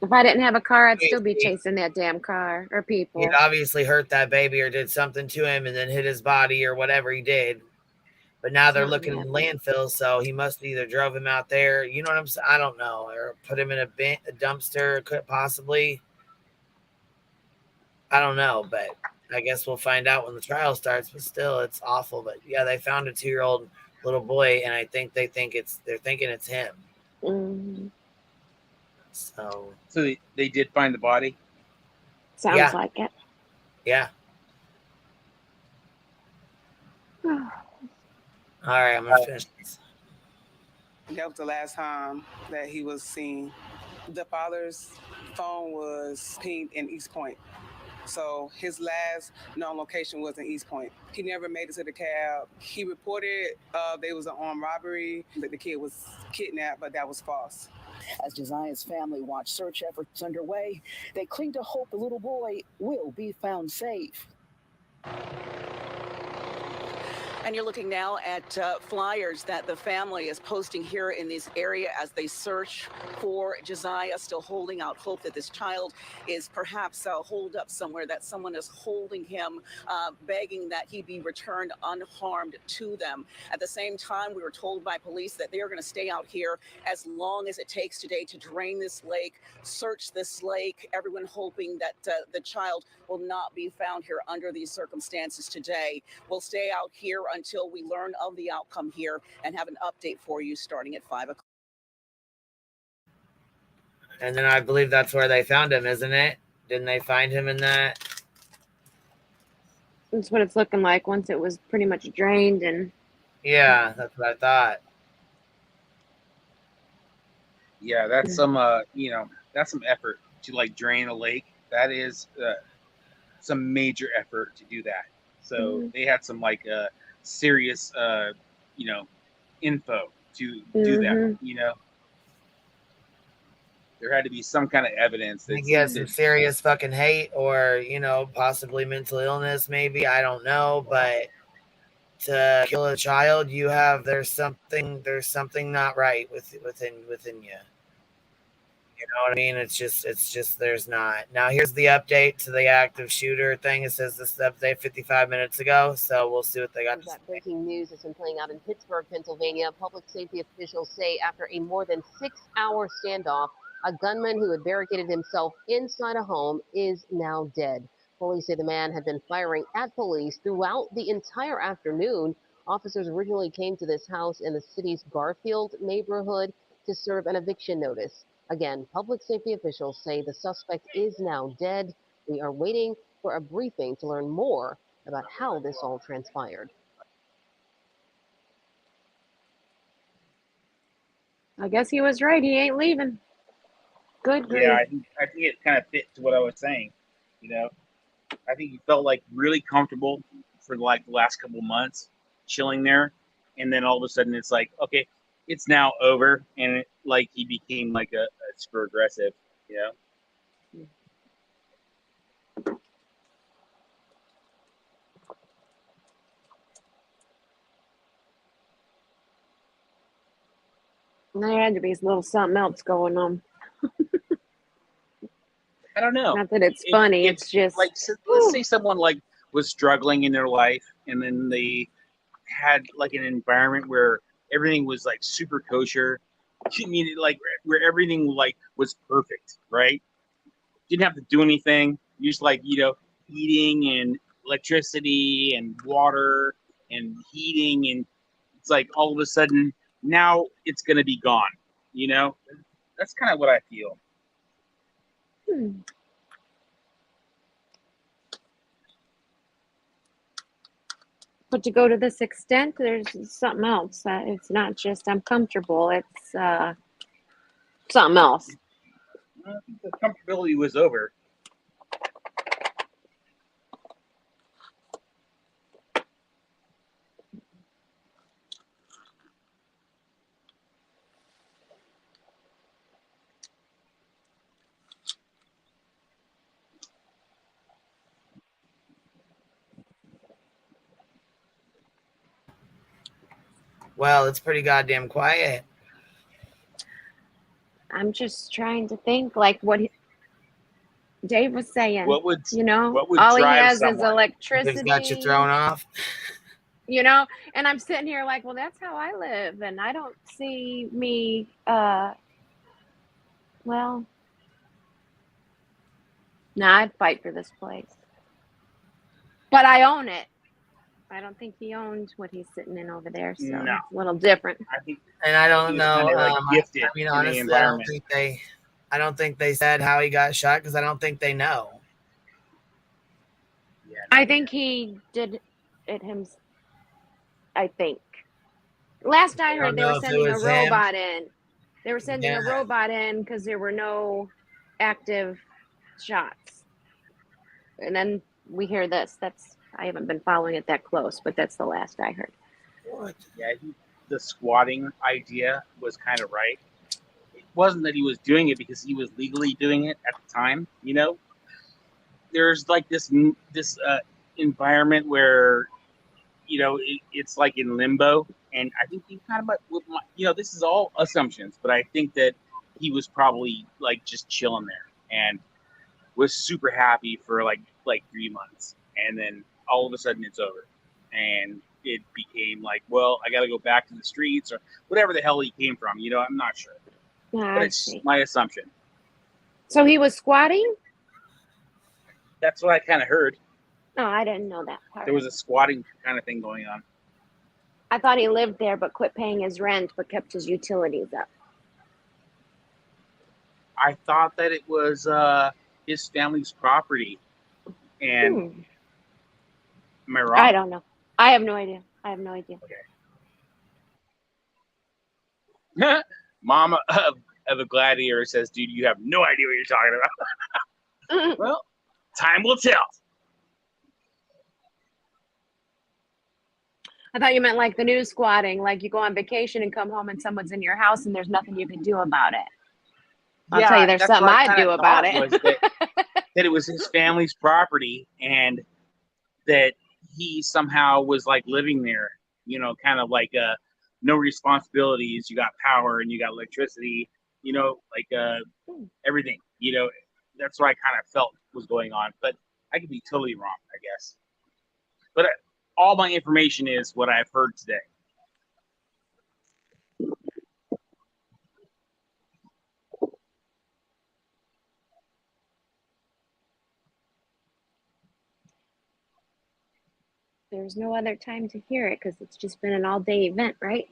If I didn't have a car, I'd still be chasing that damn car or people. He'd obviously hurt that baby or did something to him and then hit his body or whatever he did. But now they're looking in landfills, so he must either drove him out there. You know what I'm saying? I don't know. Or put him in a dumpster, could possibly. I don't know, but I guess we'll find out when the trial starts. But still, it's awful. But yeah, they found a 2-year-old little boy, and I think they're thinking it's him. So they did find the body. Sounds like it. Yeah. All right, I'm gonna finish this. That was the last time that he was seen. The father's phone was pinged in East Point. So his last known location was in East Point. He never made it to the cab. He reported there was an armed robbery, that the kid was kidnapped, but that was false. As Josiah's family watch search efforts underway, they cling to hope the little boy will be found safe. And you're looking now at flyers that the family is posting here in this area as they search for Josiah, still holding out hope that this child is perhaps holed up somewhere, that someone is holding him, begging that he be returned unharmed to them. At the same time, we were told by police that they are going to stay out here as long as it takes today to drain this lake, search this lake, everyone hoping that the child will not be found here under these circumstances today. We'll stay out here until we learn of the outcome here and have an update for you starting at 5 o'clock. And then I believe that's where they found him, isn't it? Didn't they find him in that? That's what it's looking like once it was pretty much drained and. Yeah, that's what I thought. Yeah, that's some that's some effort to like drain a lake. That is some major effort to do that. So they had some like serious info to do that. There had to be some kind of evidence that he has some serious fucking hate or possibly mental illness, maybe, I don't know, but to kill a child, there's something not right within you. You know what I mean? It's just there's not. Now here's the update to the active shooter thing. It says this update 55 minutes ago, so we'll see what they got. That breaking news has been playing out in Pittsburgh, Pennsylvania. Public safety officials say after a more than 6-hour standoff, a gunman who had barricaded himself inside a home is now dead. Police say the man had been firing at police throughout the entire afternoon. Officers originally came to this house in the city's Garfield neighborhood to serve an eviction notice. Again, public safety officials say the suspect is now dead. We are waiting for a briefing to learn more about how this all transpired. I guess he was right. He ain't leaving. Good grief. Yeah, I think it kind of fit to what I was saying. I think he felt like really comfortable for like the last couple months, chilling there, and then all of a sudden it's like, okay, it's now over, and like he became like a super aggressive, There had to be a little something else going on. I don't know. Not that it's funny. It's just like, let's say someone like was struggling in their life, and then they had like an environment where everything was like super kosher. I mean, like where everything like was perfect, right? didn't have to do anything. You just like, heating and electricity and water and heating, and it's like all of a sudden now it's gonna be gone. That's kind of what I feel. But to go to this extent, there's something else. It's not just I'm comfortable. It's something else. I think the comfortability was over. Well, it's pretty goddamn quiet. I'm just trying to think like what Dave was saying. What would all he drive has is someone? electricity. It's got you thrown off. And I'm sitting here like, well, that's how I live, and I don't see me. Well, I'd fight for this place, but I own it. I don't think he owns what he's sitting in over there, so No. it's a little different. I think, And I don't he was know. kinda, gifted I mean, in honestly, the environment. I don't think they said how he got shot because I don't think they know. I think he did it himself. I think. Last I heard, they were sending a robot in. They were sending a robot in because there were no active shots. And then we hear this. I haven't been following it that close, but that's the last I heard. Yeah, the squatting idea was kind of right. It wasn't that he was doing it because he was legally doing it at the time. There's like this environment where it's like in limbo, and I think he kind of this is all assumptions, but I think that he was probably like just chilling there and was super happy for like 3 months, and then all of a sudden it's over, and it became like, well, I got to go back to the streets or whatever the hell he came from. I'm not sure, but it's my assumption. So he was squatting? That's what I kind of heard. No, I didn't know that part. There was a squatting kind of thing going on. I thought he lived there but quit paying his rent but kept his utilities up. I thought that it was his family's property. And am I wrong? I don't know. I have no idea. Okay. Mama of a gladiator says, dude, you have no idea what you're talking about. Well, time will tell. I thought you meant like the new squatting, like you go on vacation and come home and someone's in your house and there's nothing you can do about it. I'll tell you, there's something I'd do about it. That it was his family's property and that he somehow was like living there, kind of like no responsibilities. You got power and you got electricity, everything, that's what I kind of felt was going on, but I could be totally wrong, I guess. But all my information is what I've heard today. There's no other time to hear it because it's just been an all-day event, right?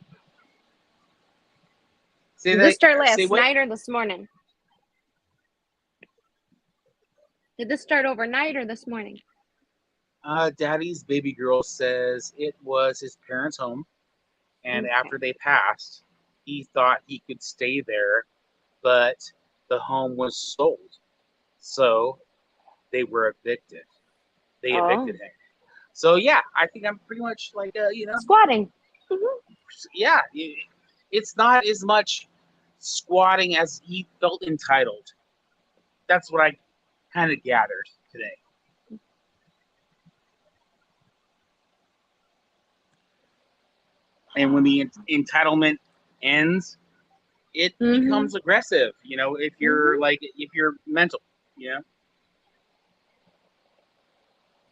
Did this start last night or this morning? Did this start overnight or this morning? Daddy's baby girl says it was his parents' home, and after they passed, he thought he could stay there, but the home was sold, so they were evicted. They evicted him. So yeah, I think I'm pretty much like squatting. Yeah, it's not as much squatting as he felt entitled. That's what I kind of gathered today. And when the entitlement ends, it becomes aggressive. If you're if you're mental,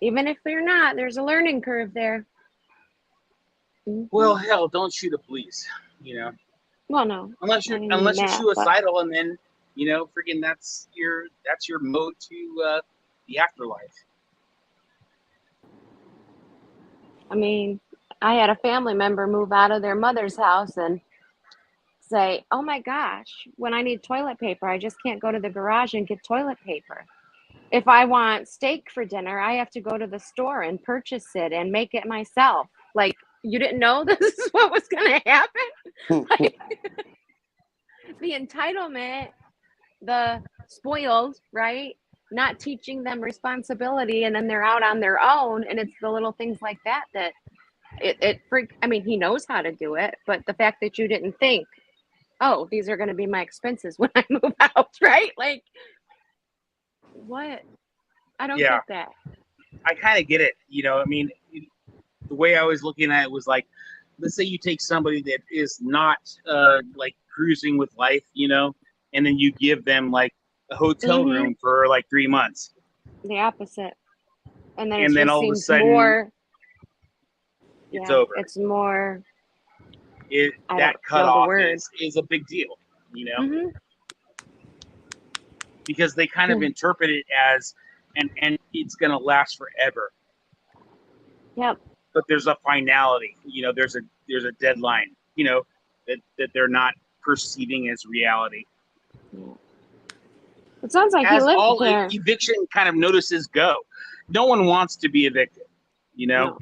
Even if you're not, there's a learning curve there. Well, hell, don't shoot the police. Well, no. Unless you're suicidal, and then You know, freaking that's your mode to the afterlife. I mean, I had a family member move out of their mother's house and say, "Oh my gosh, when I need toilet paper, I just can't go to the garage and get toilet paper. If I want steak for dinner, I have to go to the store and purchase it and make it myself." Like, you didn't know this is what was going to happen? Like, the entitlement, the spoiled, right? Not teaching them responsibility, and then they're out on their own, and it's the little things like that that I mean, he knows how to do it, but the fact that you didn't think, oh, these are going to be my expenses when I move out, right? Like, what? I don't Yeah. get that. I kind of get it. You know, I mean, the way I was looking at it was like, let's say you take somebody that is not like cruising with life, you know, and then you give them like a hotel room for like 3 months. The opposite. And then And it then just all of a seems sudden, more. it's Yeah, over. it's more. I That don't know the cutoff word. is a big deal, you know, Mm-hmm. because they kind of interpret it as, and it's going to last forever. Yep. But there's a finality, you know, there's a deadline, you know, that they're not perceiving as reality. It sounds like he As lived all there. eviction kind of notices go, no one wants to be evicted, you know, No.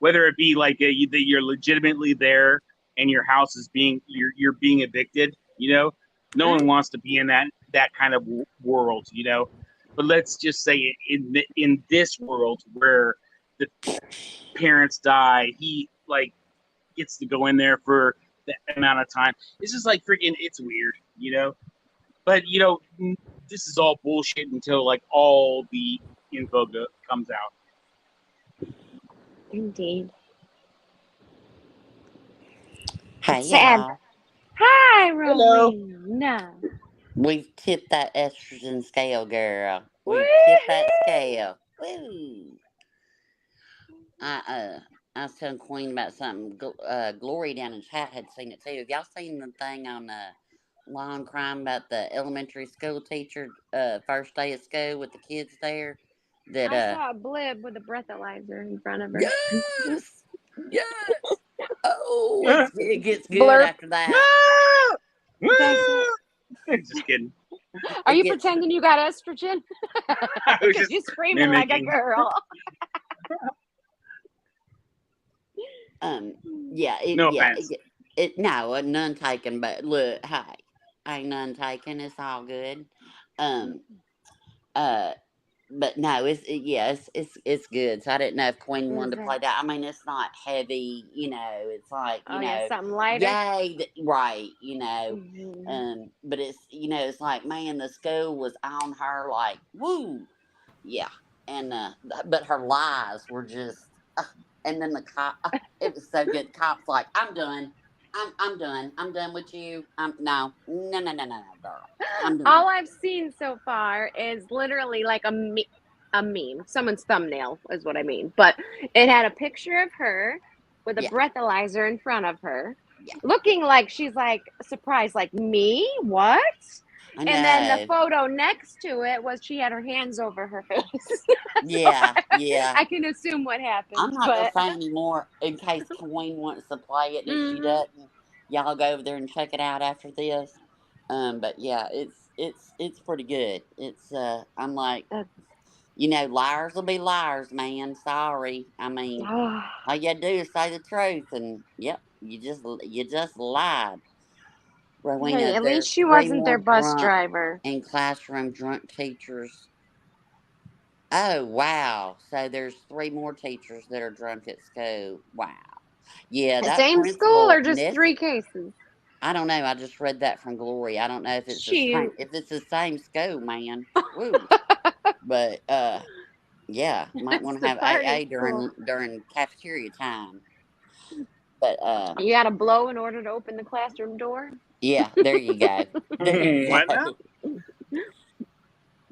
whether it be like that you're legitimately there and your house is you're being evicted, you know, no one wants to be in that kind of world, you know. But let's just say in this world where the parents die, he like gets to go in there for that amount of time. It's just like freaking, it's weird, you know. But you know, this is all bullshit until like all the info comes out. Indeed. Hey, It's sad. y'all. Hi, Hello. Rowena. We've tipped that estrogen scale, girl. We've Woo-hoo. tipped that scale. Woo! I was telling Queen about something. Glory down in chat had seen it too. Have y'all seen the thing on Law and Crime about the elementary school teacher first day of school with the kids there? That I saw a blib with a breathalyzer in front of her. Yes, yes. Oh, it gets good Blurp. after that. That's it. Just kidding. Are you gets- pretending you got estrogen? I was Because just you're screaming like a mimicking. girl. Yeah, No offense. no, none taken, but look, hey, ain't none taken, it's all good. But no, it's good. So I didn't know if Queen wanted to play that. I mean, it's not heavy, you know, it's like, you Oh, know, yeah, something lighter. yay, right, you know. Mm-hmm. But it's, you know, it's like, man, the school was on her like, woo, yeah. And but her lies were just, and then the cop, it was so good. The cop's like, I'm done. I'm done. I'm done with you. No, girl. I'm done. All I've seen so far is literally like a meme. Someone's thumbnail is what I mean. But it had a picture of her with a breathalyzer in front of her, looking like she's like surprised, like, me? What? I And then the know. photo next to it was she had her hands over her face. Yeah. I can assume what happened. I'm not gonna say anymore in case Queen wants to play it, and if she doesn't, y'all go over there and check it out after this. But yeah, it's pretty good. It's I'm like, you know, liars will be liars, man. Sorry. I mean, all you do is say the truth, and yep, you just lied. Rowena, Hey, at there's least she 3 wasn't more their bus drunk driver. in classroom drunk teachers. Oh, wow. So there's 3 more teachers that are drunk at school. Wow. Yeah, that Same school or principal, just 3 cases? I don't know. I just read that from Glory. I don't know if it's the same, Shoot. if it's the same school, man. Woo. But yeah, might want It's to the have party AA school. during cafeteria time. But You got to blow in order to open the classroom door? yeah, there you go. There you What go. now?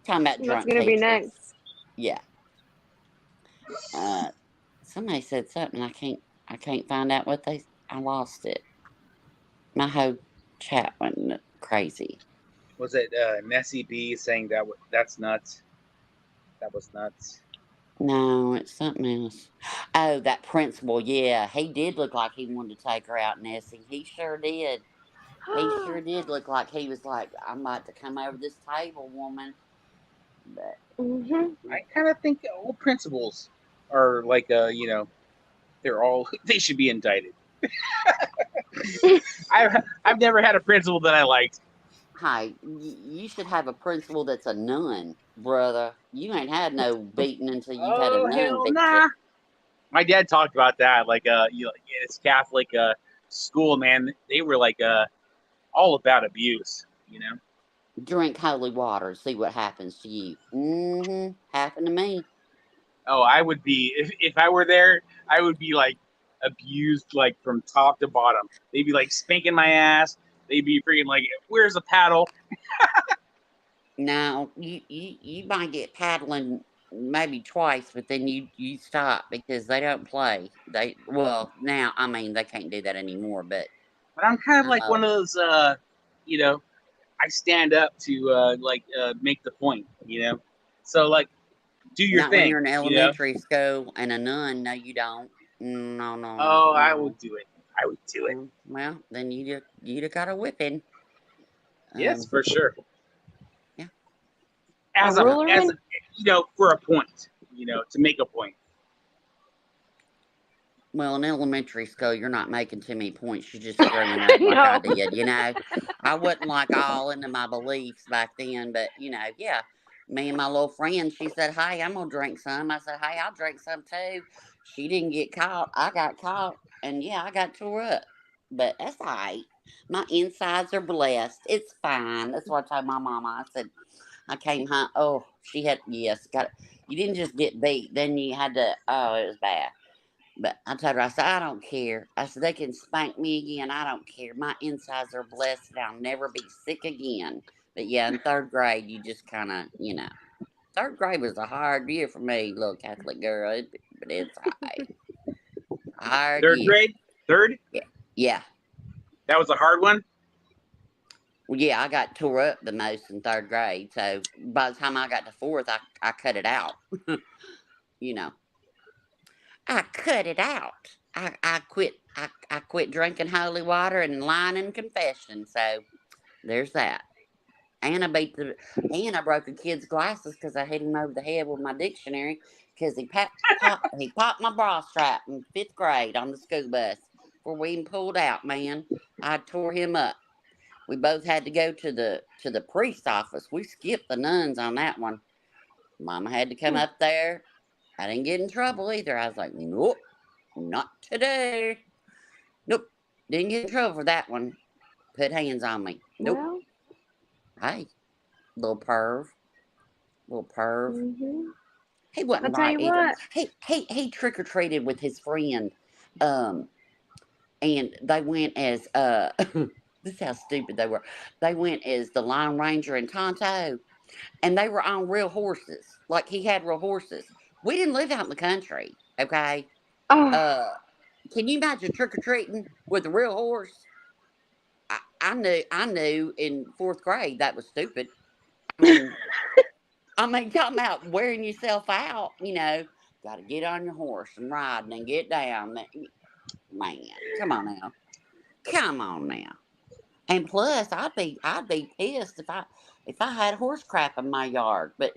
Talking about What's drunk going to be teachers. next? Yeah. Somebody said something. I can't find out what I lost it. My whole chat went crazy. Was it Nessie B saying that's nuts? That was nuts. No, it's something else. Oh, that principal. Yeah, he did look like he wanted to take her out, Nessie. He sure did. He sure did look like he was like, I'm about to come over this table, woman. But I kind of think all principals are like, they're all they should be indicted. I've never had a principal that I liked. Hey, you should have a principal that's a nun, brother. You ain't had no beating until you've had a Oh nun hell beat nah. you. My dad talked about that. Like, it's Catholic school, man. They were like all about abuse. Drink holy water, see what happens to you. Happened to me. Oh, I would be if I were there. I would be like abused like from top to bottom. They'd be like spanking my ass. They'd be freaking like, "Where's the paddle?" Now you might get paddling maybe twice, but then you stop because they don't play. Now I mean they can't do that anymore, but But I'm kind of like one of those. I stand up to make the point. So like, do your not when thing. you're in elementary school and a nun. No, you don't. No. Oh, I would do it. I would do it. Well, then you'd have got a whipping. Yes, for sure. Yeah. As for a point. To make a point. Well, in elementary school, you're not making too many points. You're just screwing up like I did, I wasn't like all into my beliefs back then, but, yeah. Me and my little friend, she said, hey, I'm going to drink some. I said, hey, I'll drink some too. She didn't get caught. I got caught, and, yeah, I got tore up. But that's all right. My insides are blessed. It's fine. That's what I told my mama. I said, I came home. Oh, she had, yes, you didn't just get beat. Then you had to, it was bad. But I told her, I said, I don't care. I said, they can spank me again. I don't care. My insides are blessed and I'll never be sick again. But yeah, in third grade, you just kind of, Third grade was a hard year for me, little Catholic girl. But it's all right. Hard Third year. grade? Third? Yeah. That was a hard one? Well, yeah, I got tore up the most in third grade. So by the time I got to fourth, I cut it out. I cut it out. I quit drinking holy water and lying in confession. So there's that. And I broke a kid's glasses because I hit him over the head with my dictionary because he popped my bra strap in 5th grade on the school bus before we even pulled out. Man, I tore him up. We both had to go to the priest office. We skipped the nuns on that one. Mama had to come up there. I didn't get in trouble either. I was like, nope. Not today. Nope. Didn't get in trouble for that one. Put hands on me. Nope. Well, Hey, little perv. He I'll wasn't tell right you either. what. He trick or treated with his friend. And they went as this is how stupid they were. They went as the Lone Ranger and Tonto. And they were on real horses. Like he had real horses. We didn't live out in the country, okay? Oh. Can you imagine trick-or-treating with a real horse? I knew in 4th grade that was stupid. I mean, talking about wearing yourself out, got to get on your horse and ride and then get down. Man, come on now. And plus, I'd be pissed if I had horse crap in my yard. But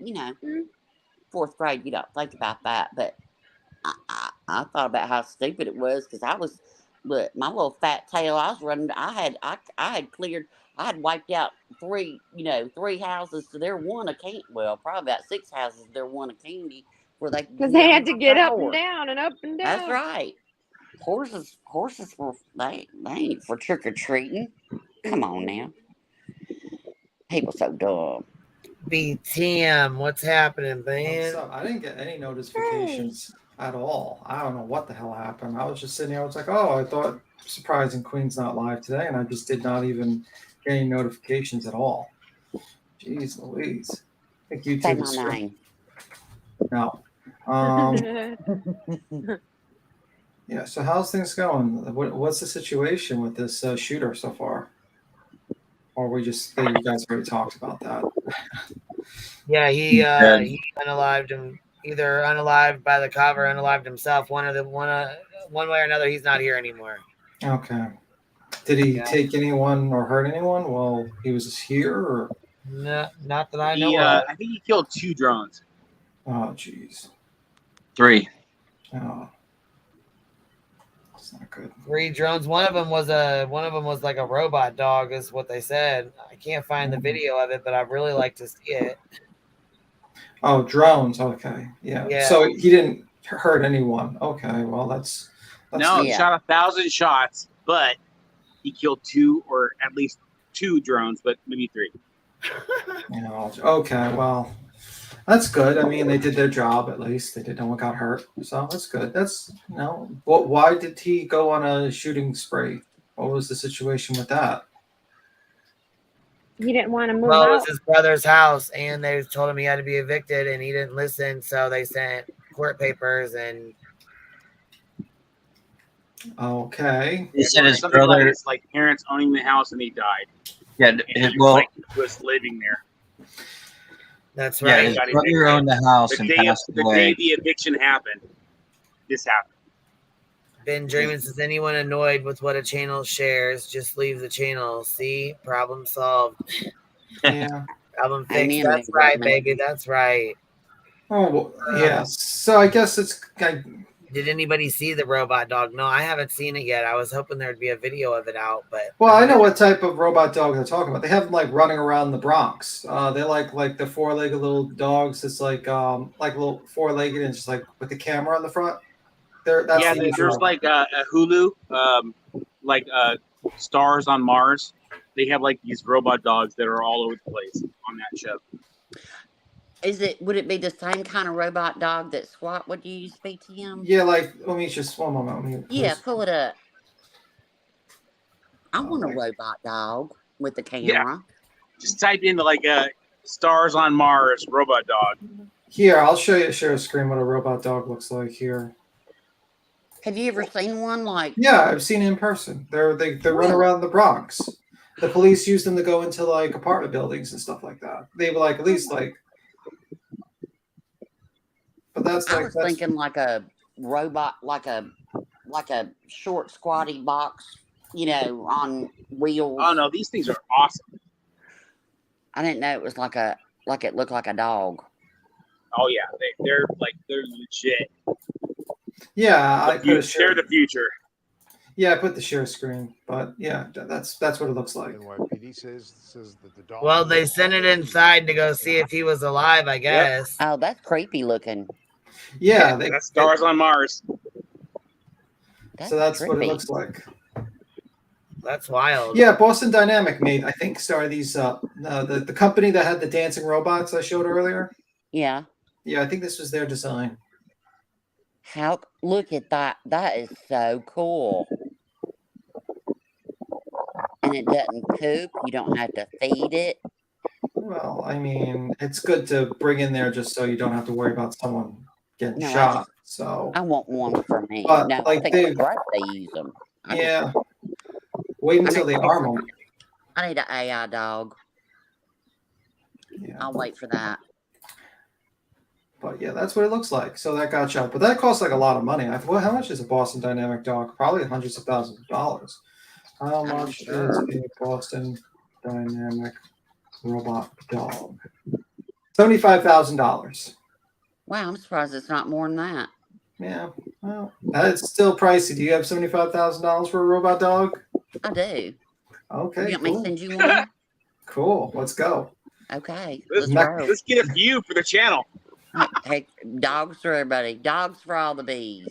4th grade, you don't think about that. But I thought about how stupid it was because look, my little fat tail I was running. I had wiped out 3 houses to their one of candy. Well, probably about 6 houses to their one of candy where they could Because get they on had to get their up and horse. down and up and down. That's right. Horses were they ain't for trick or treating. Come on now. People so dumb. BTM, what's happening, man? I didn't get any notifications at all. I don't know what the hell happened. I was just sitting here. I was like, oh, I thought Surprising Queen's not live today, and I just did not even get any notifications at all. Jeez Louise. I think YouTube is mine. No. Yeah, so how's things going? What's the situation with this shooter so far? or you guys already talked about that? Yeah, he unalived him, either unalived by the cop or unalived himself. One way or another, he's not here anymore. Okay. Did he take anyone or hurt anyone while he was here? Or? No, not that I know of. I think he killed 2 drones. Oh, jeez. 3. Oh, that's not good. 3 drones. One of them was like a robot dog, is what they said. I can't find the video of it, but I'd really like to see it. Oh, drones. Okay, yeah. So he didn't hurt anyone. Okay, well that's no, he shot 1,000 shots, but he killed 2 or at least 2 drones, but maybe 3. Okay, well, that's good. I mean, they did their job at least. No one got hurt, so that's good. That's why did he go on a shooting spree? What was the situation with that? He didn't want to move Well, it out. was his brother's house, and they told him he had to be evicted, and he didn't listen, so they sent court papers and. Okay. He said his something like brother, his parents owning the house, and he died. yeah, And his, he well, was living there. That's yeah, right. his brother owned the house and passed The away. day the eviction happened, this happened. Ben Draymond says, anyone annoyed with what a channel shares, just leave the channel. See? Problem solved. Yeah. Problem I fixed. mean, That's it right, was baby. That's right. Oh, well, yeah. So I guess it's. Did anybody see the robot dog? No, I haven't seen it yet. I was hoping there'd be a video of it out, but. Well, I know what type of robot dog they're talking about. They have them running around the Bronx. They're like the 4-legged little dogs. It's like little 4-legged and just with the camera on the front. There's like a Hulu, Stars on Mars. They have these robot dogs that are all over the place on that show. Would it be the same kind of robot dog that SWAT would use, BTM? Yeah, let me just one moment. Yeah, pull it up. I want a robot dog with the camera. Yeah. Just type in Stars on Mars robot dog. Here, I'll share a screen what a robot dog looks like here. Have you ever seen one Yeah, I've seen it in person. They run around the Bronx. The police use them to go into apartment buildings and stuff like that. They were at least But that's I was thinking a robot, like a short squatty box, on wheels. Oh no, these things are awesome. I didn't know it was it looked like a dog. Oh yeah, they're legit. Yeah, they're the future. Yeah, I put the share screen, but yeah, that's what it looks like. NYPD says that the dog. Well, they sent it inside to go see if he was alive, I guess. Oh, that's creepy looking. Yeah, that's Stars on Mars. So that's what it looks like. That's wild. Yeah, Boston Dynamic made, I think, started these the company that had the dancing robots I showed earlier. Yeah. Yeah, I think this was their design. Look at that. That is so cool. And it doesn't poop. You don't have to feed it. Well, I mean, it's good to bring in there just so you don't have to worry about someone getting No, shot. So I want one for me. But, No, like, I think they- that's right they use them. yeah. Wait until they arm them. I need an AI dog. Yeah. I'll wait for that. But yeah, that's what it looks like. So that got shot. But that costs a lot of money. Well, how much is a Boston Dynamic dog? Probably hundreds of thousands of dollars. How much is a Boston Dynamic robot dog? $75,000. Wow, I'm surprised it's not more than that. Yeah, well, that's still pricey. Do you have $75,000 for a robot dog? I do. Okay, You want me to cool. send you one? Cool. Let's go. Okay. Let's get a few for the channel. Hey, dogs for everybody. Dogs for all the bees.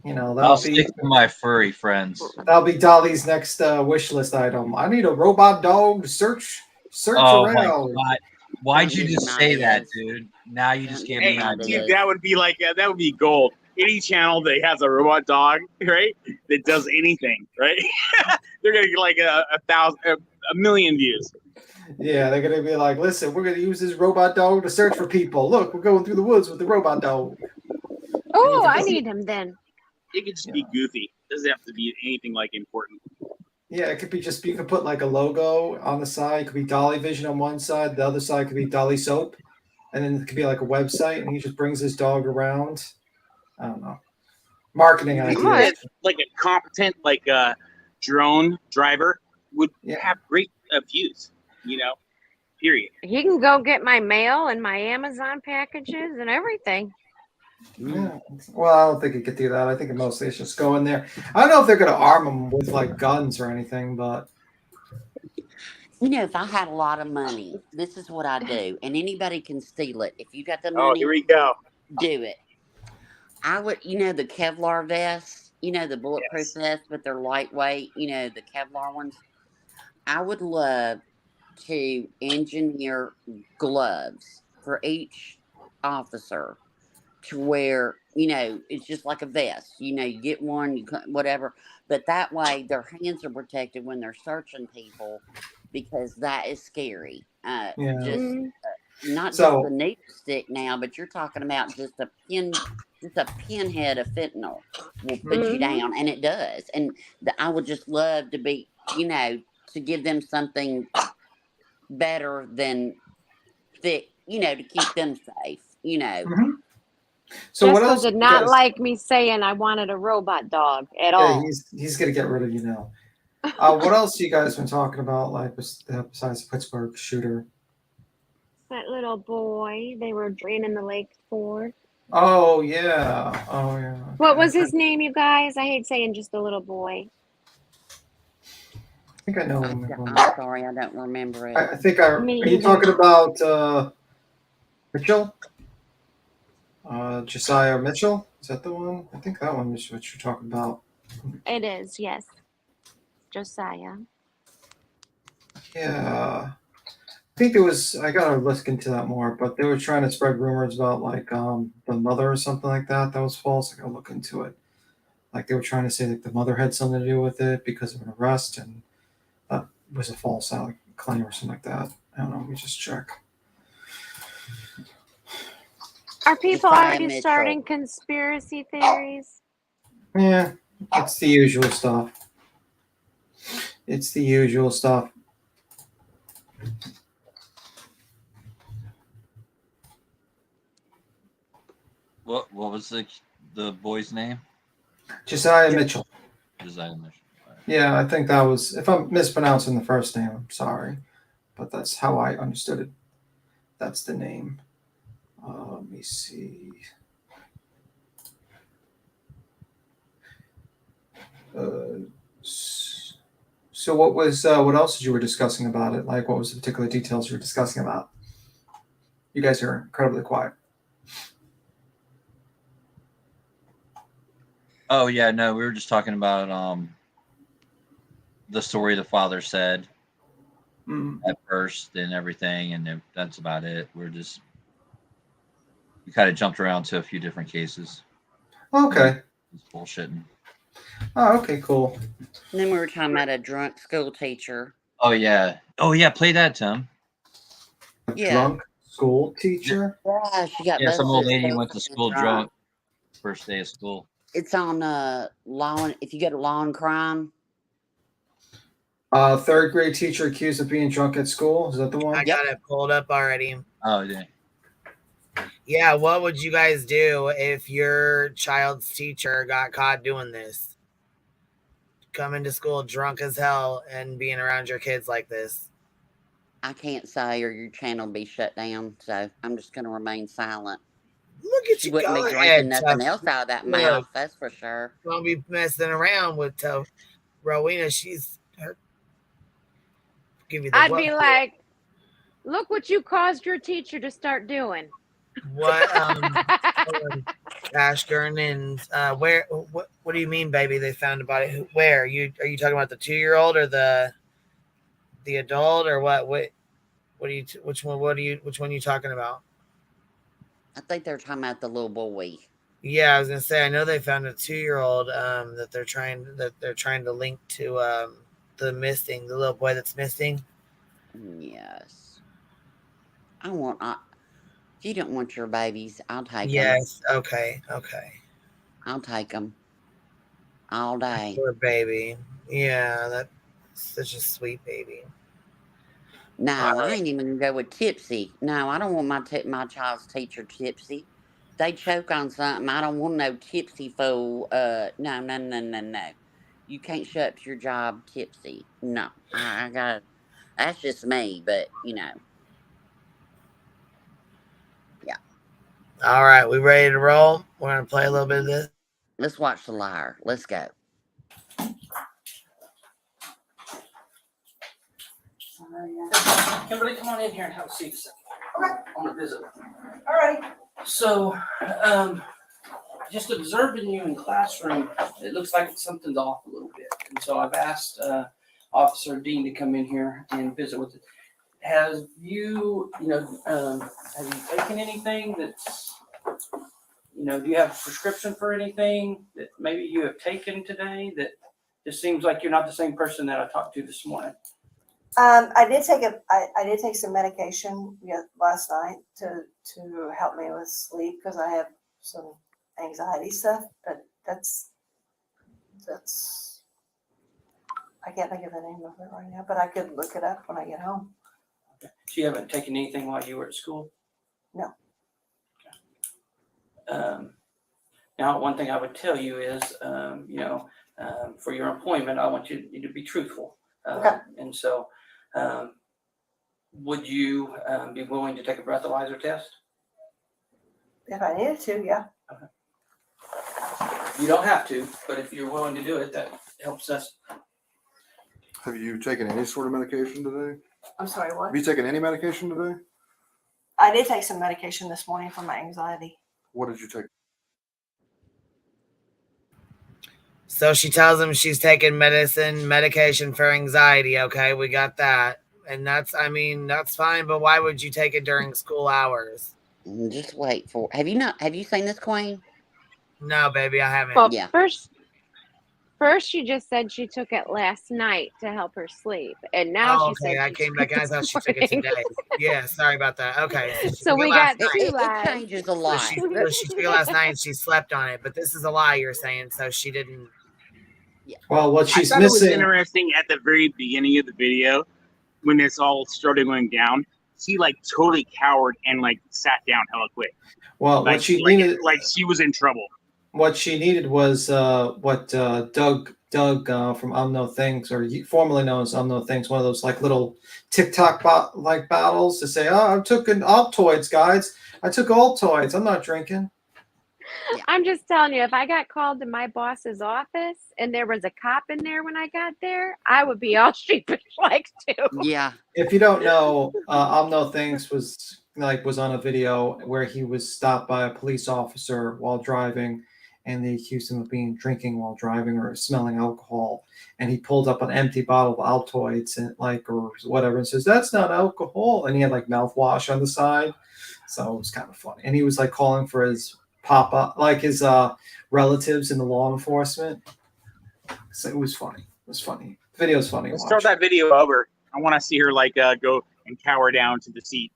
I'll I'll stick to my furry friends. That'll be Dolly's next wish list item. I need a robot dog to search Oh around. my God. Why'd you just say that, dude? Now you just gave me an idea. Dude, that would be that would be gold. Any channel that has a robot dog, right, that does anything, right? They're gonna get a million views. Yeah, they're gonna be like, listen, we're gonna use this robot dog to search for people. Look, we're going through the woods with the robot dog. Oh, I need him then. It could just be goofy. It doesn't have to be anything important. Yeah, it could be just you could put like a logo on the side. It could be Dolly Vision on one side. The other side could be Dolly Soap, and then it could be like a website. And he just brings his dog around. I don't know. Marketing ideas. Like a competent drone driver would have great views. Period. He can go get my mail and my Amazon packages and everything. Yeah. Well, I don't think he could do that. I think mostly it's just go in there. I don't know if they're going to arm him with like guns or anything, but if I had a lot of money, this is what I do, and anybody can steal it. If you got the Oh, money, here we go. do it. I would, the Kevlar vests, the bulletproof vests, but they're lightweight, the Kevlar ones. I would love to engineer gloves for each officer to wear, it's just like a vest. You get one, whatever. But that way their hands are protected when they're searching people, because that is scary. Not just the needle stick now, but you're talking about just a pinhead of fentanyl will put you down, and it does. And I would just love to be, to give them something better than thick, to keep them safe, So what Jesco else did you not guys- like me saying I wanted a robot dog at all. He's gonna get rid of you now. What else you guys been talking about, like besides the Pittsburgh shooter? That little boy they were draining the lake for. Oh yeah. What was his name, you guys? I hate saying just a little boy. I think I know him. I'm sorry, I don't remember it. I think are you talking about Mitchell? Josiah Mitchell? Is that the one? I think that one is what you're talking about. It is, yes. Josiah. Yeah. I think there was, I gotta look into that more, but they were trying to spread rumors about like the mother or something like that. That was false. I gotta look into it. Like they were trying to say that the mother had something to do with it because of an arrest, and that was a false claim or something like that. I don't know. Let me just check. Are people Josiah already Mitchell. starting conspiracy theories? Yeah, it's the usual stuff. It's the usual stuff. What was the boy's name? Josiah Mitchell. Josiah Mitchell. Yeah, I think that was, if I'm mispronouncing the first name, I'm sorry, but that's how I understood it. That's the name. Let me see. So what else you were discussing about it? Like, what was the particular details you were discussing about? You guys are incredibly quiet. Oh yeah, no, we were just talking about the story the father said at first and everything, and that's about it. We kind of jumped around to a few different cases. Okay. It's bullshitting. Oh, okay, cool. And then we were talking about a drunk school teacher. Oh yeah, play that, Tim. Drunk school teacher? Yeah, she got Yeah, some busted old at lady school went to for school being drunk. First day of school. It's on if you go to Law and Crime. Third grade teacher accused of being drunk at school. Is that the one? I got it pulled up already. Oh yeah. Yeah, what would you guys do if your child's teacher got caught doing this? Coming to school drunk as hell and being around your kids like this. I can't say, or your channel will be shut down, so I'm just going to remain silent. Look at She you wouldn't be go drinking ahead, nothing tough. else out of that Look. mouth, that's for sure. Don't be messing around with tough. Rowena, she's her. Give you the I'd what? be like, look what you caused your teacher to start doing. What Ashburn and where what do you mean, baby? They found about it. Where are you talking about the 2-year-old or the adult or what do you which one are you talking about? I think they're talking about the little boy. Yeah, I was gonna say I know they found a 2-year-old that they're trying to link to the little boy that's missing. Yes. If you don't want your babies, I'll take them. Yes. Okay. I'll take them all day. Poor baby. Yeah, Such a sweet baby. No, I ain't even gonna go with tipsy. No, I don't want my child's teacher tipsy. They choke on something. I don't want no tipsy fool. No. You can't show up to your job tipsy. No, I got. That's just me, but yeah. All right, we ready to roll? We're gonna play a little bit of this. Let's watch The Liar. Let's go. Kimberly, come on in here and have a seat a second. Okay. I'm gonna visit. All right. So, just observing you in classroom, it looks like something's off a little bit. And so I've asked Officer Dean to come in here and visit with it. Have you taken anything that's, do you have a prescription for anything that maybe you have taken today that just seems like you're not the same person that I talked to this morning? I did take some medication last night to help me with sleep because I have some anxiety stuff, but that's I can't think of the name of it right now, but I could look it up when I get home. Okay. So you haven't taken anything while you were at school? No. Okay. Now, one thing I would tell you is, for your employment, I want you to be truthful. Okay. And so, would you be willing to take a breathalyzer test? If I needed to, yeah. Okay. You don't have to, but if you're willing to do it, that helps us. Have you taken any sort of medication today? I'm sorry, what? Have you taken any medication today? I did take some medication this morning for my anxiety. What did you take? So she tells him she's taking medication for anxiety. Okay, we got that. And that's fine, but why would you take it during school hours? Just wait for. Have you seen this, Queen? No, baby, I haven't. Well, Yeah. First she just said she took it last night to help her sleep, and now she said I came back and I thought she took it today. Yeah, sorry about that. Okay, So we got two It lies. changes a lot. She took it last night and she slept on it, but this is a lie you're saying, so she didn't. Well, what she's I thought it was missing. interesting at the very beginning of the video when this all started going down. She totally cowered and sat down hella quick. Well, what she needed, she was in trouble. What she needed was what Doug from Umno Things, or formerly known as Umno Things, one of those little TikTok battles to say, "Oh, I took an Altoids, guys. I took Altoids. I'm not drinking." I'm just telling you, if I got called to my boss's office and there was a cop in there when I got there, I would be all sheepish too. Yeah. If you don't know, Umno Things was on a video where he was stopped by a police officer while driving, and they accused him of drinking while driving or smelling alcohol. And he pulled up an empty bottle of Altoids and or whatever and says, "That's not alcohol." And he had mouthwash on the side. So it was kind of funny. And he was calling for his his relatives in the law enforcement. So it was funny. It was funny. The video's funny. Let's start that video over. I want to see her go and cower down to the seat.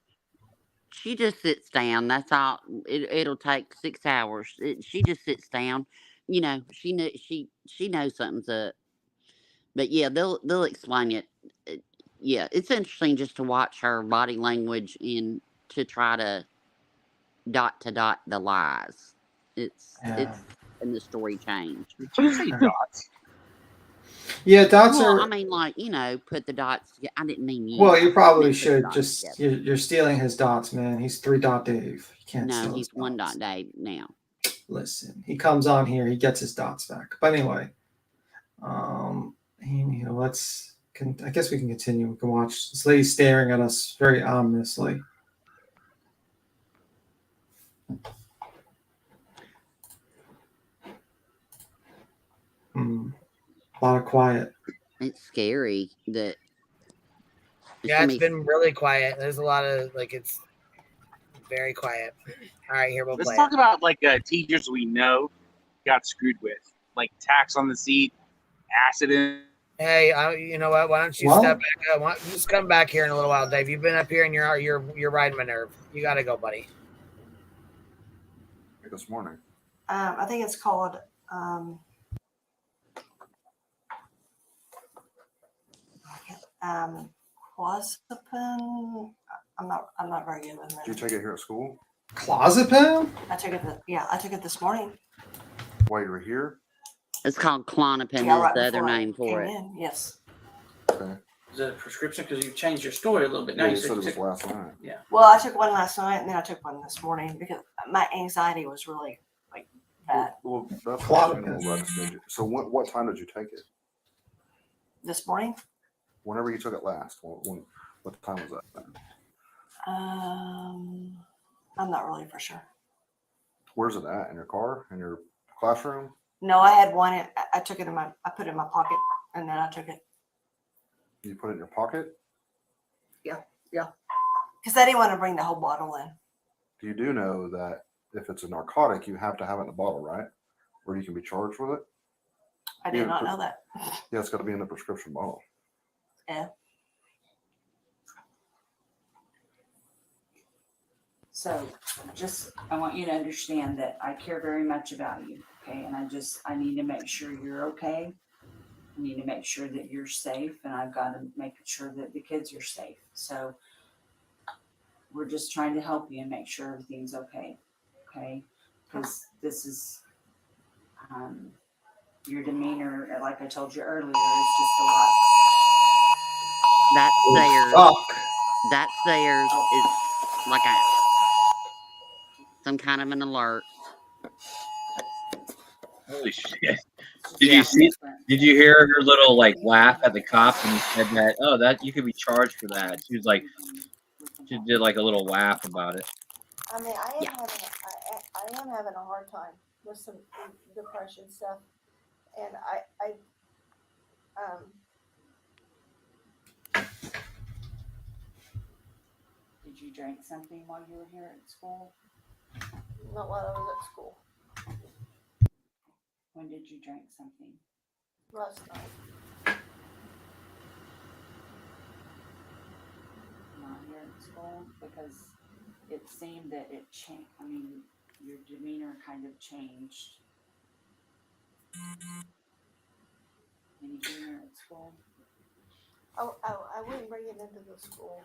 She just sits down. That's all. It'll take 6 hours. She just sits down. She knows something's up. But yeah, they'll explain it. Yeah, it's interesting just to watch her body language and to try to dot the lies. It's and the story change. Did you say dots? Yeah, dots well, are. I mean, put the dots. I didn't mean you. Well, you probably put the should dots just. together. You're stealing his dots, man. He's 3 Dot Dave. You can't No, steal he's his 1 dots. Dot Dave now. Listen, he comes on here, he gets his dots back. But anyway, I guess we can continue. We can watch this lady staring at us very ominously. A lot of quiet. It's scary that. Yeah, it's been really quiet. There's a lot of it's very quiet. All right, here we'll Let's play. talk about teachers we know got screwed with, tax on the seat, acid in. Hey, you know what? Why don't you step back up? Just come back here in a little while, Dave. You've been up here and you're riding my nerve. You got to go, buddy. This morning. I think it's called Clozapine. I'm not very good with Did you medicine. take it here at school Clozapine? I took it. I took it this morning. while you were here? It's called Klonopin. Yeah, Is right the other before I name for came it. in. Yes. Okay. Is it a prescription? Because you changed your story a little bit. Now Yeah, you you said said you it was took. last night. Yeah. Well, I took one last night, and then I took one this morning because my anxiety was really like bad Well, that's Clozapine. understandable. That's good. So what time did you take it? this morning. Whenever you took it last. What time was that? I'm not really for sure. Where's it at? In your car? In your classroom? No, I had one. I took it I put it in my pocket, and then I took it. You put it in your pocket? Yeah. Because I didn't want to bring the whole bottle in. You do know that if it's a narcotic, you have to have it in a bottle, right? Or you can be charged with it. I did not know that. Yeah, it's got to be in the prescription bottle. Yeah. So just, I want you to understand that I care very much about you, okay? And I need to make sure you're okay. I need to make sure that you're safe, and I've got to make sure that the kids are safe. So we're just trying to help you and make sure everything's okay, okay? Because this is, your demeanor, like I told you earlier, is just a lot. That's theirs. Fuck. That's theirs. It's like some kind of an alert. Holy shit! Did you hear her little like laugh at the cops when he said that? Oh, that you could be charged for that. She was like, she did like a little laugh about it. I mean, I am having a hard time with some depression stuff, and Did you drink something while you were here at school? not while I was at school When did you drink something? last night. Not here at school? Because it seemed that it changed. I mean, your demeanor kind of changed. Anything here at school? I wouldn't bring it into the school.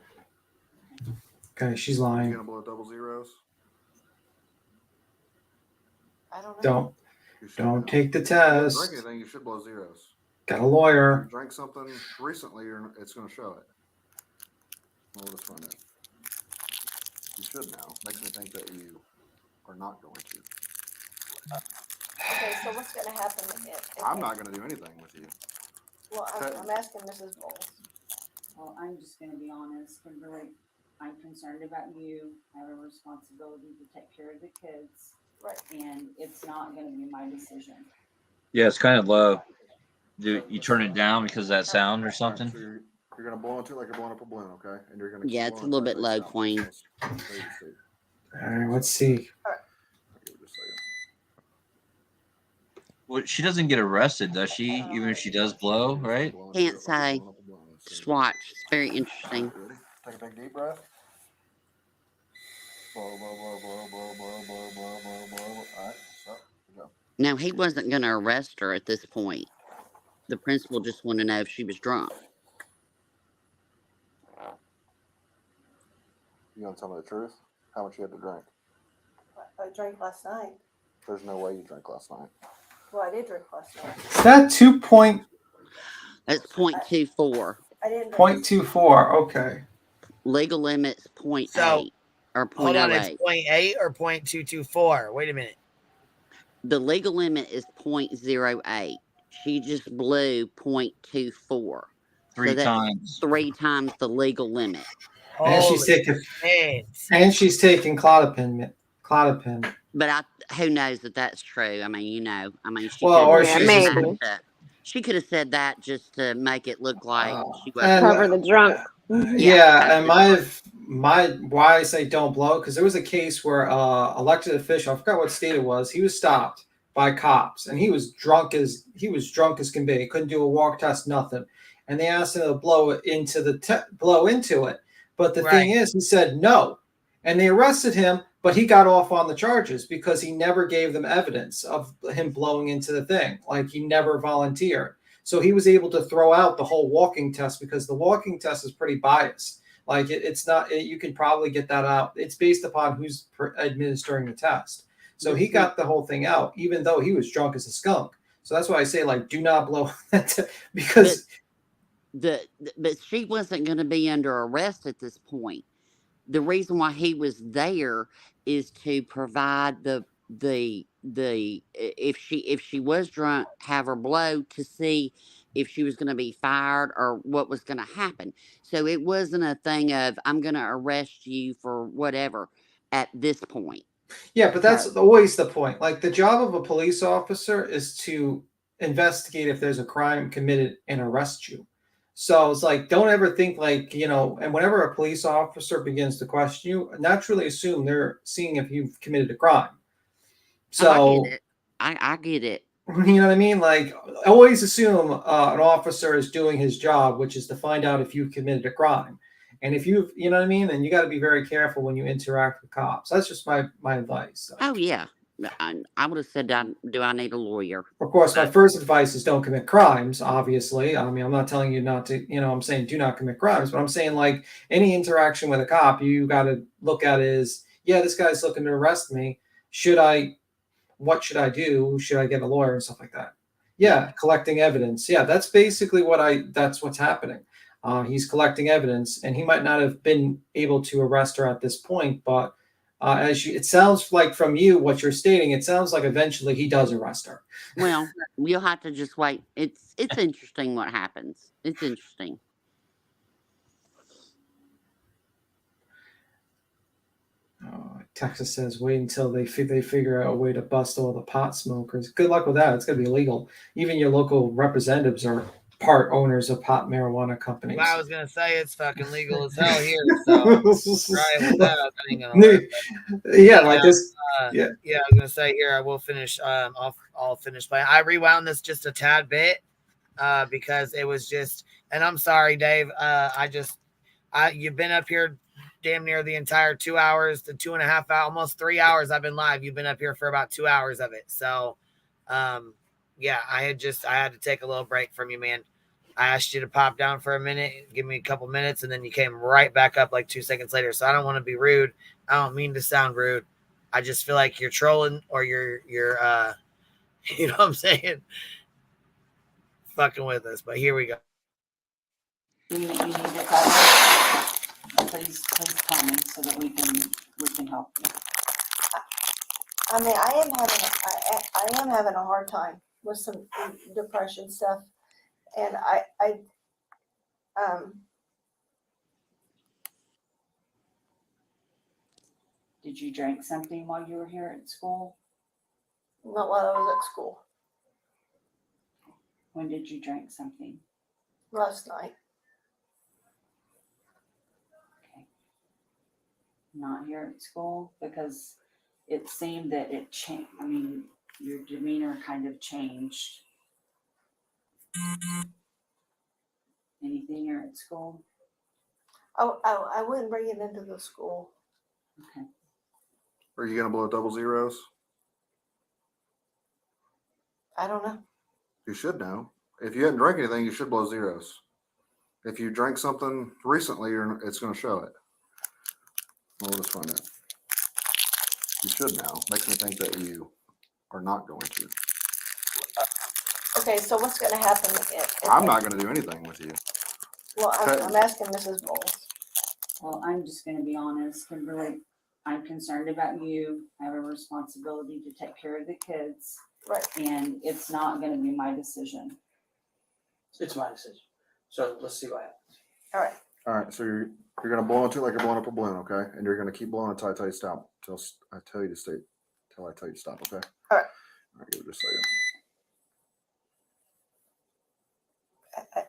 Okay, she's You lying. gonna blow double zeros? I don't know. Don't take the If you don't test. drink anything, you should blow zeros. Got a If you lawyer. drank something recently, it's going to show it. We'll just find out. You should now. Makes me think that you are not going to. Okay, so what's going to happen? I'm not going to do anything with you. Well, I'm asking Mrs. Bowles. Well, I'm just going to be honest, Kimberly. I'm concerned about you. I have a responsibility to take care of the kids. Right. And it's not going to be my decision. Yeah, it's kind of low. Do you turn it down because of that sound or something? So you're going to blow into it like you're blowing up a balloon, okay? And you're going to Yeah, it's a little bit low, Queen. All right, let's see. Well, she doesn't get arrested, does she? Even if she does blow, right? Can't say. Just watch. It's very interesting. Take a big deep breath. Blow, blow, blow, blow, blow, blow, blow, blow, blow, blow. All right, stop. Good job. Now, he wasn't going to arrest her at this point. The principal just wanted to know if she was drunk. You going to tell me the truth? How much you had to drink? I drank last night. There's no way you drank last night. Well, I did drink last night. Is that 2.24? That's 0.24. I didn't. 0.24. Okay. Legal limit's 0.8 So, or hold on, it's 0.08. 0.8 or 0.224. Wait a minute. The legal limit is 0.08. She just blew 0.24. Three so that's times. 3 times the legal limit. And she's taking Clozapine. But who knows if that's true? I mean, she Well, or she could have said that just to make it look like she was Cover the drunk. Yeah, and my why I say don't blow, because there was a case where elected official, I forgot what state it was, he was stopped by cops and he was drunk as can be. He couldn't do a walk test, nothing. And they asked him to blow into it. But the thing is, he said no. And they arrested him, but he got off on the charges because he never gave them evidence of him blowing into the thing. Like, he never volunteered. So he was able to throw out the whole walking test because the walking test is pretty biased. Like it's not, you can probably get that out. It's based upon who's administering the test. So he got the whole thing out, even though he was drunk as a skunk. So that's why I say, like, do not blow because but she wasn't going to be under arrest at this point. The reason why he was there is to provide the if she was drunk, have her blow to see if she was going to be fired or what was going to happen. So it wasn't a thing of I'm going to arrest you for whatever at this point. Yeah, but that's always the point. Like, the job of a police officer is to investigate if there's a crime committed and arrest you. So it's like, don't ever think like, and whenever a police officer begins to question you, naturally assume they're seeing if you've committed a crime. So I get it. You know what I mean? Like, always assume an officer is doing his job, which is to find out if you've committed a crime. And if you know what I mean, then you got to be very careful when you interact with cops. That's just my advice. Oh yeah, I would have said, do I need a lawyer? Of course, my first advice is don't commit crimes. Obviously, I mean, I'm not telling you not to. I'm saying do not commit crimes, but I'm saying like any interaction with a cop, you got to look at it as, yeah, this guy's looking to arrest me. What should I do? Should I get a lawyer and stuff like that? Yeah, collecting evidence. Yeah, that's basically that's what's happening. He's collecting evidence, and he might not have been able to arrest her at this point, but it sounds like from you, what you're stating, it sounds like eventually he does arrest her. Well, you'll have to just wait. It's interesting what happens. It's interesting. Texas says, wait until they figure out a way to bust all the pot smokers. Good luck with that. It's going to be illegal. Even your local representatives are part owners of pot marijuana companies. Well, I was going to say it's fucking legal as hell here. So right with that, I ain't gonna work, yeah, like this. Yeah, I was going to say here, I will finish. I'll finish playing. I rewound this just a tad bit because it was just, and I'm sorry, Dave. You've been up here damn near the entire 2 hours to 2.5 hours, almost 3 hours I've been live. You've been up here for about 2 hours of it. So yeah, I had to take a little break from you, man. I asked you to pop down for a minute, give me a couple minutes, and then you came right back up like 2 seconds later. So I don't want to be rude. I don't mean to sound rude. I just feel like you're trolling or you're you know what I'm saying, fucking with us. But here we go. You need to cover. Please call me so that we can help you. I mean, I am having a hard time with some depression stuff, and Did you drink something while you were here at school? Not while I was at school. When did you drink something? Last night. Not here at school, because it seemed that it changed. I mean, your demeanor kind of changed. Anything here at school? I wouldn't bring it into the school. Okay. Are you gonna blow double zeros? I don't know. You should know. If you hadn't drank anything, you should blow zeros. If you drank something recently, it's going to show it. Well, we'll just find out. You should now. Makes me think that you are not going to. Okay, so what's going to happen? I'm not going to do anything with you. Well, I'm asking Mrs. Bowles. Well, I'm just going to be honest, Kimberly. I'm concerned about you. I have a responsibility to take care of the kids. Right. And it's not going to be my decision. It's my decision. So let's see what happens. All right. All right. So you're going to blow into it like you're blowing up a balloon, okay? And you're going to keep blowing until I tell you to stop. Until I tell you to stop, okay? All right. All right. Give it just a second.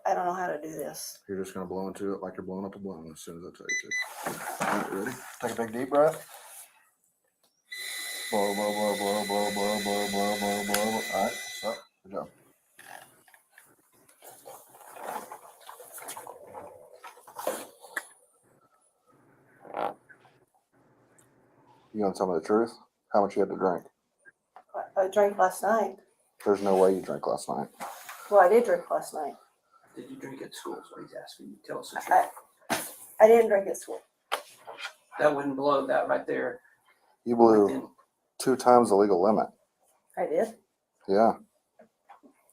I don't know how to do this. You're just going to blow into it like you're blowing up a balloon as soon as I tell you to. All right, ready? Take a big deep breath. Blow, blow, blow, blow, blow, blow, blow, blow, blow, blow. All right, stop. Good job. You gonna tell me the truth? How much you had to drink? I drank last night. There's no way you drank last night. Well, I did drink last night. Did you drink at school? Is what he's asking you. Tell us the truth. I didn't drink at school. That wouldn't blow that right there. You blew 2 times the legal limit. I did. Yeah.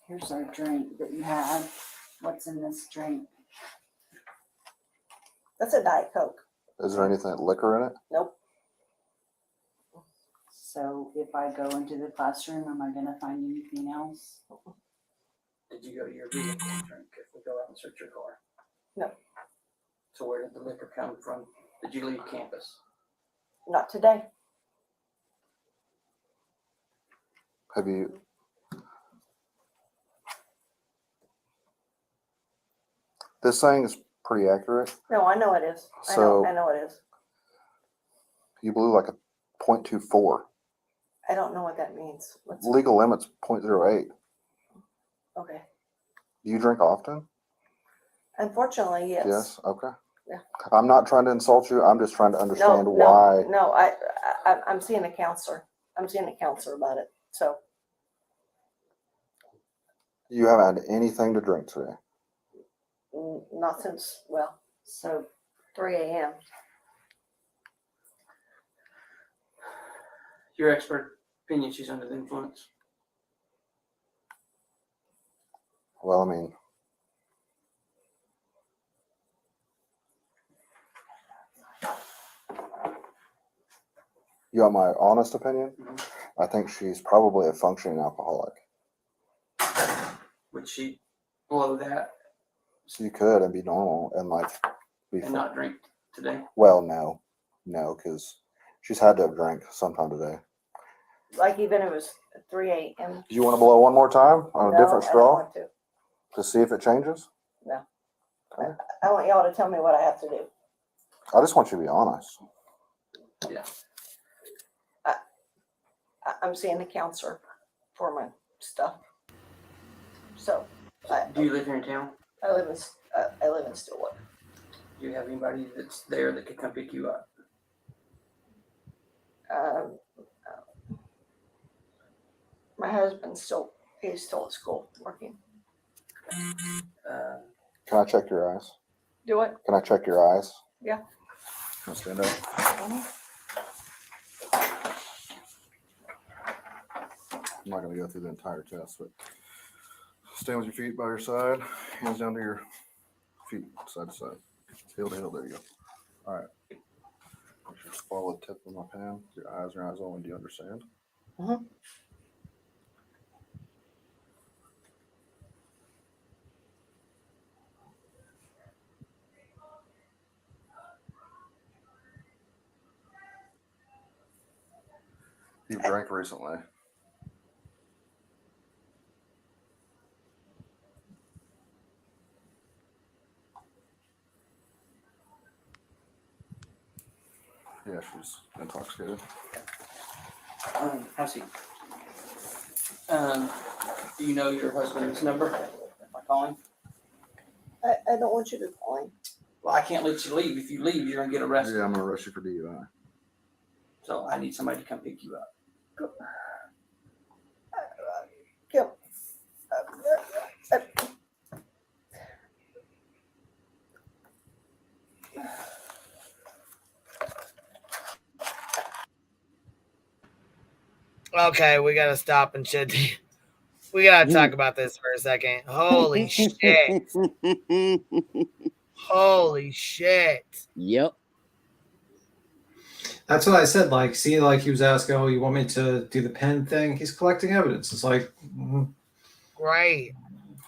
Here's our drink that you have. What's in this drink? That's a Diet Coke. Is there anything liquor in it? Nope. So if I go into the classroom, am I going to find anything else? Did you go to your vehicle and drink if we go out and search your car? No. So where did the liquor come from? Did you leave campus? Not today. Have you? This thing is pretty accurate. No, I know it is. So- I know it is. You blew like a 0.24. I don't know what that means. What's Legal limit's 0.08. okay? Do you drink often? Unfortunately, yes. Yes. Okay. Yeah. I'm not trying to insult you. I'm just trying to understand No, why. No, I'm seeing a counselor. I'm seeing a counselor about it. So You haven't had anything to drink today. not since, well, so 3 a.m. Your expert opinion, she's under the influence. Well, I mean, you want my honest opinion? I think she's probably a functioning alcoholic. Would she blow that So you could and be normal and like be and not drink today? Well, no, because she's had to have drank sometime today. Like even if it was 3 a.m. Do you want to blow one more time on a No, different I don't straw want to see if it changes? No. I want y'all to tell me what I have to do. I just want you to be honest. Yeah. I'm seeing a counselor for my stuff. So Do you live here in town? I live in Stillwater. Do you have anybody that's there that could come pick you up? My husband's he's still at school working. Can I check your eyes? Do it? Can I check your eyes? Yeah. Can I stand up? I'm not going to go through the entire test, but stand with your feet by your side, hands down to your feet, side to side. Heel to heel, there you go. All right. Just follow the tip of my pen. Your eyes only. Do you understand? Mm-hmm. You've drank recently. Yeah, she's intoxicated. Have a seat. Do you know your husband's number? If I call him? I don't want you to call him. Well, I can't let you leave. If you leave, you're gonna get arrested. Yeah, I'm going to arrest you for DUI. So I need somebody to come pick you up. Kim. Okay, we gotta stop and shit. We gotta talk about this for a second. Holy shit. Holy shit. Yep. That's what I said. Like, see, like he was asking, "Oh, you want me to do the pen thing?" He's collecting evidence. It's like, Right.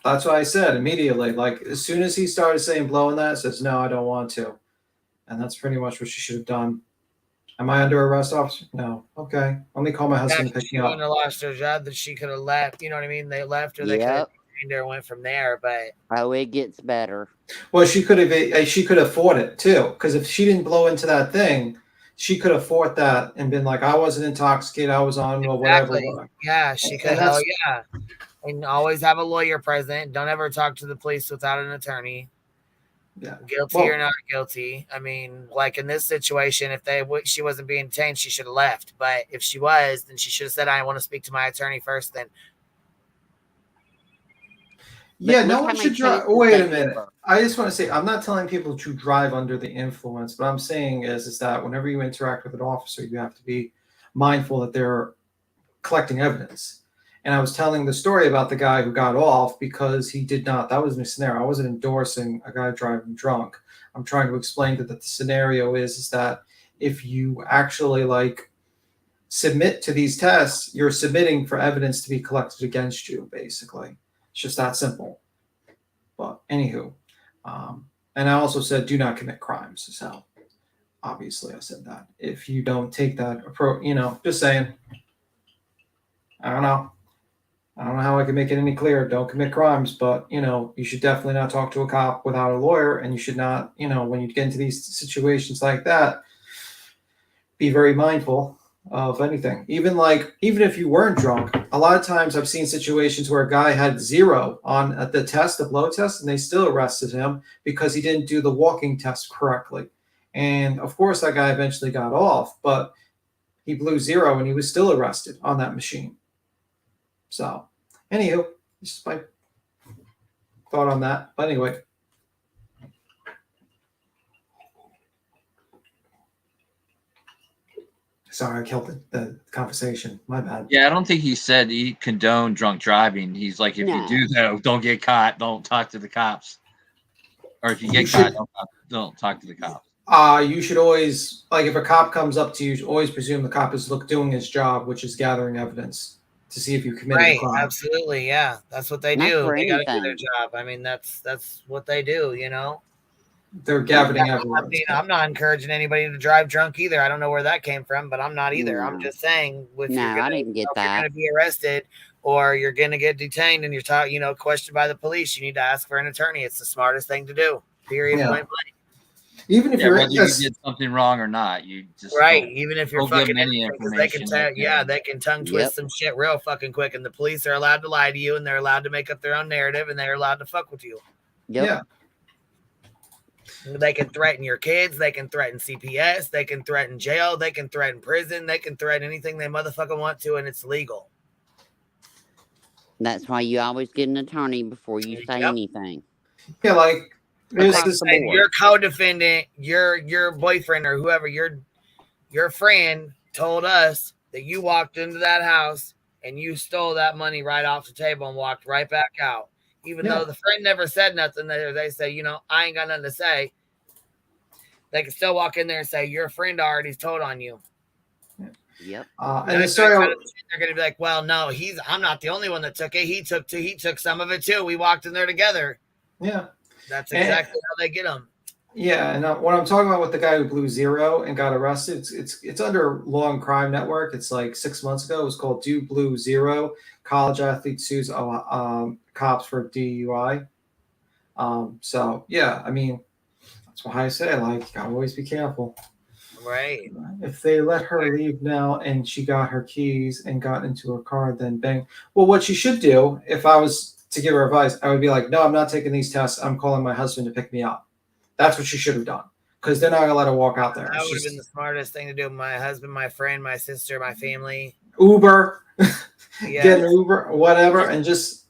that's what I said immediately. Like, as soon as he started saying blowing that, says, "No, I don't want to," and that's pretty much what she should have done. Am I under arrest, officer? No. Okay. Let me call my husband and pick She me wouldn't up. have lost her job, that she could have left. You know what I mean? They left her, they could have Yep. detained her and went from there, but Oh, it gets better. Well, she could afford it too, because if she didn't blow into that thing, she could have fought that and been like, "I wasn't intoxicated, I was on or whatever." exactly. Yeah, she could. And Hell that's yeah. And always have a lawyer present. Don't ever talk to the police without an attorney. yeah. Guilty Well- or not guilty. I mean, like in this situation, if she wasn't being detained, she should have left. But if she was, then she should have said, "I want to speak to my attorney first." Then Yeah, But no look one how many should drive. chances Wait a they minute. give her. I just want to say, I'm not telling people to drive under the influence. What I'm saying is that whenever you interact with an officer, you have to be mindful that they're collecting evidence. And I was telling the story about the guy who got off because he did not. That was my scenario. I wasn't endorsing a guy driving drunk. I'm trying to explain that the scenario is that if you actually like submit to these tests, you're submitting for evidence to be collected against you, basically. It's just that simple. But anywho, and I also said do not commit crimes. So obviously I said that. If you don't take that approach, just saying. I don't know. I don't know how I can make it any clearer. Don't commit crimes, but you should definitely not talk to a cop without a lawyer, and you should not, when you get into these situations like that, be very mindful of anything. Even if you weren't drunk, a lot of times I've seen situations where a guy had 0 on at the test, the blow test, and they still arrested him because he didn't do the walking test correctly. And of course, that guy eventually got off, but he blew 0 and he was still arrested on that machine. So, anywho, this is my thought on that. But anyway. Sorry, I killed the conversation. My bad. Yeah, I don't think he said he condoned drunk driving. He's like, if you do though, don't get caught. Don't talk to the cops. Or if you get caught, don't talk to the cops. You should always, if a cop comes up to you, you should always presume the cop is doing his job, which is gathering evidence to see if you committed a crime. Absolutely, yeah. That's what they do. They got to do their job. I mean, that's what they do, They're gathering evidence. I'm not encouraging anybody to drive drunk either. I don't know where that came from, but I'm not either. I'm just saying, if you're going to be arrested or you're going to get detained and you're questioned by the police, you need to ask for an attorney. It's the smartest thing to do. Period. Yeah. Point blank. Even if whether you did something wrong or not, you just even if you're fucking they can tongue twist some shit real fucking quick, and the police are allowed to lie to you, and they're allowed to make up their own narrative, and they're allowed to fuck with you. Yeah. They can threaten your kids, they can threaten CPS, they can threaten jail, they can threaten prison, they can threaten anything they motherfucking want to, and it's legal. That's why you always get an attorney before you say anything. Yeah, your co-defendant, your boyfriend or whoever, your friend told us that you walked into that house and you stole that money right off the table and walked right back out. Even though the friend never said nothing, they say, I ain't got nothing to say. They can still walk in there and say, your friend already told on you. Yep. And the story, they're going to be like, well, no, I'm not the only one that took it. He took some of it too. We walked in there together. Yeah. That's exactly how they get them. Yeah, and what I'm talking about with the guy who blew 0 and got arrested, it's under Law and Crime Network. It's like 6 months ago. It was called Dude Blew 0. College athlete sues cops for DUI. So yeah, I mean, that's why I say you gotta always be careful. Right. If they let her leave now and she got her keys and got into her car, then bang. Well, what she should do, if I was to give her advice, I would be like, no, I'm not taking these tests. I'm calling my husband to pick me up. That's what she should have done, because they're not going to let her walk out there. That would have been the smartest thing to do. My husband, my friend, my sister, my family. Uber, get an Uber, whatever, and just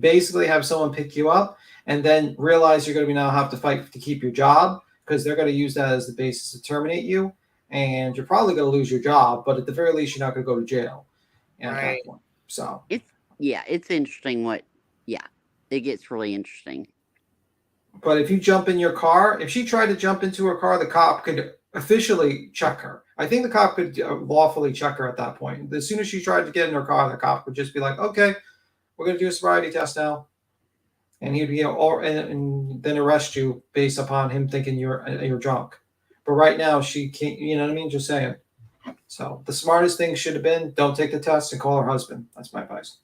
basically have someone pick you up, and then realize you're going to now have to fight to keep your job, because they're going to use that as the basis to terminate you, and you're probably going to lose your job, but at the very least, you're not going to go to jail. Right. So it's interesting it gets really interesting. But if you jump in your car, if she tried to jump into her car, the cop could officially check her. I think the cop could lawfully check her at that point. As soon as she tried to get in her car, the cop would just be like, okay, we're going to do a sobriety test now. And he'd be, and then arrest you based upon him thinking you're drunk. But right now, she can't, you know what I mean? Just saying. So the smartest thing should have been, don't take the test and call her husband. That's my advice.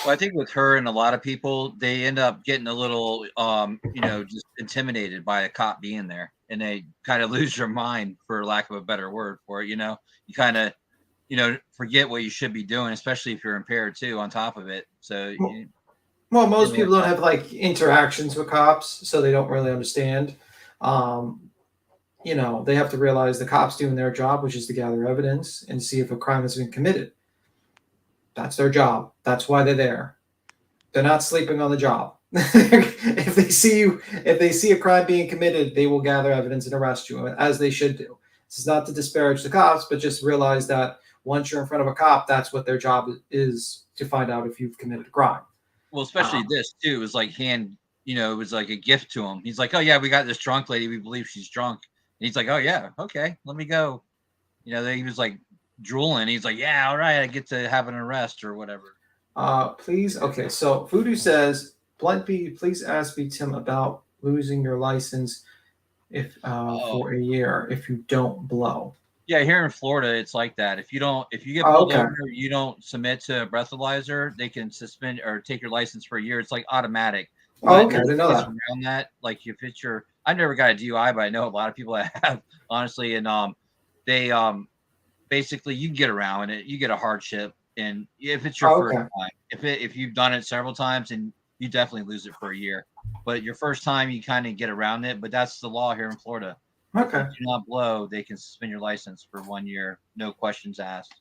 Well, I think with her and a lot of people, they end up getting a little, just intimidated by a cop being there, and they kind of lose their mind, for lack of a better word for it. You kind of, forget what you should be doing, especially if you're impaired too, on top of it. So, well, most people don't have interactions with cops, so they don't really understand. They have to realize the cops doing their job, which is to gather evidence and see if a crime has been committed. That's their job. That's why they're there. They're not sleeping on the job. if they see a crime being committed, they will gather evidence and arrest you, as they should do. This is not to disparage the cops, but just realize that once you're in front of a cop, that's what their job is, to find out if you've committed a crime. Well, especially this too was like it was like a gift to him. He's like, oh yeah, we got this drunk lady. We believe she's drunk. And he's like, oh yeah, okay, let me go. He was like drooling. He's like, yeah, all right, I get to have an arrest or whatever. Please, okay. So Voodoo says, Blunt B, please ask me, Tim, about losing your license for a year if you don't blow. Yeah, here in Florida, it's like that. If you get pulled over, you don't submit to a breathalyzer, they can suspend or take your license for a year. It's like automatic. Oh, okay, I didn't know that. Around that, like if it's I've never got a DUI, but I know a lot of people that have, honestly, and they basically you can get around it. You get a hardship, and if it's your first time, if you've done it several times, and you definitely lose it for a year. But your first time, you kind of get around it. But that's the law here in Florida. Okay. If you do not blow, they can suspend your license for 1 year, no questions asked.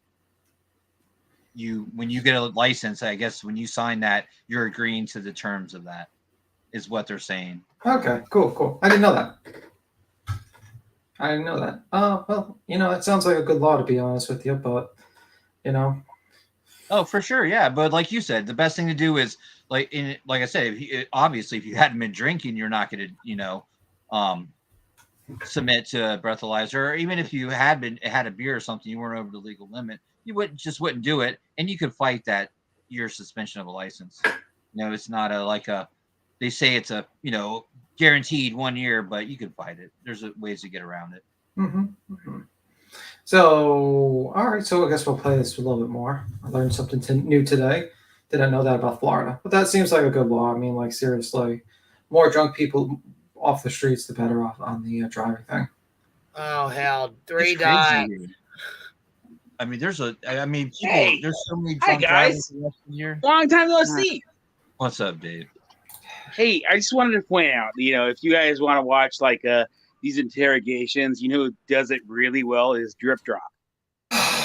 When you get a license, I guess when you sign that, you're agreeing to the terms of that, is what they're saying. Okay, cool. I didn't know that. Well, it sounds like a good law, to be honest with you, but Oh, for sure, yeah. But like you said, the best thing to do is like I said, obviously, if you hadn't been drinking, you're not going to, submit to a breathalyzer. Or even if you had a beer or something, you weren't over the legal limit, you wouldn't do it, and you could fight that year suspension of a license. It's not they say it's a guaranteed 1 year, but you could fight it. There's ways to get around it. So, all right. So I guess we'll play this a little bit more. I learned something new today. Didn't know that about Florida, but that seems like a good law. I mean, like seriously, more drunk people off the streets, the better off on the driving thing. Oh hell, 3 dots. I mean, there's so many Hi drunk guys, drivers here. long time no see. What's up, Dave? Hey, I just wanted to point out, if you guys want to watch like these interrogations, who does it really well is Drip Drop.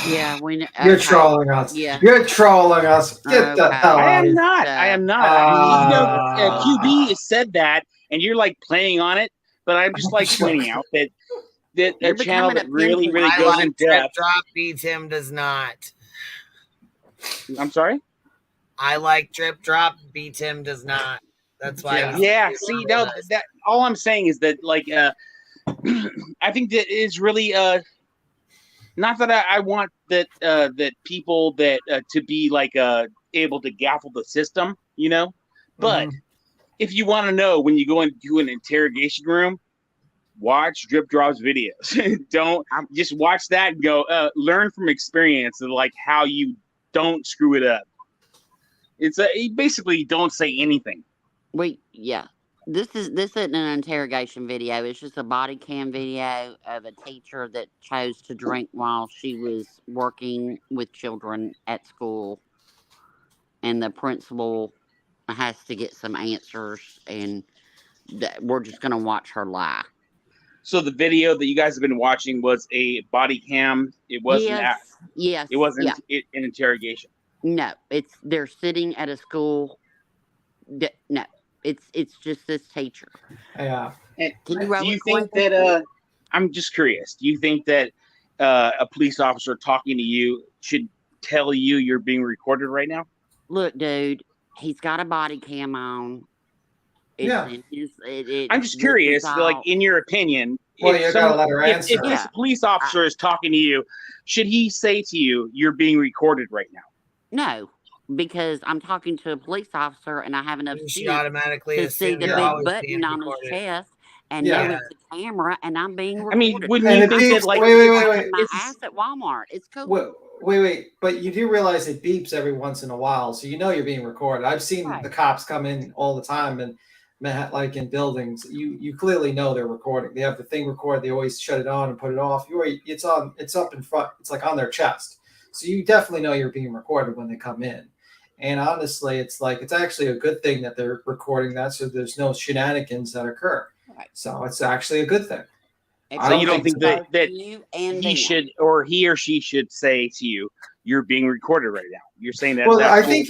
Yeah, You're trolling us. Yeah. You're trolling us. Get the hell out of here. I am not. QB has said that, and you're like playing on it, but I'm just like pointing out that a channel that really goes in depth. Drop B Tim does not. I'm sorry? I like Drip Drop, B Tim does not. That's why. Yeah. See, no, that all I'm saying is that I think that is really not that I want that that people that to be able to gaffle the system, but if you want to know when you go into an interrogation room, watch Drip Drop's videos. Don't just watch that and go learn from experience of how you don't screw it up. It's basically don't say anything. Yeah. This isn't an interrogation video. It's just a body cam video of a teacher that chose to drink while she was working with children at school. And the principal has to get some answers, and we're just going to watch her lie. So the video that you guys have been watching was a body cam. It wasn't. Yes. It wasn't an interrogation. No, they're sitting at a school. No. It's just this teacher. Yeah. And do you think that I'm just curious. Do you think that a police officer talking to you should tell you you're being recorded right now? Look, dude, he's got a body cam on. I'm just curious, in your opinion, well, you gotta let her answer. If this police officer is talking to you, should he say to you, "You're being recorded right now"? No. Because I'm talking to a police officer and I have enough to see the big button on his chest and know it's a camera and I'm being recorded. I mean, wouldn't you think that wait. My ass at Walmart? It's cool. Wait. But you do realize it beeps every once in a while, so you're being recorded. I've seen the cops come in all the time, and in buildings, you clearly know they're recording. They have the thing recorded. They always shut it on and put it off. It's up in front. It's like on their chest, so you definitely know you're being recorded when they come in. And honestly, it's actually a good thing that they're recording that, so there's no shenanigans that occur. Right. So it's actually a good thing. So you don't think that he should or he or she should say to you, you're being recorded right now. You're saying that. Well, that's I cool. think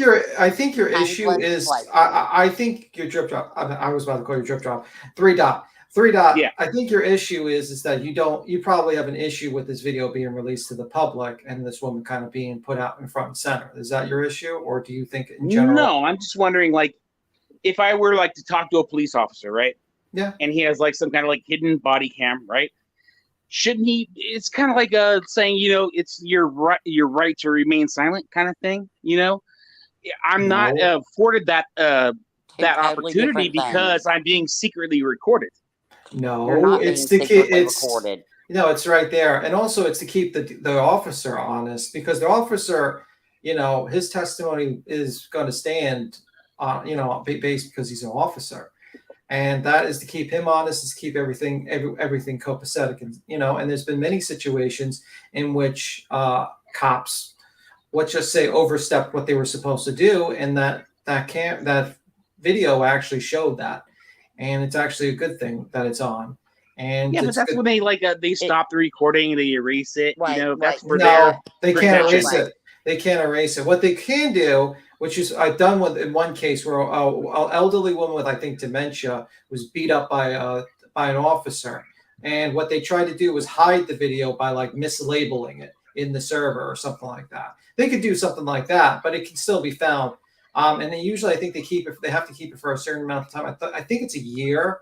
your Times issue is legislation. I think your drip drop. I was about to call your drip drop. 3 dot. Yeah. I think your issue is that you probably have an issue with this video being released to the public and this woman kind of being put out in front and center. Is that your issue, or do you think in general? No, I'm just wondering, like, if I were like to talk to a police officer, right? Yeah. And he has like some kind of like hidden body cam, right? Shouldn't he? It's kind of like saying, it's your right to remain silent kind of thing. I'm not No. afforded that that totally opportunity different because things. I'm being secretly recorded. You're No, not it's being to keep secretly it's recorded. no, it's right there, and also it's to keep the officer honest because the officer, his testimony is going to stand, based because he's an officer, and that is to keep him honest, is to keep everything copacetic, and there's been many situations in which cops, let's just say, overstepped what they were supposed to do, and that video actually showed that, and it's actually a good thing that it's on. And Yeah, but it's that's good. when they stop the recording, they erase it. Right, That's right. for No, their they can't protection. erase it. They can't erase it. What they can do, which is I've done in one case where an elderly woman with, I think, dementia was beat up by an officer, and what they tried to do was hide the video by like mislabeling it in the server or something like that. They could do something like that, but it can still be found. And then usually I think they have to keep it for a certain amount of time. I think it's a year.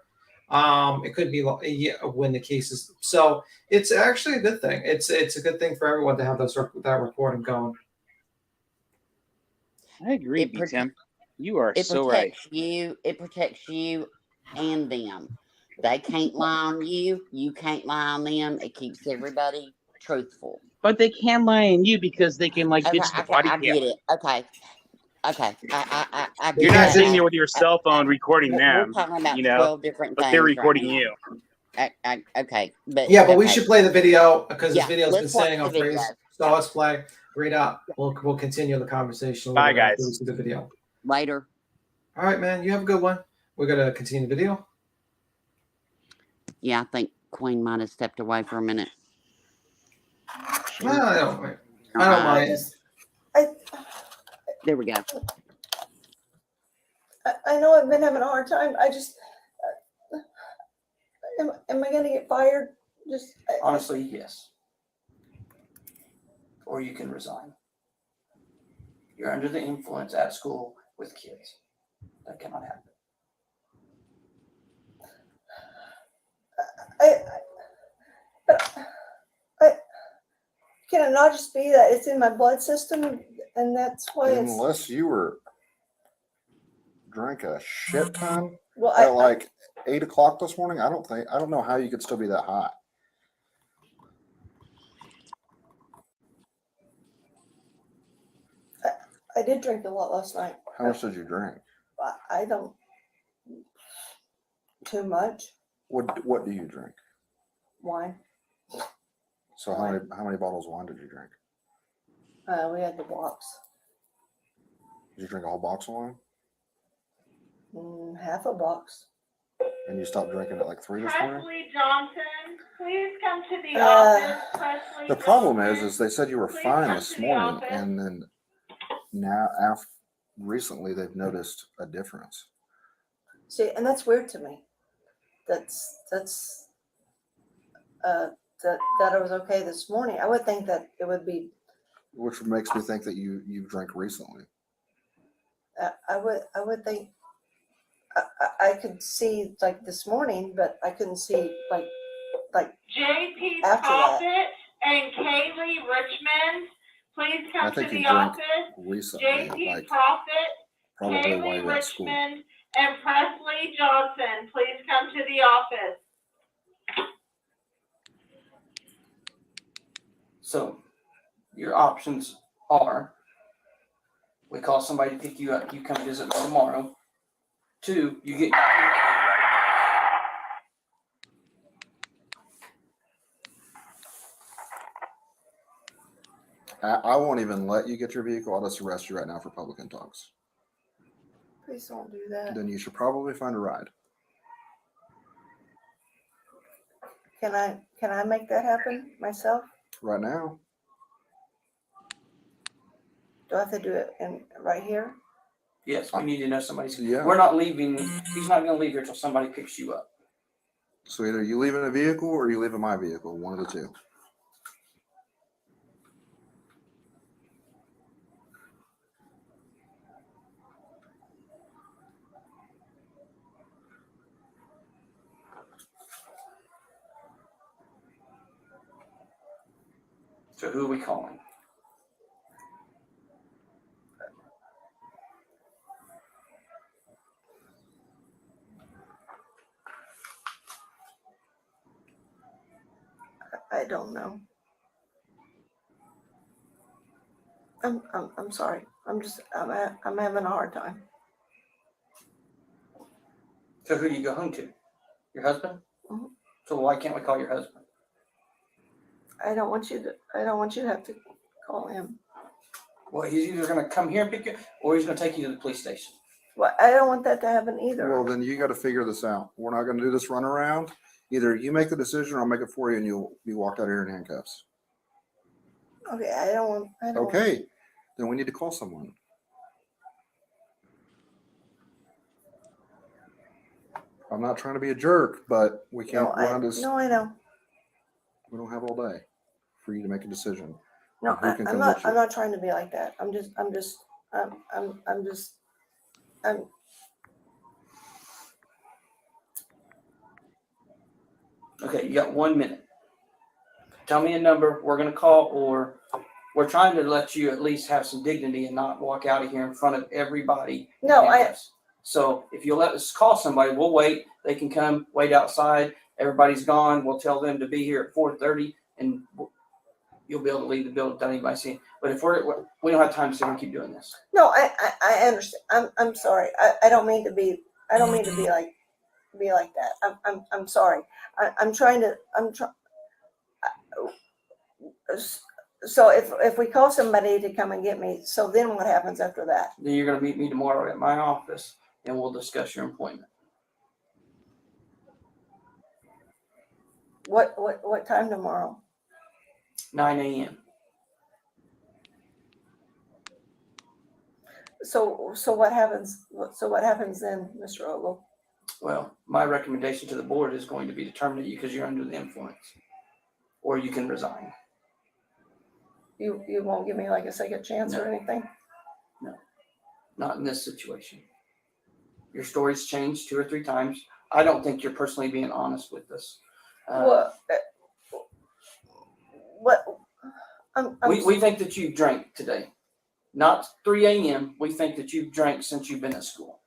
It could be a year when the case is. So it's actually a good thing. It's a good thing for everyone to have that recording going. I agree, Tim. You are It so right. protects you. It protects you and them. They can't lie on you. You can't lie on them. It keeps everybody truthful. But they can lie on you because they can like ditch the body I cam. get it. Okay. I You're get not that. sitting there with your cell phone recording We're them. talking about 12 different but things. they're recording right you. Okay, but Yeah, but we okay. should play the video because this Yeah, video's been let's watch standing the on freeze. video. So let's play. Read out. We'll continue the conversation. Bye, after guys. we see the video. Later. All right, man. You have a good one. We're gonna continue the video. Yeah, I think Queen might have stepped away for a minute. No, I don't mind. There we go. I know I've been having a hard time. I just, am I going to get fired? Honestly, yes. Or you can resign. You're under the influence at school with kids. That cannot happen. Can it not just be that it's in my blood system and that's why Unless you drank a shit ton Well, at like 8 o'clock this morning, I don't know how you could still be that high. I did drink a lot last night. How much did you drink? I don't too much What do you drink? wine. So how many bottles of wine did you drink? We had the box. Did you drink a whole box of wine? Half a box. And you stopped drinking at like 3 this morning? Presley Johnson, please come to the office. Presley The problem Johnson, is they said you were please fine come this to the morning, office. and then now recently they've noticed a difference. See, and that's weird to me. That's that I was okay this morning. I would think that it would be. Which makes me think that you drank recently. I would think. I could see like this morning, but I couldn't see like JP after that. Profit and Kaylee Richmond, please I come to think you the drank office. recently, JP like Profit, probably while Kaylee you were at school. Richmond, and Presley Johnson, please come to the office. So your options are: we call somebody to pick you up, you come visit me tomorrow. 2, you get I won't even let you get your vehicle. I'll just arrest you right now for public intox. Please don't do that. Then you should probably find a ride. Can I make that happen myself? Right now, Do I have to do it right here? Yes, we need to know somebody's. Yeah. We're not leaving. He's not going to leave here until somebody picks you up. So either you leave in a vehicle or you leave in my vehicle, one of the two. So who are we calling? I don't know. I'm sorry. I'm having a hard time. So who do you go home to? Your husband? Mhm. So why can't we call your husband? I don't want you to have to call him. Well, he's either going to come here and pick you, or he's going to take you to the police station. Well, I don't want that to happen either. Well, then you got to figure this out. We're not going to do this run around. Either you make the decision or I'll make it for you and you'll be walked out of here in handcuffs. Okay, I don't want. Okay, then we need to call someone. I'm not trying to be a jerk, but we can't No, run this. I know. We don't have all day for you to make a decision. No, Who can I'm come not. with you? I'm not trying to be like that. I'm Okay, you got 1 minute. Tell me a number we're going to call, or we're trying to let you at least have some dignity and not walk out of here in front of everybody. No, So if you'll let us call somebody, we'll wait. They can come wait outside. Everybody's gone. We'll tell them to be here at 4:30, and you'll be able to leave the building without anybody seeing. But if we don't have time to sit and keep doing this. No, I understand. I'm sorry. I don't mean to be. I don't mean to be like that. I'm sorry. I'm trying to. So if we call somebody to come and get me, so then what happens after that? Then you're going to meet me tomorrow at my office, and we'll discuss your appointment. What time tomorrow? 9 a.m. So what happens? So what happens then, Mr. Ogle? Well, my recommendation to the board is going to be to terminate you because you're under the influence, or you can resign. You won't give me like a second chance or anything? No, not in this situation. Your story's changed 2 or 3 times. I don't think you're personally being honest with us. We think that you drank today. Not 3 a.m. We think that you've drank since you've been at school.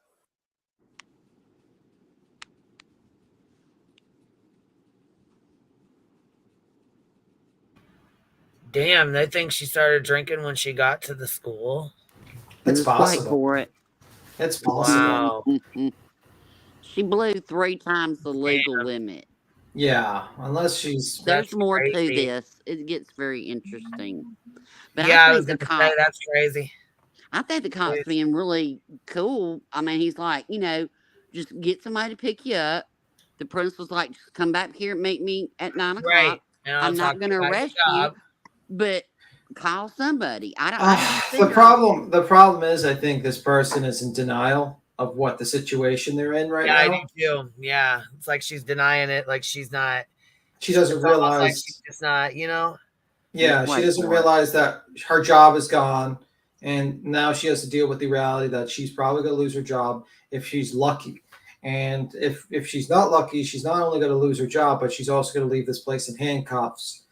Damn, they think she started drinking when she got to the school. It's possible. For it. It's possible. Wow. She blew 3 times the legal limit. Yeah, unless she's. There's more crazy. to this. It gets very interesting. But Yeah, I I was think going to say that's crazy. I think the cop's being really cool. I mean, he's like, just get somebody to pick you up. The principal's like, just come back here and meet me at 9 o'clock. Right. I'm not going to arrest you, but call somebody. The problem is, I think this person is in denial of what the situation they're in right now. Yeah, I do too. Yeah, it's like she's denying it. Like she's not. She doesn't it's almost like realize. she's just not. Yeah, she doesn't realize that her job is gone, and now she has to deal with the reality that she's probably going to lose her job if she's lucky. And if she's not lucky, she's not only going to lose her job, but she's also going to leave this place in handcuffs.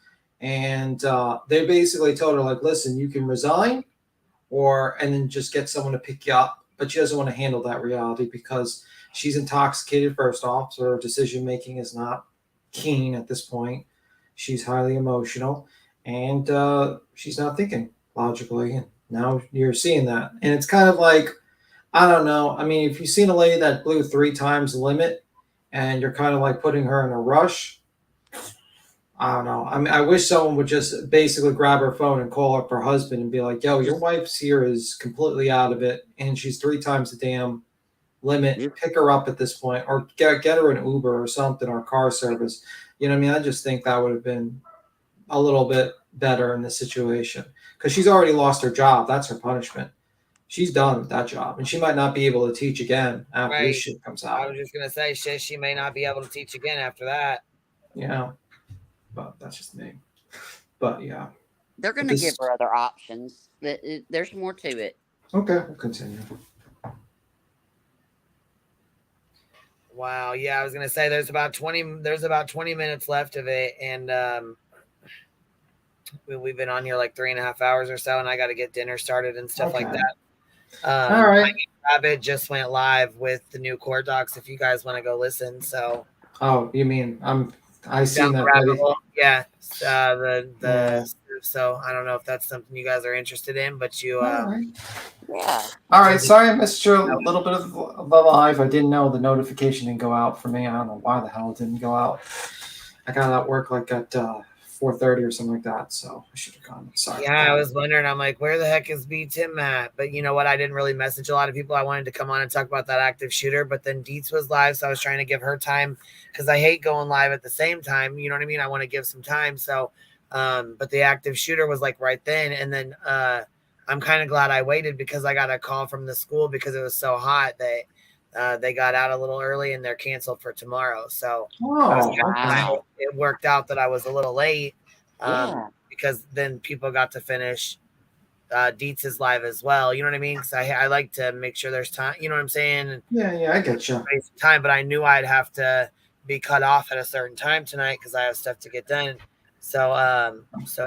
And they basically told her, like, listen, you can resign and then just get someone to pick you up. But she doesn't want to handle that reality because she's intoxicated, first off. So her decision-making is not keen at this point. She's highly emotional. And she's not thinking logically. And now you're seeing that. And it's kind of like, I don't know. I mean, if you've seen a lady that blew 3 times the limit and you're kind of like putting her in a rush, I don't know. I mean, I wish someone would just basically grab her phone and call up her husband and be like, yo, your wife's here is completely out of it. And she's 3 times the damn limit. Pick her up at this point or get her an Uber or something or car service. You know what I mean? I just think that would have been a little bit better in this situation. because she's already lost her job. That's her punishment. She's done with that job, and she might not be able to teach again after this shit comes I out. was just gonna say, shit, she may not be able to teach again after that. Yeah, but that's just me. But yeah, They're going to give her other options. There's more to it. Okay, we'll continue. Wow, yeah, I was gonna say there's about 20 minutes left of it, and we've been on here like 3.5 hours or so, and I got to get dinner started and stuff like that. All right. Rabbit just went live with the new court docs. If you guys want to go listen, so. Oh, you mean I seen that. Yeah, so I don't know if that's something you guys are interested in, but you. Yeah. All right, sorry I missed your little bit of the live. I didn't know the notification didn't go out for me. I don't know why the hell it didn't go out. I got out work like at 4:30 or something like that, so I should have gone. Sorry. Yeah, I was wondering. I'm like, where the heck is B Tim at? But you know what? I didn't really message a lot of people. I wanted to come on and talk about that active shooter, but then Dietz was live, so I was trying to give her time because I hate going live at the same time. You know what I mean? I want to give some time. So, but the active shooter was like right then, and then I'm kind of glad I waited because I got a call from the school because it was so hot that they got out a little early and they're canceled for tomorrow. So it worked out that I was a little late. Because then people got to finish Dietz's live as well. You know what I mean? Because I like to make sure there's time. You know what I'm saying? Yeah, I get you. Time, but I knew I'd have to be cut off at a certain time tonight because I have stuff to get done. So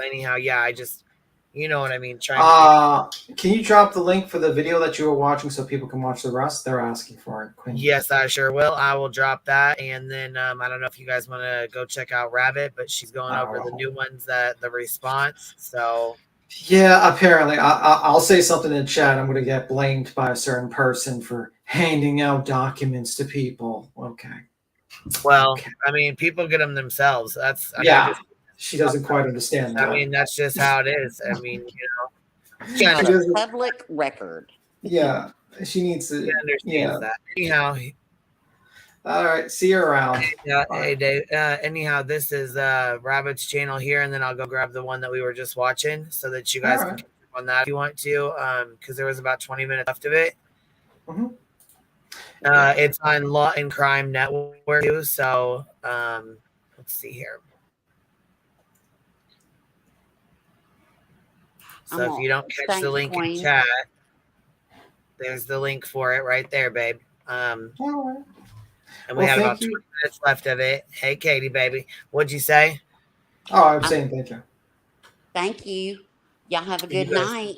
anyhow, yeah, I just, you know what I mean. Can you drop the link for the video that you were watching so people can watch the rest? They're asking for it. Queen. Yes, I sure will. I will drop that, and then I don't know if you guys want to go check out Rabbit, but she's going over the new ones the response. So yeah, apparently I'll say something in chat. I'm going to get blamed by a certain person for handing out documents to people. Okay. Well, I mean, people get them themselves. That's she doesn't quite understand that. I mean, that's just how it is. I mean, Public record. Yeah, she needs to. She understands that. Anyhow. All right, see you around. Yeah, hey Dave. Anyhow, this is Rabbit's channel here, and then I'll go grab the one that we were just watching so that you guys can catch up on that if you want to, because there was about 20 minutes left of it. It's on Law and Crime Network too. So let's see here. So if you don't catch the link in chat, there's the link for it right there, babe. And we have about 20 minutes left of it. Hey, Katie, baby. What'd you say? Oh, I'm saying thank you. Thank you. Y'all have a good night.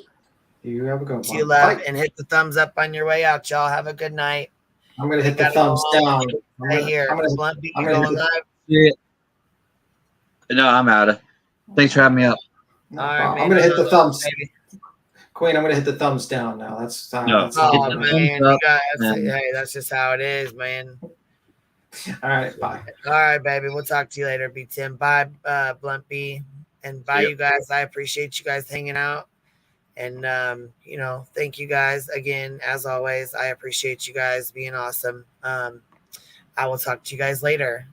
You have a good one. You love and hit the thumbs up on your way out, y'all. Have a good night. I'm going to hit the thumbs down. Right here. I'm going going live. Yeah. No, I'm out of. Thanks for having me up. I'm going to hit the thumbs. Queen, I'm going to hit the thumbs down now. That's man, you guys, hey, that's just how it is, man. All right, bye. All right, baby. We'll talk to you later, B Tim. Bye, Blunt B. And bye, you guys. I appreciate you guys hanging out. And thank you guys again, as always. I appreciate you guys being awesome. I will talk to you guys later.